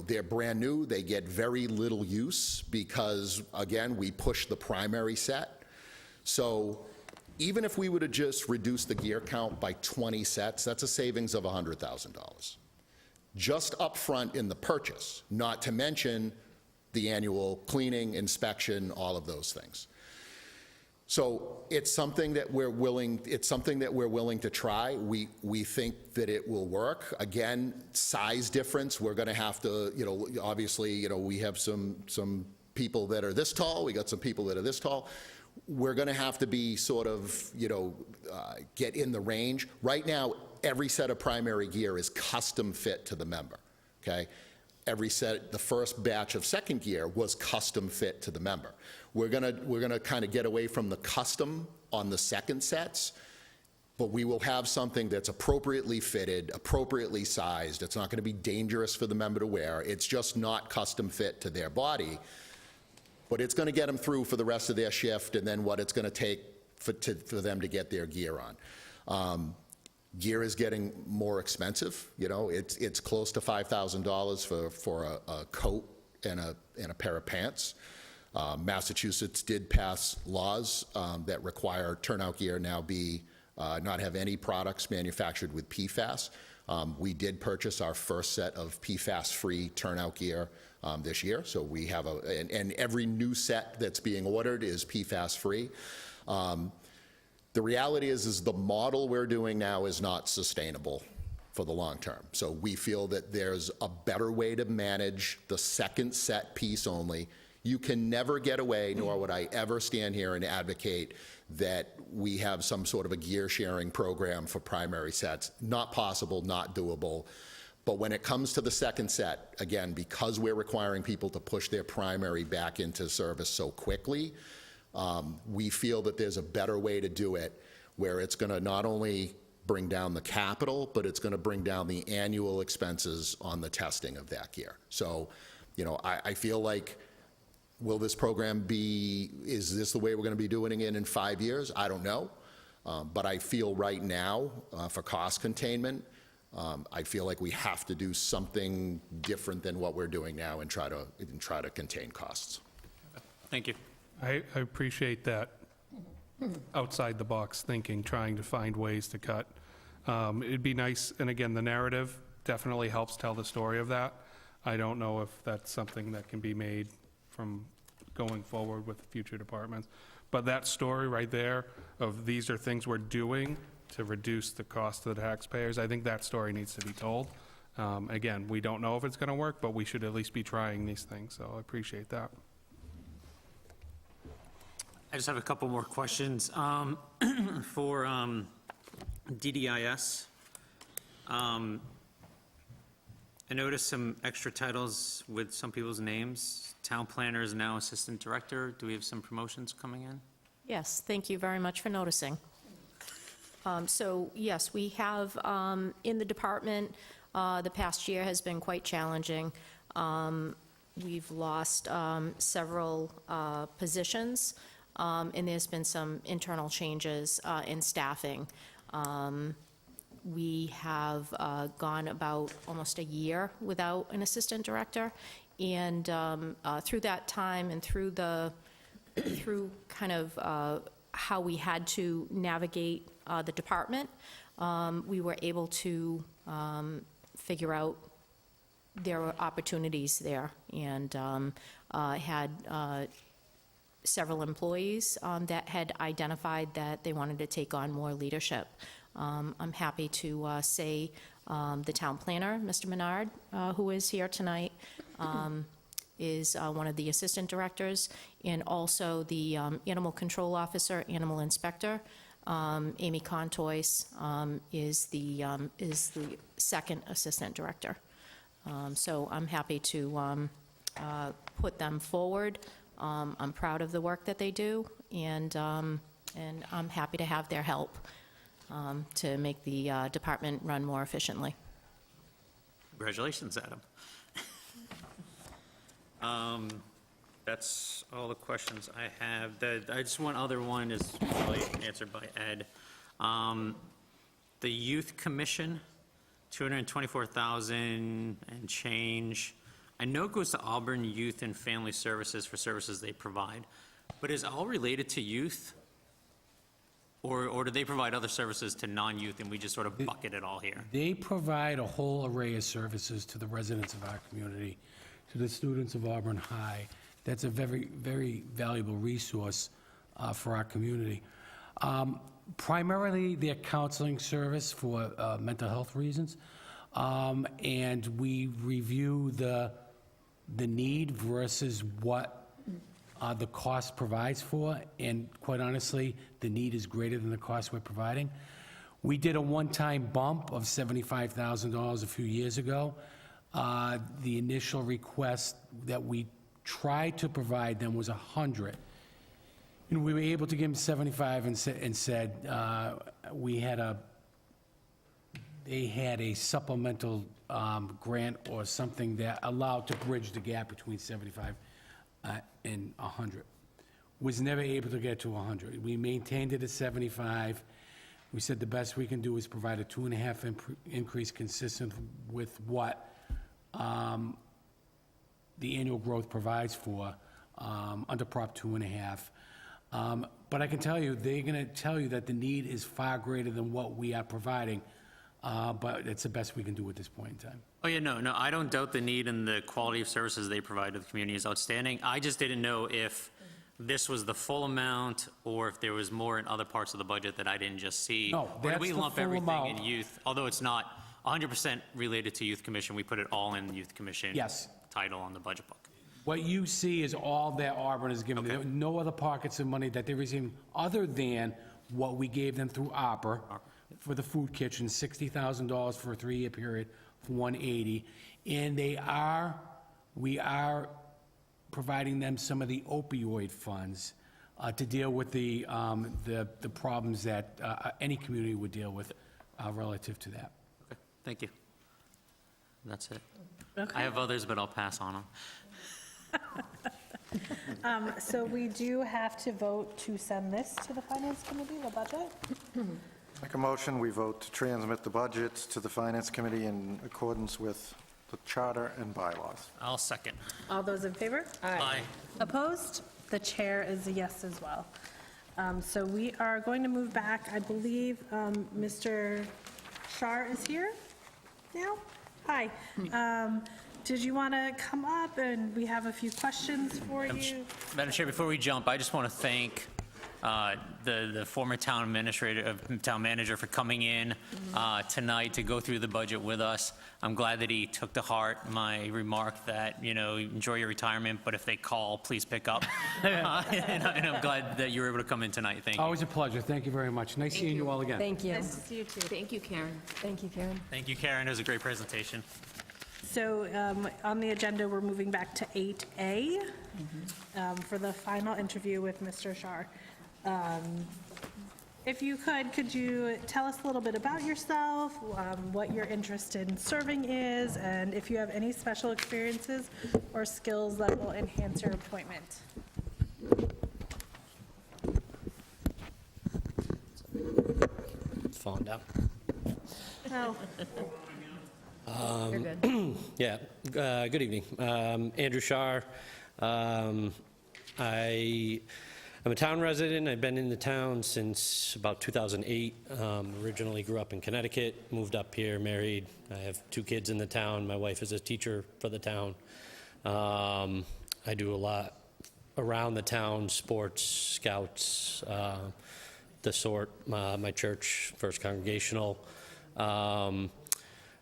they're brand new, they get very little use because, again, we push the primary set. So even if we were to just reduce the gear count by 20 sets, that's a savings of $100,000. Just up front in the purchase, not to mention the annual cleaning, inspection, all of those things. So it's something that we're willing to try. We think that it will work. Again, size difference, we're going to have to, obviously, we have some people that are this tall, we got some people that are this tall. We're going to have to be sort of, get in the range. Right now, every set of primary gear is custom fit to the member, okay? Every set, the first batch of second gear was custom fit to the member. We're gonna kind of get away from the custom on the second sets, but we will have something that's appropriately fitted, appropriately sized. It's not gonna be dangerous for the member to wear. It's just not custom fit to their body, but it's gonna get them through for the rest of their shift, and then what it's gonna take for them to get their gear on. Gear is getting more expensive. It's close to $5,000 for a coat and a pair of pants. Massachusetts did pass laws that require turnout gear now not have any products manufactured with PFAS. We did purchase our first set of PFAS-free turnout gear this year, so we have and every new set that's being ordered is PFAS-free. The reality is the model we're doing now is not sustainable for the long term. So we feel that there's a better way to manage the second set piece only. You can never get away, nor would I ever stand here and advocate that we have some sort of a gear sharing program for primary sets. Not possible, not doable. But when it comes to the second set, again, because we're requiring people to push their primary back into service so quickly, we feel that there's a better way to do it, where it's going to not only bring down the capital, but it's going to bring down the annual expenses on the testing of that gear. So, I feel like, will this program is this the way we're going to be doing it in 5 years? I don't know. But I feel right now, for cost containment, I feel like we have to do something different than what we're doing now and try to contain costs. Thank you. I appreciate that outside-the-box thinking, trying to find ways to cut. It'd be nice, and again, the narrative definitely helps tell the story of that. I don't know if that's something that can be made from going forward with future departments. But that story right there of these are things we're doing to reduce the cost to the taxpayers. I think that story needs to be told. Again, we don't know if it's going to work, but we should at least be trying these things, so I appreciate that. I just have a couple more questions. For DDIS, I noticed some extra titles with some people's names. Town planner is now assistant director. Do we have some promotions coming in? Yes, thank you very much for noticing. So, yes, we have, in the department, the past year has been quite challenging. We've lost several positions, and there's been some internal changes in staffing. We have gone about almost a year without an assistant director, and through that time and through kind of how we had to navigate the department, we were able to figure out there were opportunities there, and had several employees that had identified that they wanted to take on more leadership. I'm happy to say the town planner, Mr. Menard, who is here tonight, is one of the assistant directors, and also the animal control officer, animal inspector, Amy Contois, is the second assistant director. So I'm happy to put them forward. I'm proud of the work that they do, and I'm happy to have their help to make the department run more efficiently. Congratulations, Adam. That's all the questions I have. I just one other one is probably answered by Ed. The Youth Commission, $224,000 and change. I know it goes to Auburn Youth and Family Services for services they provide, but is it all related to youth? Or do they provide other services to non-youth and we just sort of bucket it all here? They provide a whole array of services to the residents of our community, to the students of Auburn High. That's a very, very valuable resource for our community. Primarily, their counseling service for mental health reasons, and we review the need versus what the cost provides for, and quite honestly, the need is greater than the cost we're providing. We did a one-time bump of $75,000 a few years ago. The initial request that we tried to provide them was 100. And we were able to give them 75 and said they had a supplemental grant or something that allowed to bridge the gap between 75 and 100. Was never able to get to 100. We maintained it at 75. We said the best we can do is provide a 2.5% increase consistent with what the annual growth provides for under Prop 2.5. But I can tell you, they're going to tell you that the need is far greater than what we are providing, but it's the best we can do at this point in time. Oh, yeah, no, I don't doubt the need and the quality of services they provide to the community is outstanding. I just didn't know if this was the full amount or if there was more in other parts of the budget that I didn't just see. No, Or that's did we the lump full everything amount. in youth? Although it's not 100% related to Youth Commission, we put it all in the Youth Commission Yes. title on the budget book. What you see is all that Auburn is giving. Okay. There are no other pockets of money that they're receiving other than what we gave them through ARPA for the food kitchen, $60,000 for a 3-year period for 180. And we are providing them some of the opioid funds to deal with the problems that any community would deal with relative to that. Okay, thank you. That's it. Okay. I have others, but I'll pass on them. So we do have to vote to send this to the Finance Committee, the budget? Make a motion, we vote to transmit the budgets to the Finance Committee in accordance with the charter and bylaws. I'll second. All those in favor? Aye. Opposed? The chair is a yes as well. So we are going to move back. I believe Mr. Shar is here now? Hi. Did you want to come up, and we have a few questions for you? Madam Chair, before we jump, I just want to thank the former town manager for coming in tonight to go through the budget with us. I'm glad that he took to heart my remark that, enjoy your retirement, but if they call, please pick up. And I'm glad that you were able to come in tonight. Thank you. Always a pleasure. Thank you very much. Nice seeing you all again. Thank you. Nice to see you, too. Thank you, Karen. Thank you, Karen. Thank you, Karen. It was a great presentation. So on the agenda, we're moving back to 8A for the final interview with Mr. Shar. If you could you tell us a little bit about yourself, what your interest in serving is, and if you have any special experiences or skills that will enhance your appointment? It's falling down. No. You're good. Yeah, good evening. Andrew Shar. I'm a town resident. I've been in the town since about 2008. Originally grew up in Connecticut, moved up here, married. I have 2 kids in the town. My wife is a teacher for the town. I do a lot around the town, sports, scouts, the sort, my church, First Congregational.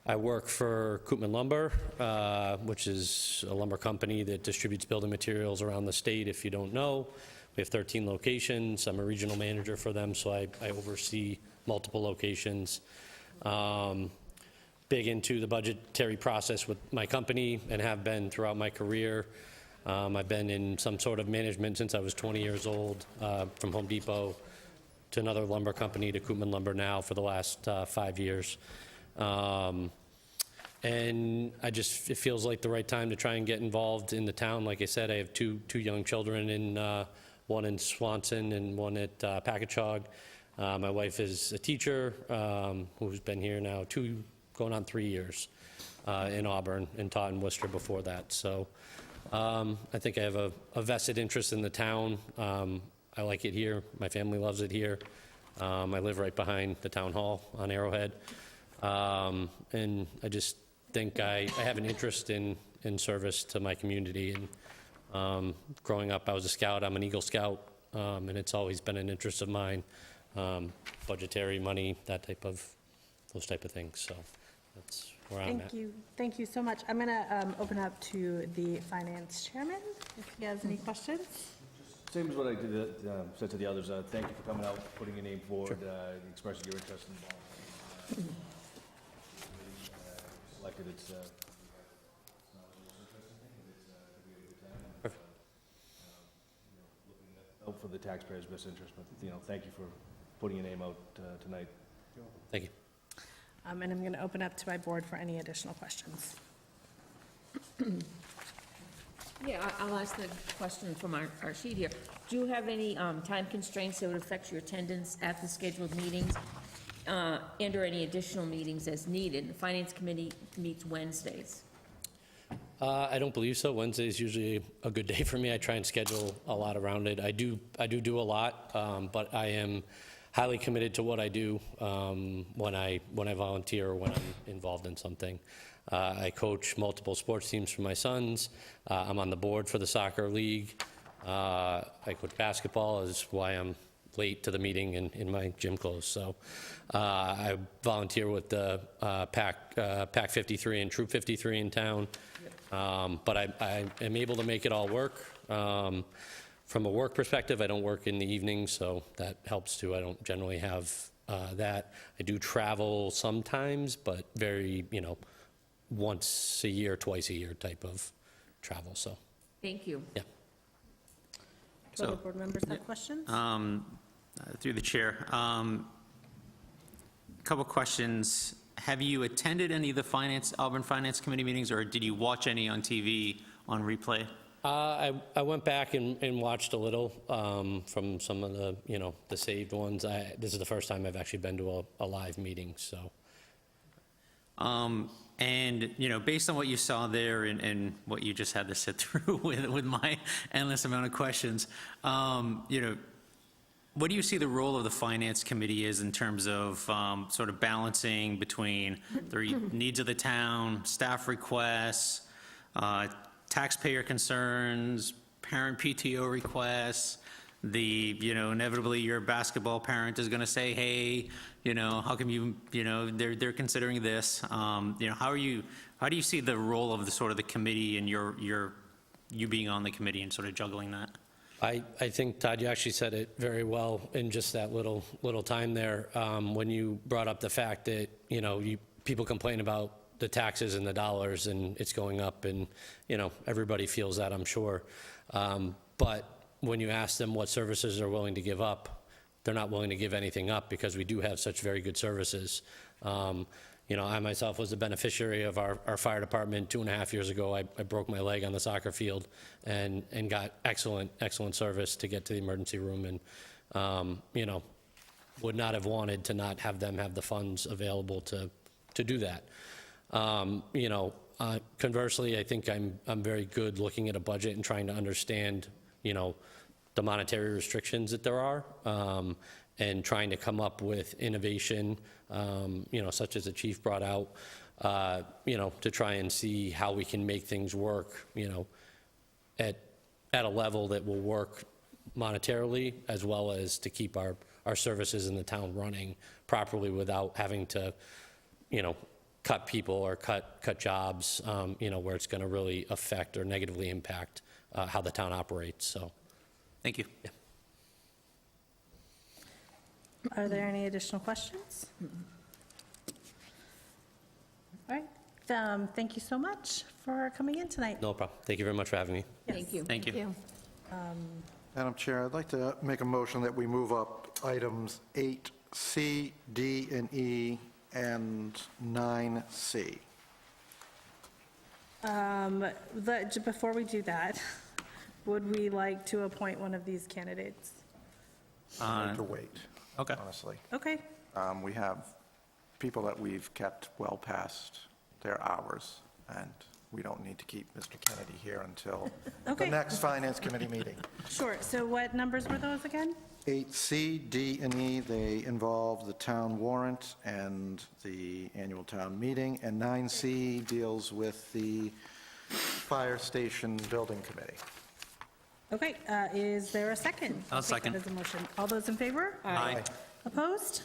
I work for Koopman Lumber, which is a lumber company that distributes building materials around the state, if you don't know. We have 13 locations. I'm a regional manager for them, so I oversee multiple locations. Big into the budgetary process with my company and have been throughout my career. I've been in some sort of management since I was 20 years old, from Home Depot to another lumber company to Koopman Lumber now for the last 5 years. And it feels like the right time to try and get involved in the town. Like I said, I have two young children, one in Swanson and one at Packagug. My wife is a teacher who's been here now going on 3 years in Auburn, and taught in Worcester before that. So I think I have a vested interest in the town. I like it here. My family loves it here. I live right behind the town hall on Arrowhead. And I just think I have an interest in service to my community. And growing up, I was a scout. I'm an Eagle Scout, and it's always been an interest of mine. Budgetary, money, those type of things. So that's where I'm at. Thank you so much. I'm going to open up to the finance chairman, if he has any questions. Same as what I said to the others. Thank you for coming out, putting your name forward, expressing your interest in involvement. Selected, it's not the most interesting thing, but it's we have a good time. And, looking out for the taxpayers' best interest. But thank you for putting your name out tonight. Thank you. And I'm going to open up to my board for any additional questions. Yeah, I'll ask the question from our sheet here. Do you have any time constraints that would affect your attendance at the scheduled meetings and/or any additional meetings as needed? The Finance Committee meets Wednesdays. I don't believe so. Wednesday is usually a good day for me. I try and schedule a lot around it. I do a lot, but I am highly committed to what I do when I volunteer or when I'm involved in something. I coach multiple sports teams for my sons. I'm on the board for the soccer league. I coach basketball, is why I'm late to the meeting in my gym clothes. So I volunteer with the PAC 53 and Troop 53 in town. But I am able to make it all work. From a work perspective, I don't work in the evenings, so that helps too. I don't generally have that. I do travel sometimes, but very, once a year, twice a year type of travel, so. Thank you. Yeah. Do other board members have questions? Through the chair. Couple questions. Have you attended any of the Auburn Finance Committee meetings, or did you watch any on TV on replay? I went back and watched a little from some of the, the saved ones. This is the first time I've actually been to a live meeting, so. And, based on what you saw there and what you just had to sit through with my endless amount of questions, what do you see the role of the Finance Committee is in terms of sort of balancing between the needs of the town, staff requests, taxpayer concerns, parent PTO requests, inevitably your basketball parent is going to say, hey, how come they're considering this? How do you see the role of the sort of the committee and you being on the committee and sort of juggling that? I think, Todd, you actually said it very well in just that little time there, when you brought up the fact that, people complain about the taxes and the dollars, and it's going up, and, everybody feels that, I'm sure. But when you ask them what services they're willing to give up, they're not willing to give anything up because we do have such very good services. I myself was the beneficiary of our fire department 2.5 years ago. I broke my leg on the soccer field and got excellent service to get to the emergency room, and, would not have wanted to not have them have the funds available to do that. Conversely, I think I'm very good looking at a budget and trying to understand, the monetary restrictions that there are, and trying to come up with innovation, such as the chief brought out, to try and see how we can make things work, at a level that will work monetarily, as well as to keep our services in the town running properly without having to, cut people or cut jobs, where it's going to really affect or negatively impact how the town operates. So, thank you. Yeah. Are there any additional questions? All right. Thank you so much for coming in tonight. No problem. Thank you very much for having me. Yes. Thank you. Thank you. Madam Chair, I'd like to make a motion that we move up items 8C, D, and E, and 9C. Before we do that, would we like to appoint one of these candidates? I'd like to wait, Okay. honestly. Okay. We have people that we've kept well past their hours, and we don't need to keep Mr. Kennedy here until the Okay. next Finance Committee meeting. Sure. So what numbers were those again? 8C, D, and E, they involve the town warrant and the annual town meeting, and 9C deals with the Fire Station Building Committee. Okay. Is there a second? I'll take that second. as a motion. All those in favor? Aye. Opposed?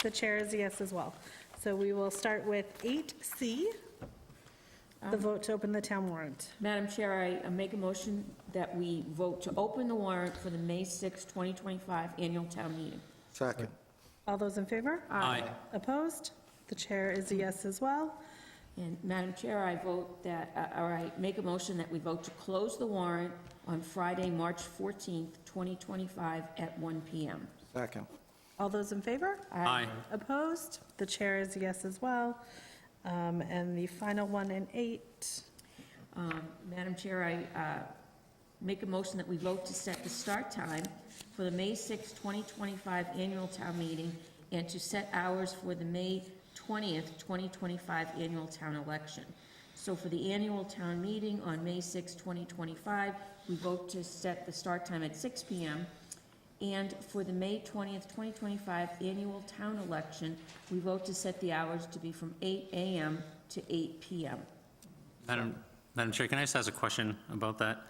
The chair is a yes as well. So we will start with 8C, the vote to open the town warrant. Madam Chair, I make a motion that we vote to open the warrant for the May 6, 2025 annual town meeting. Second. All those in favor? Aye. Opposed? The chair is a yes as well. And Madam Chair, I vote that, or I make a motion that we vote to close the warrant on Friday, March 14th, 2025 at 1 p.m. Second. All those in favor? Aye. Opposed? The chair is a yes as well. And the final one in 8. Madam Chair, I make a motion that we vote to set the start time for the May 6, 2025 annual town meeting and to set hours for the May 20th, 2025 annual town election. So for the annual town meeting on May 6, 2025, we vote to set the start time at 6 p.m. And for the May 20th, 2025 annual town election, we vote to set the hours to be from 8 a.m. to 8 p.m. Madam Chair, can I just ask a question about that?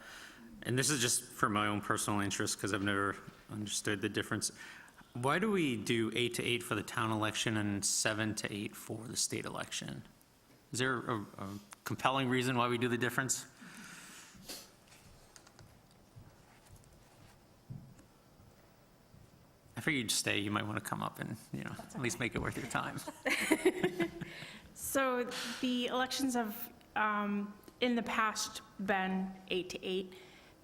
And this is just for my own personal interest, because I've never understood the difference. Why do we do 8 to 8 for the town election and 7 to 8 for the state election? Is there a compelling reason why we do the difference? I figured you'd stay. You might want to come up and, at least make it worth your time. So the elections have, in the past, been 8 to 8.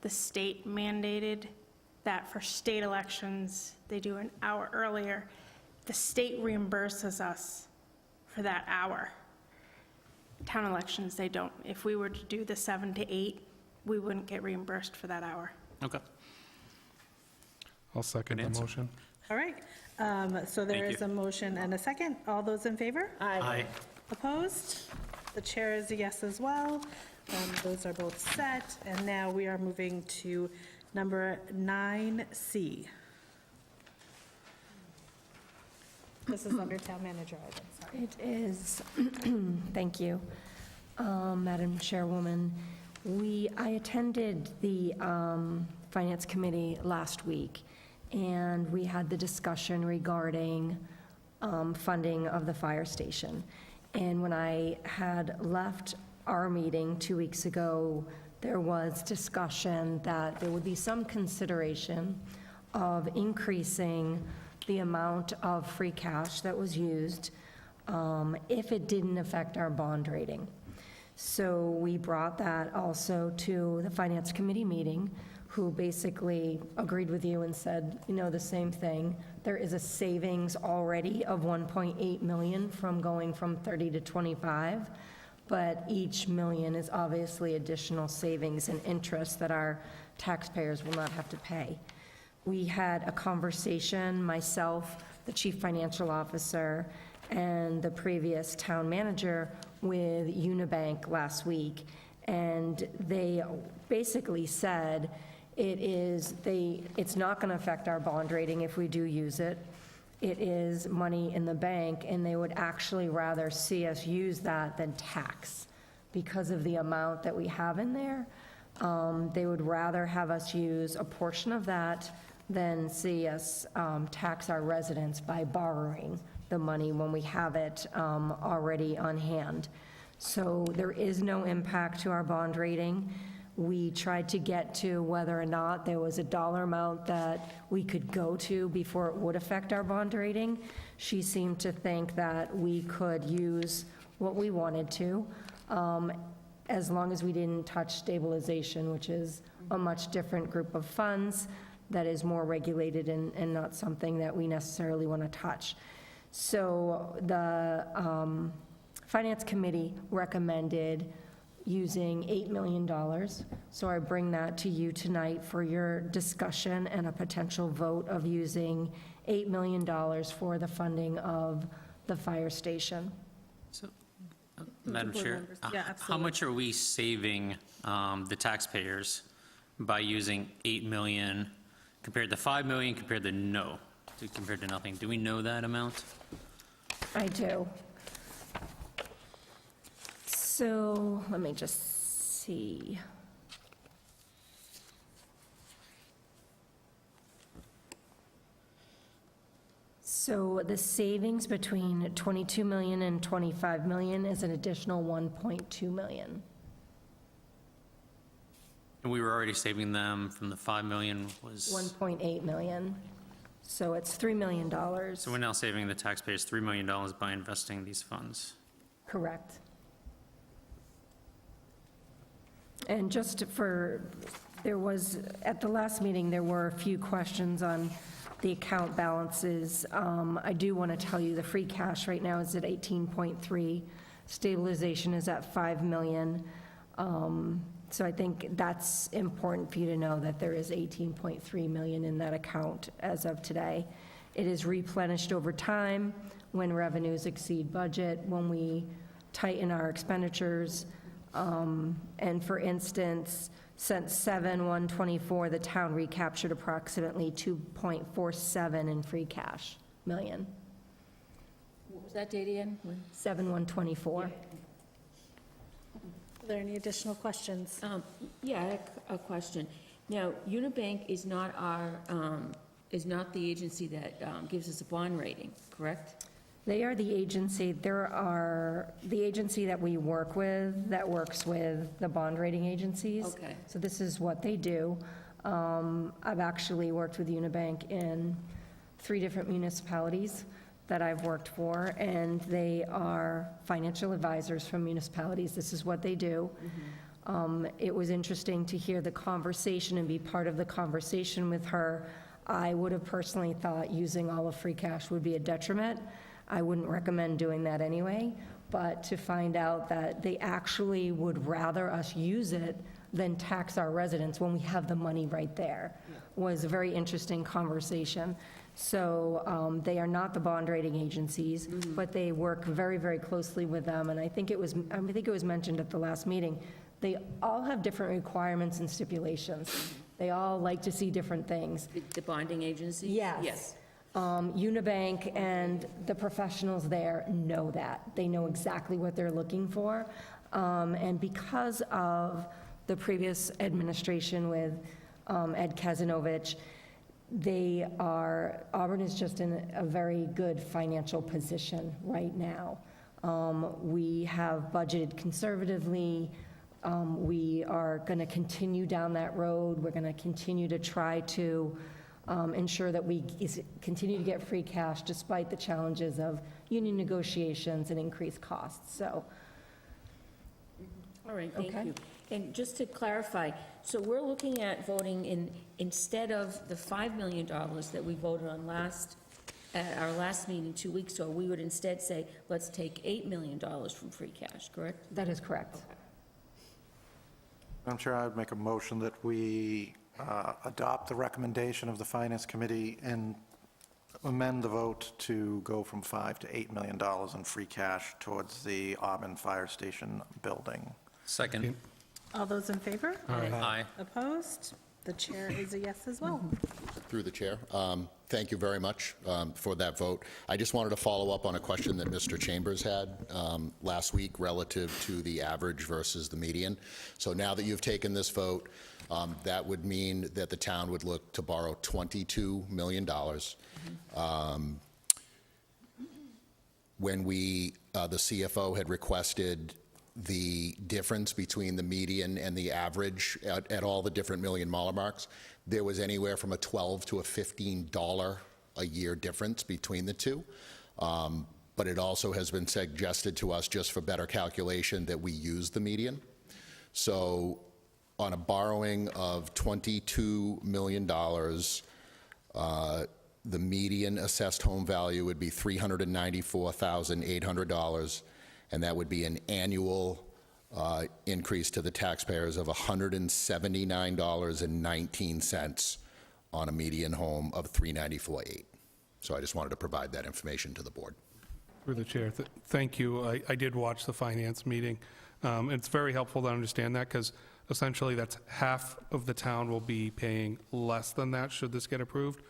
The state mandated that for state elections, they do an hour earlier. The state reimburses us for that hour. Town elections, they don't. If we were to do the 7 to 8, we wouldn't get reimbursed for that hour. Okay. I'll second the motion. All right. So there is a motion and a second. All those in favor? Aye. Opposed? The chair is a yes as well. Those are both set. And now we are moving to number 9C. This is under town manager item, sorry. It is, thank you, Madam Chairwoman. I attended the Finance Committee last week, and we had the discussion regarding funding of the fire station. And when I had left our meeting 2 weeks ago, there was discussion that there would be some consideration of increasing the amount of free cash that was used if it didn't affect our bond rating. So we brought that also to the Finance Committee meeting, who basically agreed with you and said, the same thing. There is a savings already of 1.8 million from going from 30 to 25, but each million is obviously additional savings and interest that our taxpayers will not have to pay. We had a conversation, myself, the chief financial officer, and the previous town manager with Unibank last week, and they basically said it's not going to affect our bond rating if we do use it. It is money in the bank, and they would actually rather see us use that than tax because of the amount that we have in there. They would rather have us use a portion of that than see us tax our residents by borrowing the money when we have it already on hand. So there is no impact to our bond rating. We tried to get to whether or not there was a dollar amount that we could go to before it would affect our bond rating. She seemed to think that we could use what we wanted to, as long as we didn't touch stabilization, which is a much different group of funds that is more regulated and not something that we necessarily want to touch. So the Finance Committee recommended using $8 million. So I bring that to you tonight for your discussion and a potential vote of using $8 million for the funding of the fire station. So, Madam Board Chair, members. Yeah, how absolutely. much are we saving the taxpayers by using 8 million compared to 5 million compared to compared to nothing? Do we know that amount? I do. So let me just see. So the savings between 22 million and 25 million is an additional 1.2 million. And we were already saving them from the 5 million was... 1.8 million. So it's $3 million. So we're now saving the taxpayers $3 million by investing these funds. Correct. And just at the last meeting, there were a few questions on the account balances. I do want to tell you the free cash right now is at 18.3. Stabilization is at 5 million. So I think that's important for you to know that there is 18.3 million in that account as of today. It is replenished over time when revenues exceed budget, when we tighten our expenditures. And for instance, since 7/1/24, the town recaptured approximately 2.47 in free cash million. What was that date again? 7/1/24. Are there any additional questions? Yeah, I have a question. Now, Unibank is not the agency that gives us a bond rating, correct? They are the agency, the agency that we work with, that works with the bond rating agencies. Okay. So this is what they do. I've actually worked with Unibank in 3 different municipalities that I've worked for, and they are financial advisors from municipalities. This is what they do. It was interesting to hear the conversation and be part of the conversation with her. I would have personally thought using all of free cash would be a detriment. I wouldn't recommend doing that anyway, but to find out that they actually would rather us use it than tax our residents when we have the money right there was a very interesting conversation. So they are not the bond rating agencies, but they work very, very closely with them. And I think it was mentioned at the last meeting, they all have different requirements and stipulations. They all like to see different things. The bonding agency? Yes. Yes. Unibank and the professionals there know that. They know exactly what they're looking for. And because of the previous administration with Ed Kazanovich. Auburn is just in a very good financial position right now. We have budgeted conservatively. We are going to continue down that road. We're going to continue to try to ensure that we continue to get free cash despite the challenges of union negotiations and increased costs. So, All right, thank Okay. you. And just to clarify, so we're looking at voting instead of the $5 million that we voted on at our last meeting 2 weeks ago, we would instead say, let's take $8 million from free cash, correct? that is correct. Madam Chair, I would make a motion that we adopt the recommendation of the Finance Committee and amend the vote to go from $5 to $8 million in free cash towards the Auburn Fire Station building. Second. All those in favor? Aye. Opposed? The chair is a yes as well. Through the chair, thank you very much for that vote. I just wanted to follow up on a question that Mr. Chambers had last week relative to the average versus the median. So now that you've taken this vote, that would mean that the town would look to borrow $22 million. When the CFO had requested the difference between the median and the average at all the different million dollar marks, there was anywhere from a $12 to a $15 a year difference between the two. But it also has been suggested to us, just for better calculation, that we use the median. So on a borrowing of $22 million, the median assessed home value would be $394,800, and that would be an annual increase to the taxpayers of $179.19 on a median home of $394,800. So I just wanted to provide that information to the board. Through the chair, thank you. I did watch the finance meeting. It's very helpful to understand that, because essentially that's half of the town will be paying less than that should this get approved,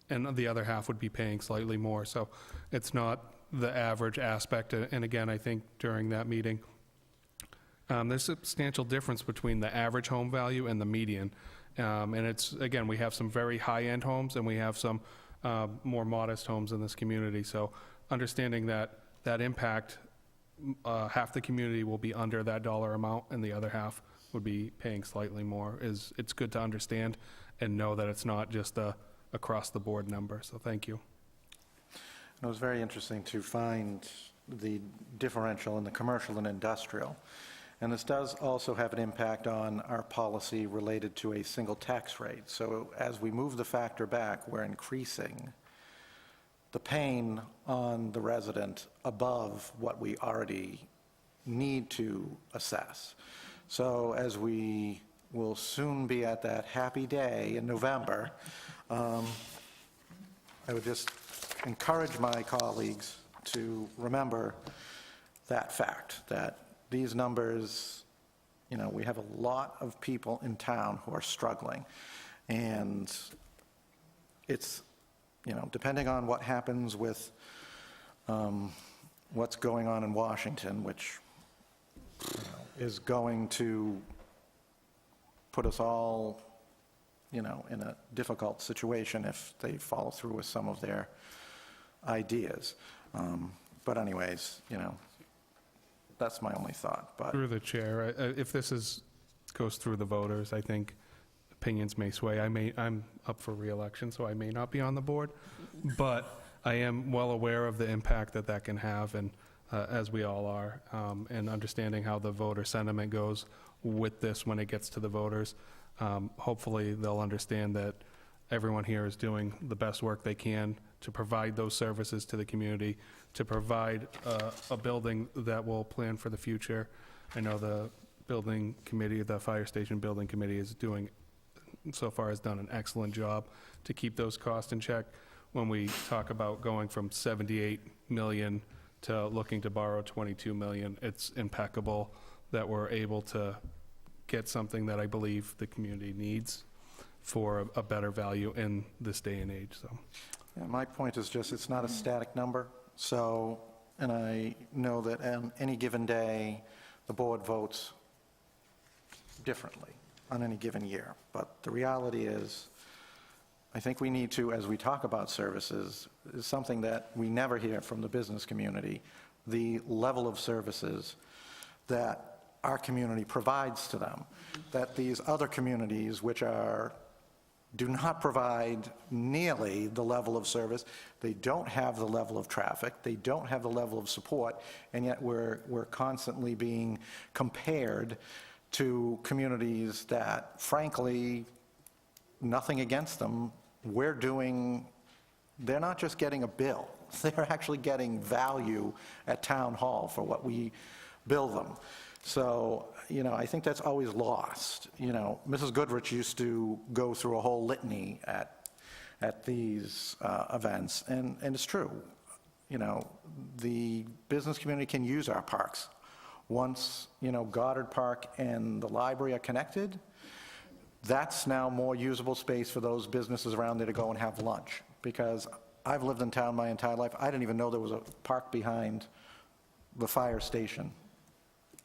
and the other half would be paying slightly more. So it's not the average aspect. And again, I think during that meeting, there's a substantial difference between the average home value and the median. And it's, again, we have some very high-end homes and we have some more modest homes in this community. So understanding that impact, half the community will be under that dollar amount and the other half would be paying slightly more, it's good to understand and know that it's not just a across-the-board number. So thank you. It was very interesting to find the differential in the commercial and industrial. And this does also have an impact on our policy related to a single tax rate. So as we move the factor back, we're increasing the pain on the resident above what we already need to assess. So as we will soon be at that happy day in November, I would just encourage my colleagues to remember that fact, that these numbers, we have a lot of people in town who are struggling. And it's, depending on what happens with what's going on in Washington, which is going to put us all, in a difficult situation if they follow through with some of their ideas. But anyways, that's my only thought. But Through the chair, if this goes through the voters, I think opinions may sway. I'm up for re-election, so I may not be on the board, but I am well aware of the impact that can have, and as we all are, and understanding how the voter sentiment goes with this when it gets to the voters. Hopefully they'll understand that everyone here is doing the best work they can to provide those services to the community, to provide a building that will plan for the future. I know the building committee, the fire station building committee has done an excellent job to keep those costs in check. When we talk about going from 78 million to looking to borrow 22 million, it's impeccable that we're able to get something that I believe the community needs for a better value in this day and age. So, yeah, my point is just, it's not a static number. So, and I know that on any given day, the board votes differently. on any given year. But the reality is, I think we need to, as we talk about services, is something that we never hear from the business community, the level of services that our community provides to them, that these other communities, which do not provide nearly the level of service, they don't have the level of traffic, they don't have the level of support, and yet we're constantly being compared to communities that, frankly, nothing against them, they're not just getting a bill, they're actually getting value at town hall for what we bill them. So, I think that's always lost. Mrs. Goodrich used to go through a whole litany at these events, and it's true. The business community can use our parks. Once, Goddard Park and the library are connected, that's now more usable space for those businesses around there to go and have lunch. Because I've lived in town my entire life, I didn't even know there was a park behind the fire station.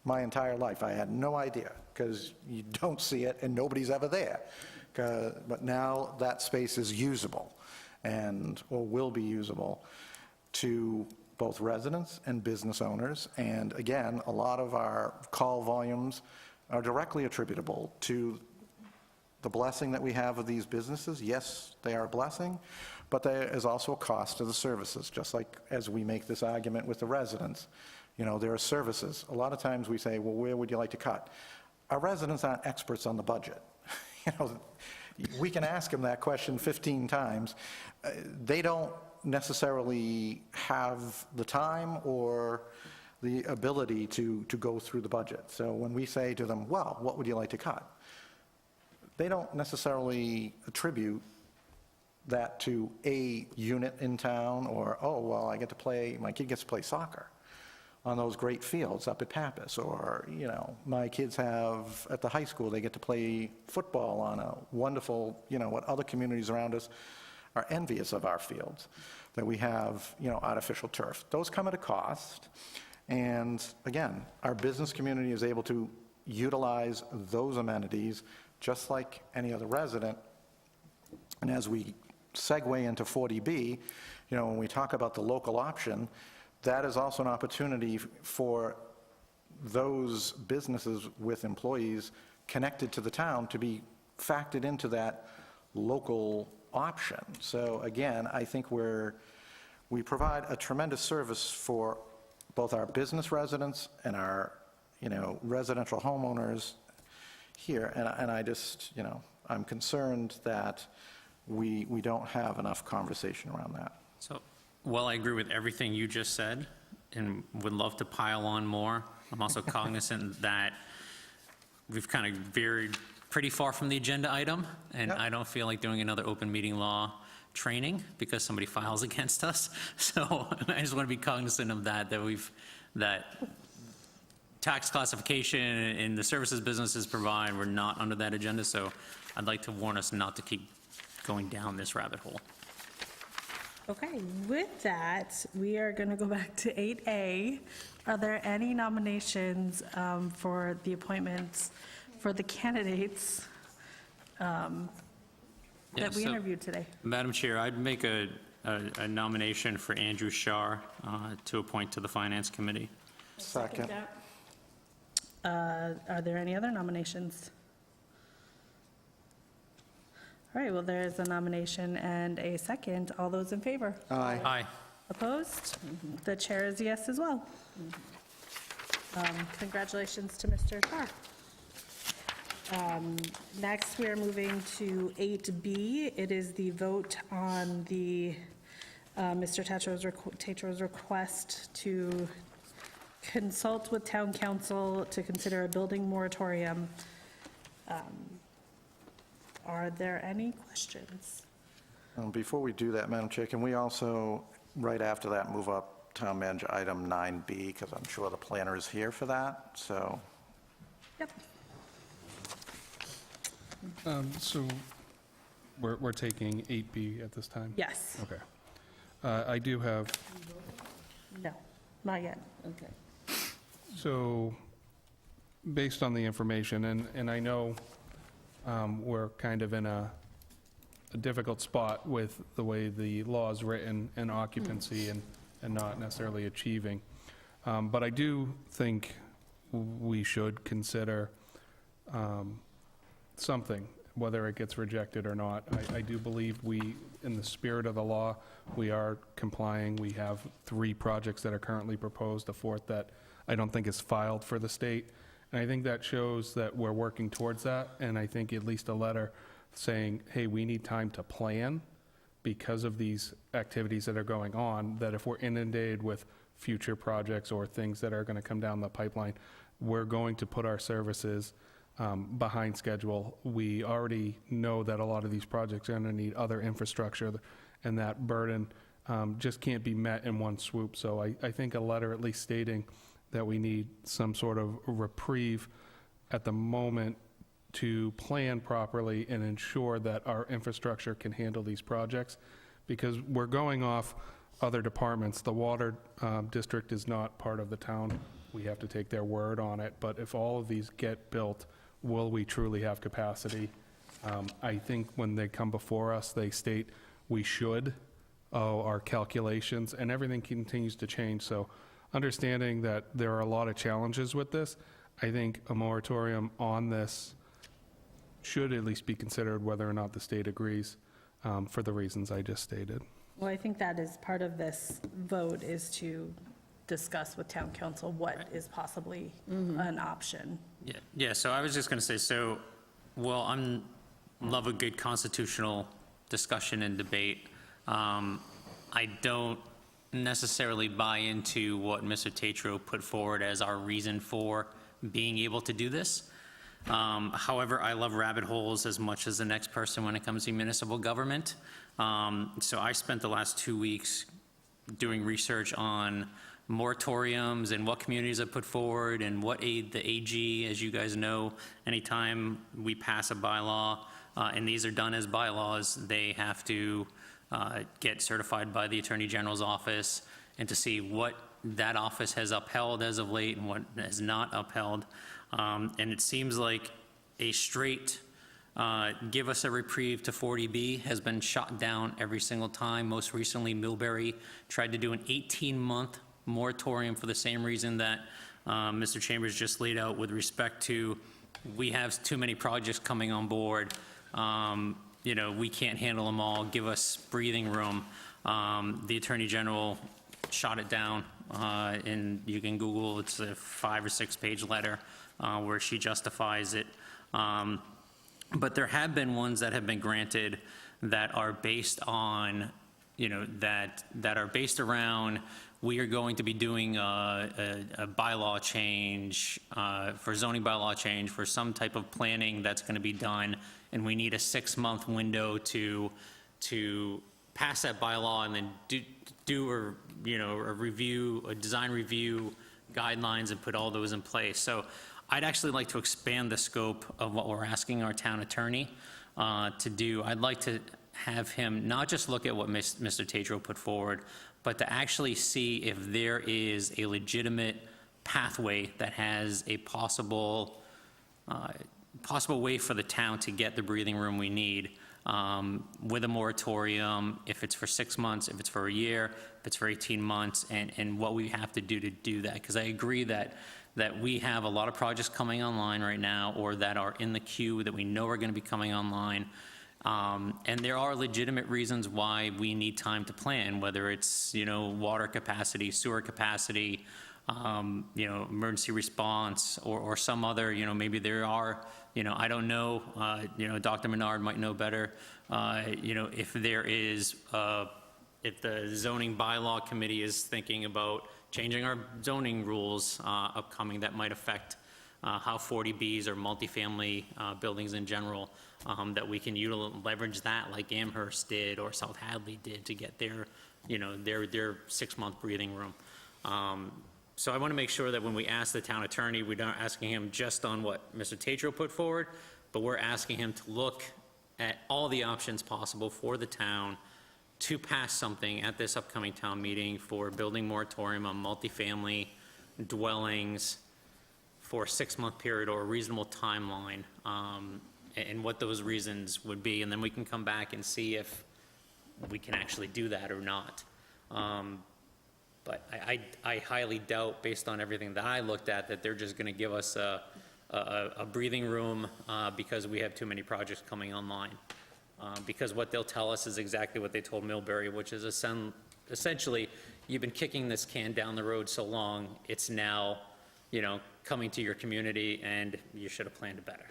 My entire life, I had no idea, because you don't see it and nobody's ever there. But now that space is usable, or will be usable, to both residents and business owners. And again, a lot of our call volumes are directly attributable to the blessing that we have of these businesses. Yes, they are a blessing, but there is also a cost to the services, just like as we make this argument with the residents. There are services. A lot of times we say, well, where would you like to cut? Our residents aren't experts on the budget. We can ask them that question 15 times. They don't necessarily have the time or the ability to go through the budget. So when we say to them, well, what would you like to cut? They don't necessarily attribute that to a unit in town, or, oh, well, my kid gets to play soccer on those great fields up at Pappas, or, my kids have, at the high school, they get to play football on a wonderful, what other communities around us are envious of our fields, that we have, artificial turf. Those come at a cost, and again, our business community is able to utilize those amenities just like any other resident. And as we segue into 40B, when we talk about the local option, that is also an opportunity for those businesses with employees connected to the town to be factored into that local option. So again, I think we provide a tremendous service for both our business residents and our, residential homeowners here. And I just, I'm concerned that we don't have enough conversation around that. So, while I agree with everything you just said and would love to pile on more, I'm also cognizant that we've kind of veered pretty far from the agenda item, and I don't feel like doing another open meeting law training because somebody files against us. So I just want to be cognizant of that tax classification and the services businesses provide, we're not under that agenda. So I'd like to warn us not to keep going down this rabbit hole. Okay, with that, we are going to go back to 8A. Are there any nominations for the appointments for the candidates that we interviewed today? Madam Chair, I'd make a nomination for Andrew Shar to appoint to the Finance Committee. Second. Are there any other nominations? All right, well, there is a nomination and a second. All those in favor? Aye. Aye. Opposed? The chair is yes as well. Congratulations to Mr. Shar. Next, we are moving to 8B. It is the vote on the Mr. Tetro's request to consult with town council to consider a building moratorium. Are there any questions? Before we do that, Madam Chair, can we also, right after that, move up Town Manager item 9B, because I'm sure the planner is here for that, so. Yep. So we're taking 8B at this time? Yes. Okay. I do have, No, not yet. Okay. so based on the information, and I know we're kind of in a difficult spot with the way the law is written and occupancy and not necessarily achieving. But I do think we should consider something, whether it gets rejected or not. I do believe we, in the spirit of the law, we are complying. We have 3 projects that are currently proposed, a 4th that I don't think is filed for the state. And I think that shows that we're working towards that, and I think at least a letter saying, hey, we need time to plan because of these activities that are going on, that if we're inundated with future projects or things that are going to come down the pipeline, we're going to put our services behind schedule. We already know that a lot of these projects are going to need other infrastructure, and that burden just can't be met in one swoop. So I think a letter at least stating that we need some sort of reprieve at the moment to plan properly and ensure that our infrastructure can handle these projects, because we're going off other departments. The water district is not part of the town. We have to take their word on it. But if all of these get built, will we truly have capacity? I think when they come before us, they state we should, our calculations, and everything continues to change. So understanding that there are a lot of challenges with this, I think a moratorium on this should at least be considered, whether or not the state agrees, for the reasons I just stated. Well, I think that is part of this vote, is to discuss with town council what is possibly an option. Yeah, so I was just going to say, so, well, love a good constitutional discussion and debate. I don't necessarily buy into what Mr. Tatro put forward as our reason for being able to do this. However, I love rabbit holes as much as the next person when it comes to municipal government. So I spent the last 2 weeks doing research on moratoriums and what communities have put forward and what the AG, as you guys know, anytime we pass a bylaw, and these are done as bylaws, they have to get certified by the Attorney General's office, and to see what that office has upheld as of late and what has not upheld. And it seems like a straight give us a reprieve to 40B has been shot down every single time. Most recently, Millbury tried to do an 18-month moratorium for the same reason that Mr. Chambers just laid out with respect to, we have too many projects coming on board. We can't handle them all. Give us breathing room. The Attorney General shot it down, and you can Google, it's a 5 or 6 page letter where she justifies it. But there have been ones that have been granted that are based on, that are based around, we are going to be doing a bylaw change, for zoning bylaw change, for some type of planning that's going to be done, and we need a 6-month window to pass that bylaw and then do a review, a design review guidelines, and put all those in place. So I'd actually like to expand the scope of what we're asking our town attorney to do. I'd like to have him not just look at what Mr. Tatro put forward, but to actually see if there is a legitimate pathway that has a possible way for the town to get the breathing room we need with a moratorium, if it's for 6 months, if it's for a year, if it's for 18 months, and what we have to do that. Because I agree that we have a lot of projects coming online right now, or that are in the queue that we know are going to be coming online. And there are legitimate reasons why we need time to plan, whether it's, water capacity, sewer capacity, emergency response, or some other, maybe there are, I don't know, Dr. Menard might know better, if there is, if the zoning bylaw committee is thinking about changing our zoning rules upcoming, that might affect how 40Bs or multifamily buildings in general, that we can leverage that like Amherst did or South Hadley did to get their 6-month breathing room. So I want to make sure that when we ask the town attorney, we're not asking him just on what Mr. Tatro put forward, but we're asking him to look at all the options possible for the town to pass something at this upcoming town meeting for building moratorium on multifamily dwellings for a 6-month period or a reasonable timeline. and what those reasons would be, and then we can come back and see if we can actually do that or not. But I highly doubt, based on everything that I looked at, that they're just going to give us a breathing room because we have too many projects coming online. Because what they'll tell us is exactly what they told Millbury, which is essentially, you've been kicking this can down the road so long, it's now, coming to your community, and you should have planned it better.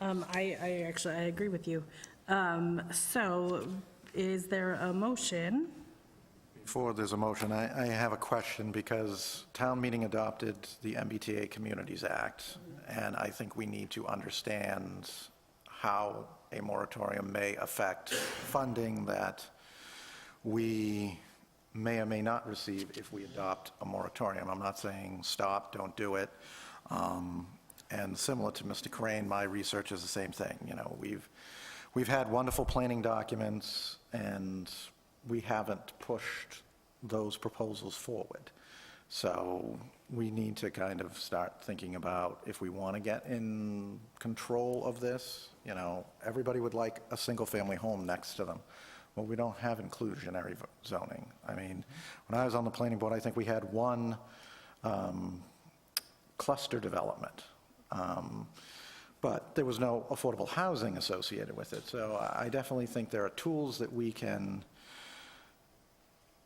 I agree with you. So is there a motion? Before there's a motion, I have a question, because town meeting adopted the MBTA Communities Act, and I think we need to understand how a moratorium may affect funding that we may or may not receive if we adopt a moratorium. I'm not saying stop, don't do it. And similar to Mr. Crane, my research is the same thing. We've had wonderful planning documents, and we haven't pushed those proposals forward. So we need to kind of start thinking about if we want to get in control of this. Everybody would like a single-family home next to them. Well, we don't have inclusionary zoning. I mean, when I was on the planning board, I think we had one cluster development. But there was no affordable housing associated with it. So I definitely think there are tools that we can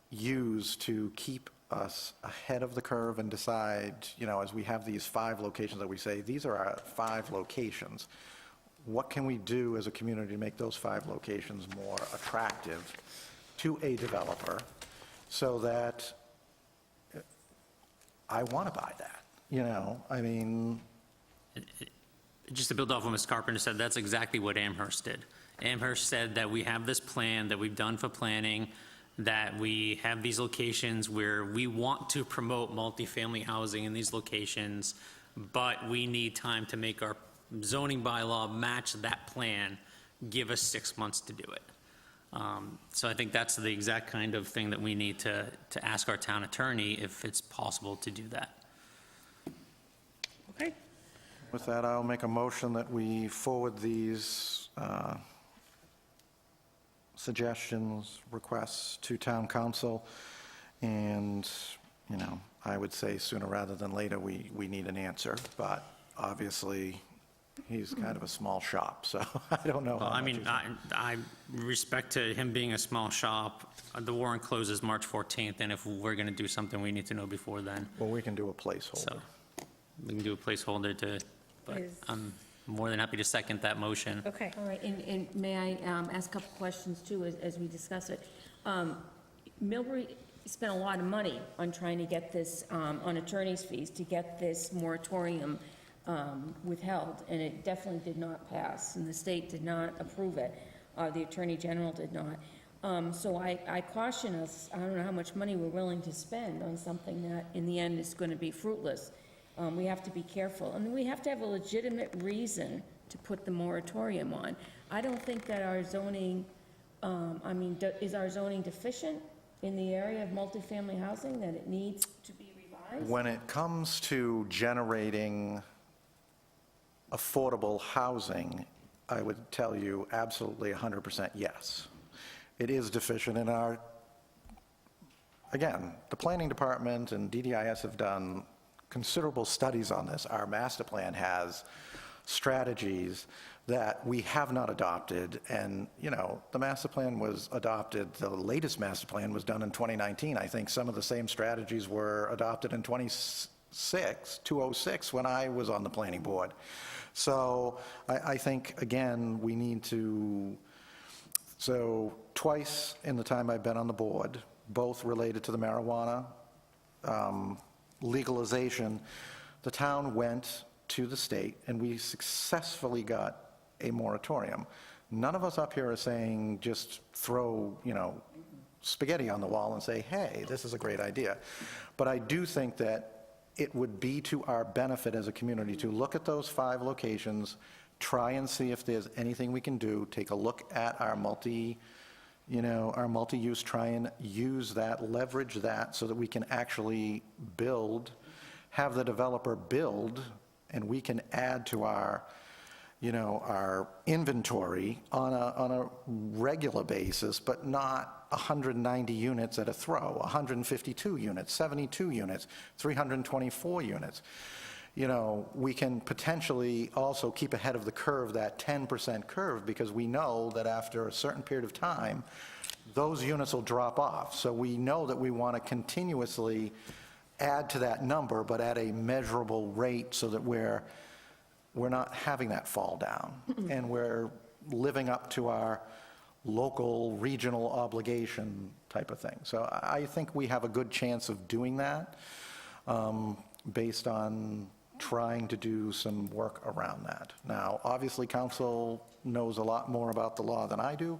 use to keep us ahead of the curve and decide, as we have these 5 locations that we say, these are our 5 locations. What can we do as a community to make those 5 locations more attractive to a developer so that I want to buy that? I mean... Just to build off what Ms. Carpenter said, that's exactly what Amherst did. Amherst said that we have this plan that we've done for planning, that we have these locations where we want to promote multifamily housing in these locations, but we need time to make our zoning bylaw match that plan. Give us 6 months to do it. So I think that's the exact kind of thing that we need to ask our town attorney if it's possible to do that. Okay. With that, I'll make a motion that we forward these suggestions, requests to town council, and, I would say sooner rather than later, we need an answer, but obviously, he's kind of a small shop, so I don't know. Well, I mean, I respect to him being a small shop. The warrant closes March 14th, and if we're going to do something, we need to know before then. Well, we can do a placeholder. So we can do a placeholder but I'm more than happy to second that motion. Okay. All right, and may I ask a couple questions too as we discuss it? Millbury spent a lot of money on trying to get this, on attorney's fees, to get this moratorium withheld, and it definitely did not pass, and the state did not approve it. The Attorney General did not. So I caution us, I don't know how much money we're willing to spend on something that in the end is going to be fruitless. We have to be careful, and we have to have a legitimate reason to put the moratorium on. I don't think that our zoning, is our zoning deficient in the area of multifamily housing, that it needs to be revised? When it comes to generating affordable housing, I would tell you absolutely 100% yes. It is deficient in our, again, the planning department and DDIS have done considerable studies on this. Our master plan has strategies that we have not adopted, and the master plan was adopted, the latest master plan was done in 2019. I think some of the same strategies were adopted in 2006 when I was on the planning board. So I think, again, we need to, so twice in the time I've been on the board, both related to the marijuana legalization, the town went to the state and we successfully got a moratorium. None of us up here are saying just throw, spaghetti on the wall and say, hey, this is a great idea. But I do think that it would be to our benefit as a community to look at those 5 locations, try and see if there's anything we can do, take a look at our multi-use, try and use that, leverage that so that we can actually build, have the developer build and we can add to our, our inventory on a regular basis, but not 190 units at a throw, 152 units, 72 units, 324 units. We can potentially also keep ahead of the curve, that 10% curve, because we know that after a certain period of time, those units will drop off. So we know that we want to continuously add to that number, but at a measurable rate so that we're not having that fall down. And we're living up to our local, regional obligation type of thing. So I think we have a good chance of doing that based on trying to do some work around that. Now, obviously, council knows a lot more about the law than I do,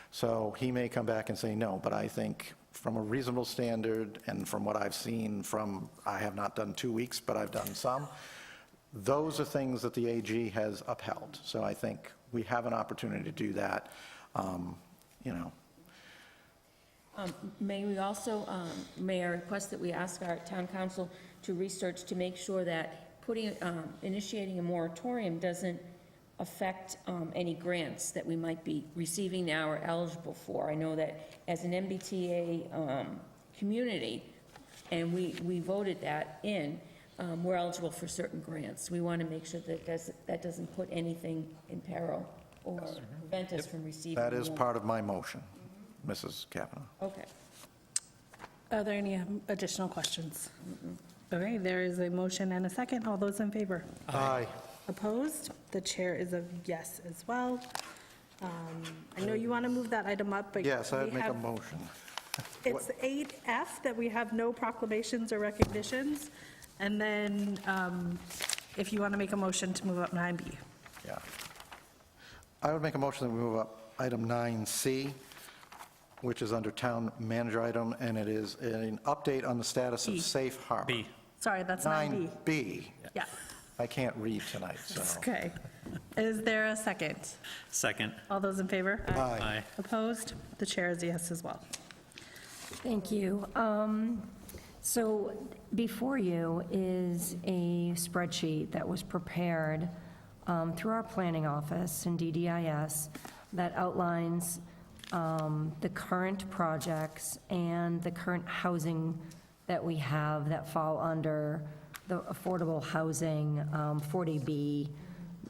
so he may come back and say no, but I think from a reasonable standard and from what I've seen from, I have not done 2 weeks, but I've done some, those are things that the AG has upheld. So I think we have an opportunity to do that, May we also, may I request that we ask our town council to research to make sure that initiating a moratorium doesn't affect any grants that we might be receiving now or eligible for. I know that as an MBTA community, and we voted that in, we're eligible for certain grants. We want to make sure that that doesn't put anything in peril or prevent us from receiving that is more. part of my motion, Mrs. Kavanaugh. Okay. Are there any additional questions? Okay, there is a motion and a second. All those in favor? Aye. Opposed? The chair is a yes as well. I know you want to move that item up, but Yes, I'd we make a have- motion. It's 8F that we have no proclamations or recognitions, and then if you want to make a motion to move up 9B. Yeah. I would make a motion that we move up item 9C, which is under town manager item, and it is an update on the status of B. safe harbor. B. Sorry, that's 9B. 9B. Yeah, I can't read tonight, so. okay. Is there a second? Second. All those in favor? Aye. Opposed? The chair is a yes as well. Thank you. So before you is a spreadsheet that was prepared through our planning office and DDIS that outlines the current projects and the current housing that we have that fall under the affordable housing 40B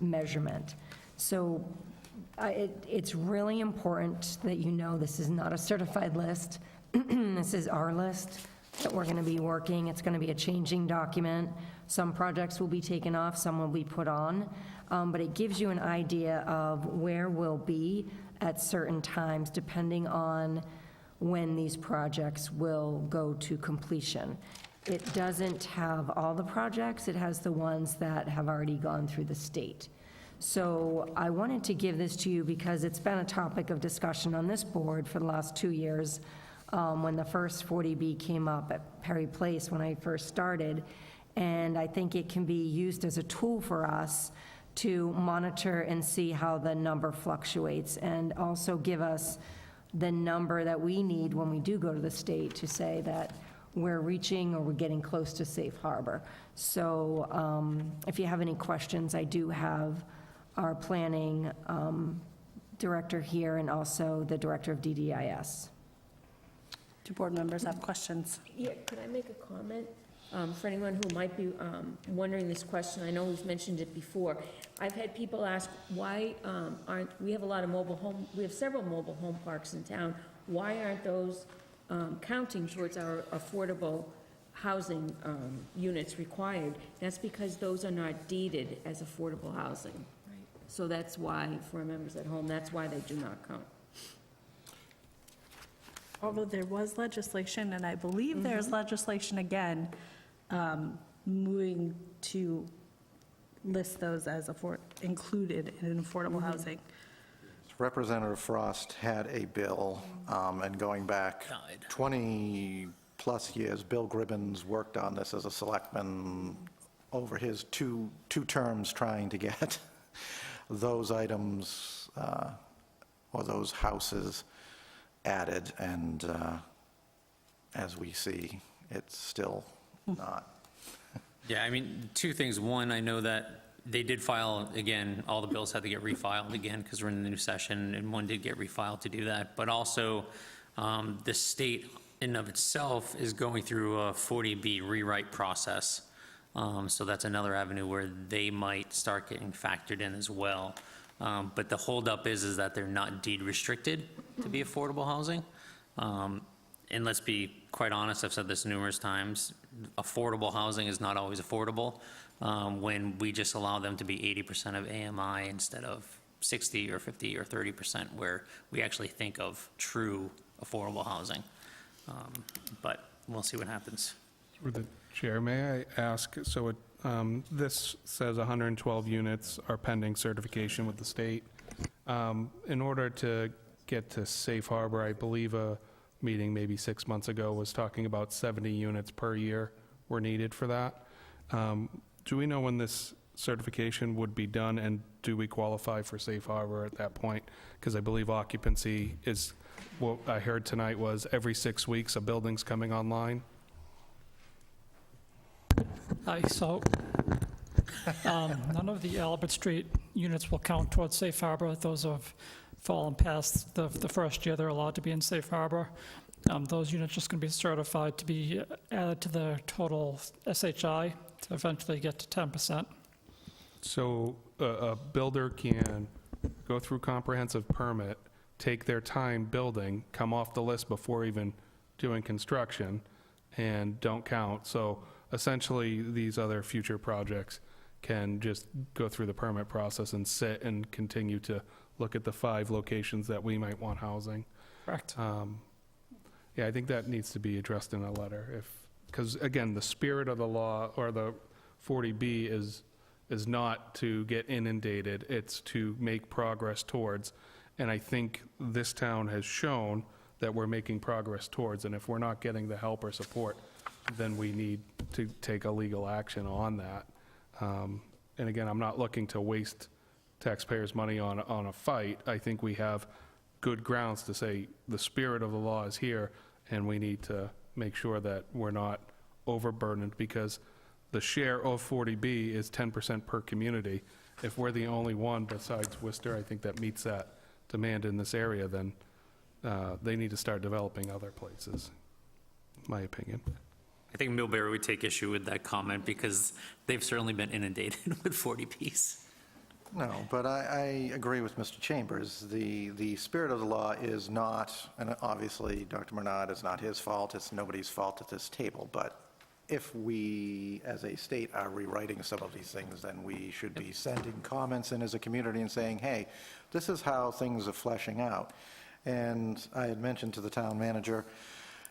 measurement. So it's really important that you know this is not a certified list. This is our list that we're going to be working. It's going to be a changing document. Some projects will be taken off, some will be put on, but it gives you an idea of where we'll be at certain times, depending on when these projects will go to completion. It doesn't have all the projects, it has the ones that have already gone through the state. So I wanted to give this to you because it's been a topic of discussion on this board for the last 2 years. When the first 40B came up at Perry Place when I first started, and I think it can be used as a tool for us to monitor and see how the number fluctuates, and also give us the number that we need when we do go to the state to say that we're reaching or we're getting close to safe harbor. So if you have any questions, I do have our planning director here and also the director of DDIS. Do board members have questions? Yeah, could I make a comment? For anyone who might be wondering this question, I know we've mentioned it before. I've had people ask, why we have a lot of we have several mobile home parks in town. Why aren't those counting towards our affordable housing units required? That's because those are not deeded as affordable housing. So that's why, for our members at home, that's why they do not count. Although there was legislation, and I believe there's legislation again, moving to list those as included in affordable housing. Representative Frost had a bill, and going back 20-plus years, Bill Gribbons worked on this as a selectman over his two terms trying to get those items or those houses added, and as we see, it's still not. Yeah, I mean, two things. One, I know that they did file, again, all the bills had to get refiled again because we're in the new session, and one did get refiled to do that. But also, the state in of itself is going through a 40B rewrite process. So that's another avenue where they might start getting factored in as well. But the holdup is that they're not deed restricted to be affordable housing. And let's be quite honest, I've said this numerous times, affordable housing is not always affordable when we just allow them to be 80% of AMI instead of 60 or 50 or 30% where we actually think of true affordable housing. But we'll see what happens. Through the chair, may I ask, so this says 112 units are pending certification with the state. In order to get to safe harbor, I believe a meeting maybe 6 months ago was talking about 70 units per year were needed for that. Do we know when this certification would be done, and do we qualify for safe harbor at that point? Because I believe occupancy is, what I heard tonight was every 6 weeks a building's coming online. Hi, so none of the Albert Street units will count towards safe harbor. Those have fallen past the first year they're allowed to be in safe harbor. Those units are just going to be certified to be added to the total SHI to eventually get to 10%. So a builder can go through comprehensive permit, take their time building, come off the list before even doing construction, and don't count. So essentially, these other future projects can just go through the permit process and sit and continue to look at the 5 locations that we might want housing. Correct. Yeah, I think that needs to be addressed in a letter, because again, the spirit of the law, or the 40B, is not to get inundated, it's to make progress towards, and I think this town has shown that we're making progress towards, and if we're not getting the help or support, then we need to take a legal action on that. And again, I'm not looking to waste taxpayers' money on a fight. I think we have good grounds to say the spirit of the law is here, and we need to make sure that we're not overburdened, because the share of 40B is 10% per community. If we're the only one besides Worcester, I think that meets that demand in this area, then they need to start developing other places, my opinion. I think Millbury would take issue with that comment because they've certainly been inundated with 40Bs. No, but I agree with Mr. Chambers. The spirit of the law is not, and obviously Dr. Bernard, it's not his fault, it's nobody's fault at this table, but if we, as a state, are rewriting some of these things, then we should be sending comments in as a community and saying, hey, this is how things are fleshing out. And I had mentioned to the town manager,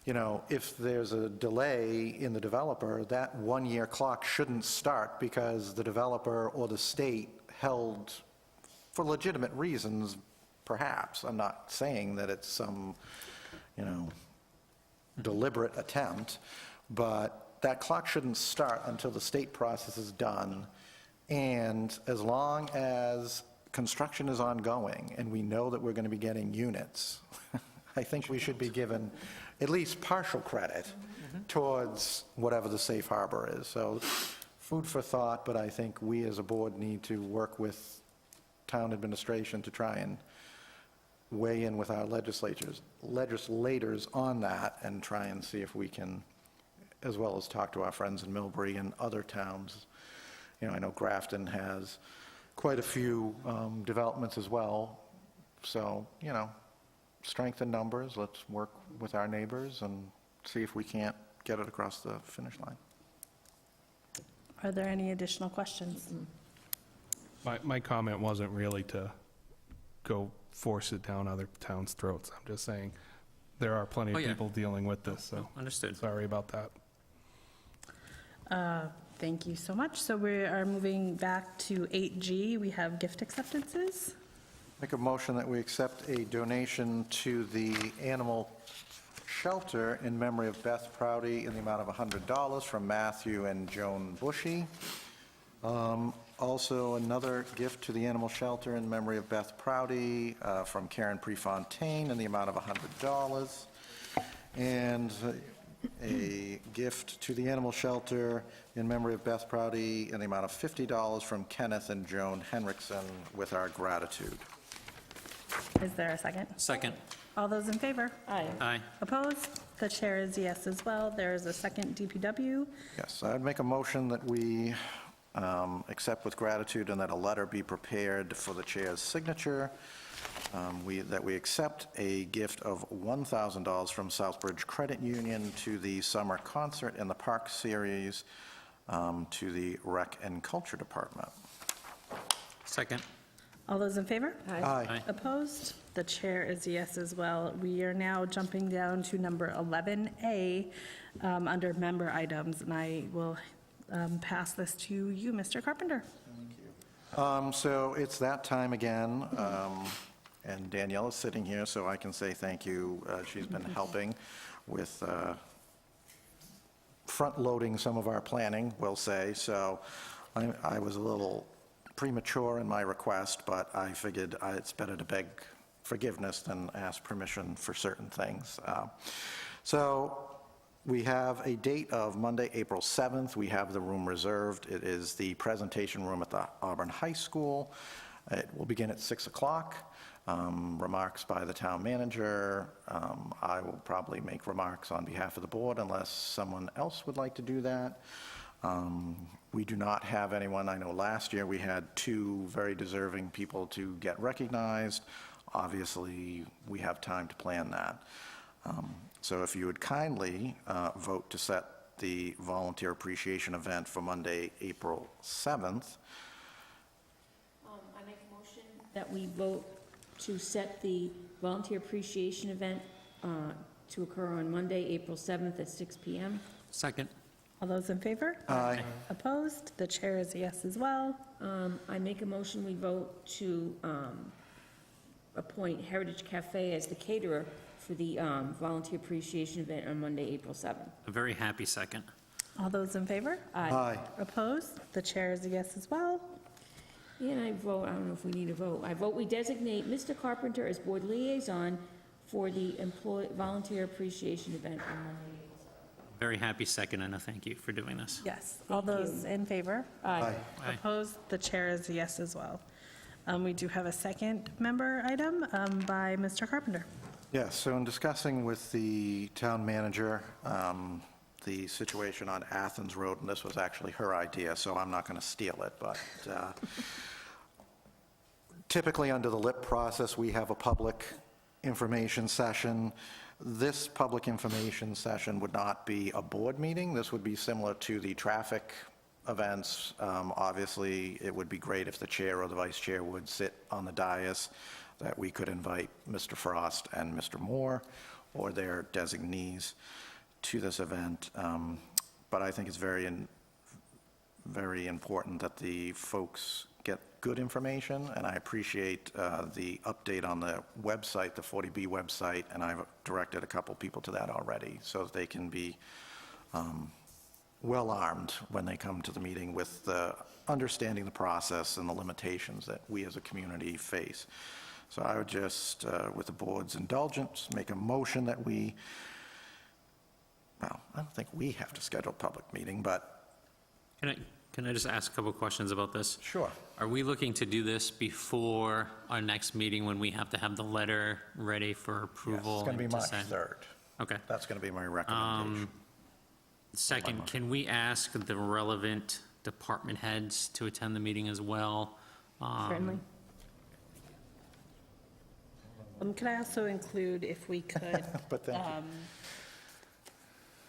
you know, if there's a delay in the developer, that one-year clock shouldn't start because the developer or the state held, for legitimate reasons, perhaps. I'm not saying that it's some, you know, deliberate attempt, but that clock shouldn't start until the state process is done. And as long as construction is ongoing and we know that we're going to be getting units, I think we should be given at least partial credit towards whatever the safe harbor is. So food for thought, but I think we as a board need to work with town administration to try and weigh in with our legislators on that and try and see if we can, as well as talk to our friends in Millbury and other towns. You know, I know Grafton has quite a few developments as well. So, you know, strength in numbers, let's work with our neighbors and see if we can't get it across the finish line. Are there any additional questions? My comment wasn't really to go force it down other towns' throats. I'm just saying there are plenty of people dealing with this, so. Understood. Sorry about that. Thank you so much. So we are moving back to 8G. We have gift acceptances. Make a motion that we accept a donation to the animal shelter in memory of Beth Prouty in the amount of $100 from Matthew and Joan Bushy. Also, another gift to the animal shelter in memory of Beth Prouty from Karen Prefontaine in the amount of $100. And a gift to the animal shelter in memory of Beth Prouty in the amount of $50 from Kenneth and Joan Henriksen with our gratitude. Is there a second? Second. All those in favor? Aye. Aye. Opposed? The chair is yes as well. There is a second DPW. Yes, I'd make a motion that we accept with gratitude and that a letter be prepared for the chair's signature. That we accept a gift of $1,000 from Southbridge Credit Union to the summer concert in the park series to the Rec and Culture Department. Second. All those in favor? Aye. Aye. Opposed? The chair is yes as well. We are now jumping down to number 11A under member items, and I will pass this to you, Mr. Carpenter. So it's that time again, and Danielle is sitting here, so I can say thank you. She's been helping with front-loading some of our planning, we'll say. So I was a little premature in my request, but I figured it's better to beg forgiveness than ask permission for certain things. So we have a date of Monday, April 7th. We have the room reserved. It is the presentation room at the Auburn High School. It will begin at 6 o'clock. Remarks by the town manager. I will probably make remarks on behalf of the board unless someone else would like to do that. We do not have anyone. I know last year we had 2 very deserving people to get recognized. Obviously, we have time to plan that. So if you would kindly vote to set the volunteer appreciation event for Monday, April 7th. I make a motion that we vote to set the volunteer appreciation event to occur on Monday, April 7th at 6 p.m. Second. All those in favor? Aye. Opposed? The chair is yes as well. I make a motion we vote to appoint Heritage Cafe as the caterer for the volunteer appreciation event on Monday, April 7th. A very happy second. All those in favor? Aye. Opposed? The chair is a yes as well. And I vote, I don't know if we need a vote, I vote we designate Mr. Carpenter as board liaison for the volunteer appreciation event on Monday, April 7th. Very happy second, and a thank you for doing this. Yes. All those in favor? Aye. Aye. Opposed? The chair is a yes as well. We do have a second member item by Mr. Carpenter. Yes, so in discussing with the town manager the situation on Athens Road, and this was actually her idea, so I'm not going to steal it, but typically under the LIP process, we have a public information session. This public information session would not be a board meeting. This would be similar to the traffic events. Obviously, it would be great if the chair or the vice chair would sit on the dais, that we could invite Mr. Frost and Mr. Moore or their designees to this event. But I think it's very important that the folks get good information, and I appreciate the update on the website, the 40B website, and I've directed a couple people to that already so that they can be well-armed when they come to the meeting with understanding the process and the limitations that we as a community face. So I would just, with the board's indulgence, make a motion that we, well, I don't think we have to schedule a public meeting, but... Can I just ask a couple questions about this? Sure. Are we looking to do this before our next meeting when we have to have the letter ready for approval? It's going to be and March send? 3rd. Okay. That's going to be my recommendation. Second, can we ask the relevant department heads to attend the meeting as well? Certainly. Could I also include, if we could, But thank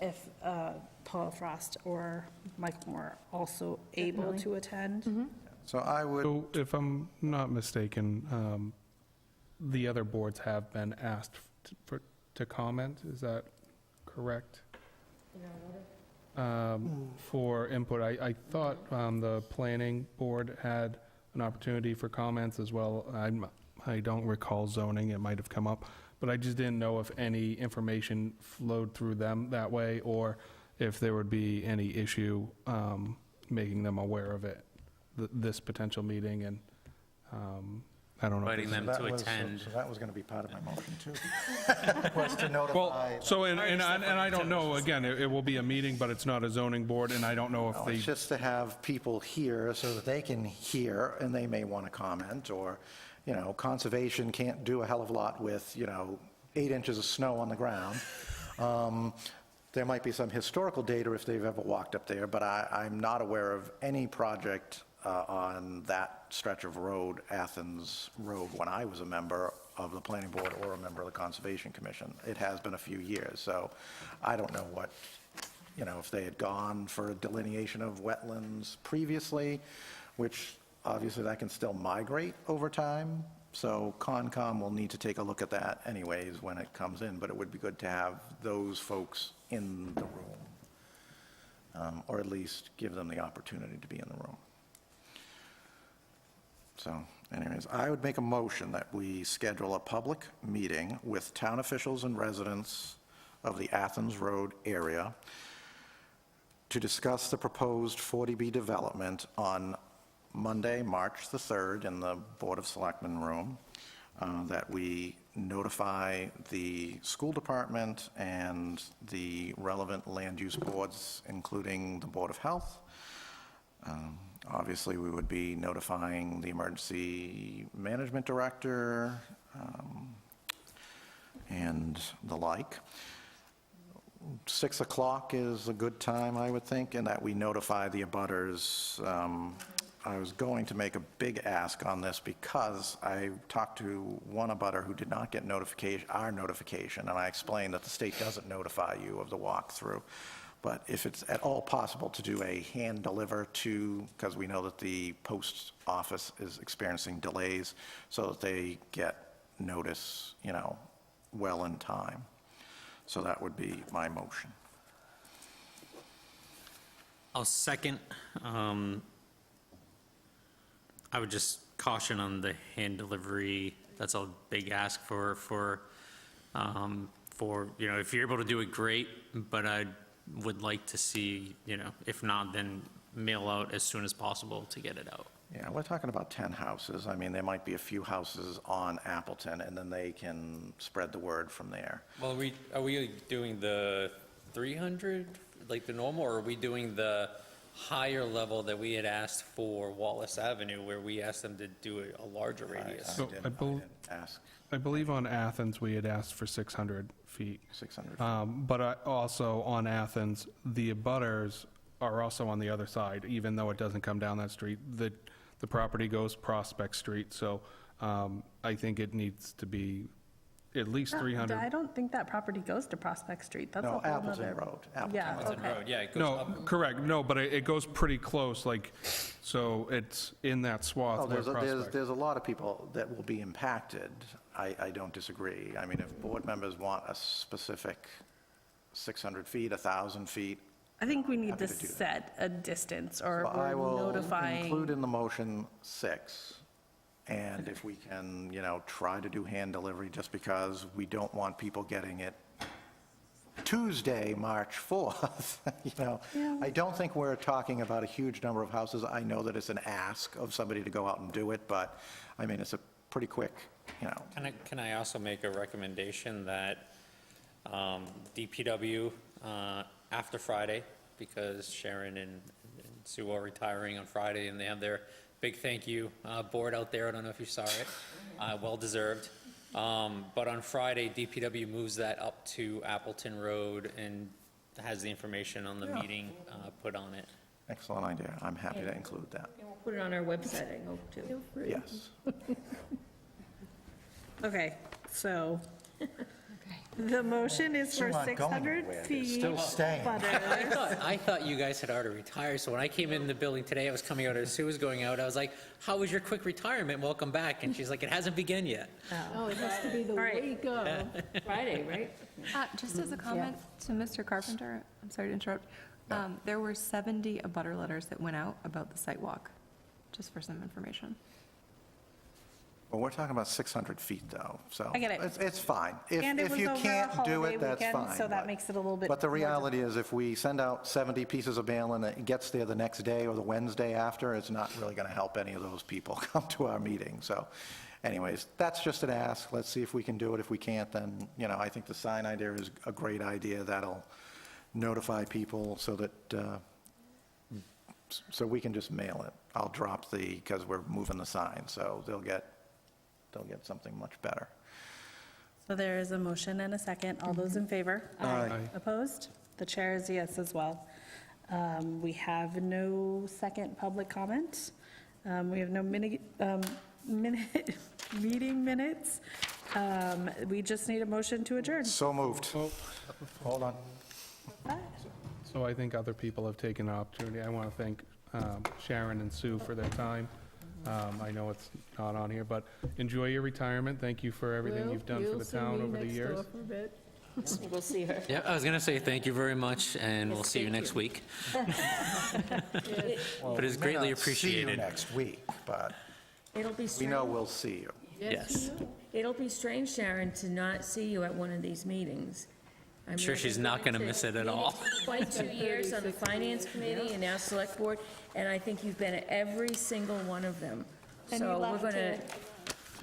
you. if Paul Frost or Mike Moore also able Definitely. to attend? So I would, So if I'm not mistaken, the other boards have been asked to comment, is that correct? For input, I thought the planning board had an opportunity for comments as well. I don't recall zoning, it might have come up, but I just didn't know if any information flowed through them that way, or if there would be any issue making them aware of it, this potential meeting, and I don't know. if Inviting this- them to attend. So that was going to be part of my motion, too. Was to notify. Well, so, and I don't know, again, it will be a meeting, but it's not a zoning board, and I don't know if No, they, it's just to have people here so that they can hear, and they may want to comment, or, conservation can't do a hell of a lot with, 8 inches of snow on the ground. There might be some historical data if they've ever walked up there, but I'm not aware of any project on that stretch of road, Athens Road, when I was a member of the planning board or a member of the Conservation Commission. It has been a few years, so I don't know what, if they had gone for a delineation of wetlands previously, which obviously that can still migrate over time. So Concom will need to take a look at that anyways when it comes in, but it would be good to have those folks in the room, or at least give them the opportunity to be in the room. So anyways, I would make a motion that we schedule a public meeting with town officials and residents of the Athens Road area to discuss the proposed 40B development on Monday, March the 3rd, in the Board of Selectmen room, that we notify the school department and the relevant land use boards, including the Board of Health. Obviously, we would be notifying the emergency management director and the like. 6 o'clock is a good time, I would think, and that we notify the abutters. I was going to make a big ask on this because I talked to one abutter who did not get our notification, and I explained that the state doesn't notify you of the walkthrough. But if it's at all possible to do a hand deliver to, because we know that the post office is experiencing delays, so that they get notice, well in time. So that would be my motion. I'll second. I would just caution on the hand delivery. That's a big ask for if you're able to do it, great, but I would like to see, if not, then mail out as soon as possible to get it out. Yeah, we're talking about 10 houses. I mean, there might be a few houses on Appleton, and then they can spread the word from there. Well, are we doing the 300, like the normal, or are we doing the higher level that we had asked for Wallace Avenue, where we asked them to do a larger radius? so I Ask I believe on Athens, we had asked for 600 feet. 600. But also on Athens, the abutters are also on the other side, even though it doesn't come down that street. The property goes Prospect Street, so I think it needs to be at least 300. I don't think that property goes to Prospect Street. That's a No, whole Appleton nother- Road. Appleton Yeah, Road. Appleton okay. Road, yeah, it goes No, up. correct, no, but it goes pretty close, so it's in that Oh, swath where there's Prospect. a lot of people that will be impacted. I don't disagree. I mean, if board members want a specific 600 feet, 1,000 feet, I think we need Happy to to do that. set a distance, or so I we're will notifying. include in the motion 6. And if we can, try to do hand delivery, just because we don't want people getting it Tuesday, March 4th, I don't think we're talking about a huge number of houses. I know that it's an ask of somebody to go out and do it, but, I mean, it's a pretty quick, Can I also make a recommendation that DPW, after Friday, because Sharon and Sue are retiring on Friday, and they have their big thank you board out there. I don't know if you saw it. Well-deserved. But on Friday, DPW moves that up to Appleton Road and has the information on the meeting put on it. excellent idea. I'm happy to include that. And we'll put it on our website, I hope, too. Yes. Okay, so the motion is for Sue, I'm going 600 nowhere. It's feet. still staying. butters. I thought you guys had already retired, so when I came in the building today, I was coming out as Sue was going out, I was like, how was your quick retirement? Welcome back. And she's like, it hasn't begun yet. Oh, it has to be the All right. week of Friday, right? Just as a comment to Mr. Carpenter, I'm sorry to interrupt, there were 70 abutter letters that went out about the site walk, just for some information. Well, we're talking about 600 feet, though, so. I get it. It's fine. And it If was you over a can't do holiday it, that's weekend, fine. so that but- makes it a little bit. But the more reality is, if we send out 70 pieces of mail and it gets there the next day or the Wednesday after, it's not really going to help any of those people come to our meeting. So anyways, that's just an ask. Let's see if we can do it. If we can't, then, I think the sign idea is a great idea. That'll notify people so that, so we can just mail it. I'll drop because we're moving the sign, so they'll get something much better. So there is a motion and a second. All those in favor? Aye. Opposed? The chair is yes as well. We have no second public comment. We have no meeting minutes. We just need a motion to adjourn. So moved. Hold on. So I think other people have taken the opportunity. I want to thank Sharon and Sue for their time. I know it's not on here, but enjoy your retirement. Thank you for everything you've done for the town over the years. We'll see her. Yeah, I was going to say thank you very much, and we'll see you next week. But it's greatly See you appreciated. next week, but It'll be we strange. know we'll see you. Yes. It'll be strange, Sharon, to not see you at one of these meetings. I'm sure she's not gonna miss it at all. 22 years on the Finance Committee and now Select Board, and I think you've been at every single one of them. And So you we're left gonna, too.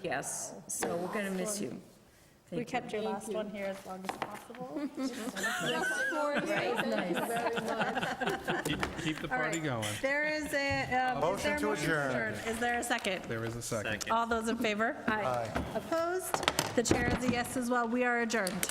yes, so we're gonna miss you. We kept your last one here as long as possible. Keep the party going. There is a Motion to adjourn. Is there a second? There is a second. All those in favor? Aye. Opposed? The chair is a yes as well. We are adjourned.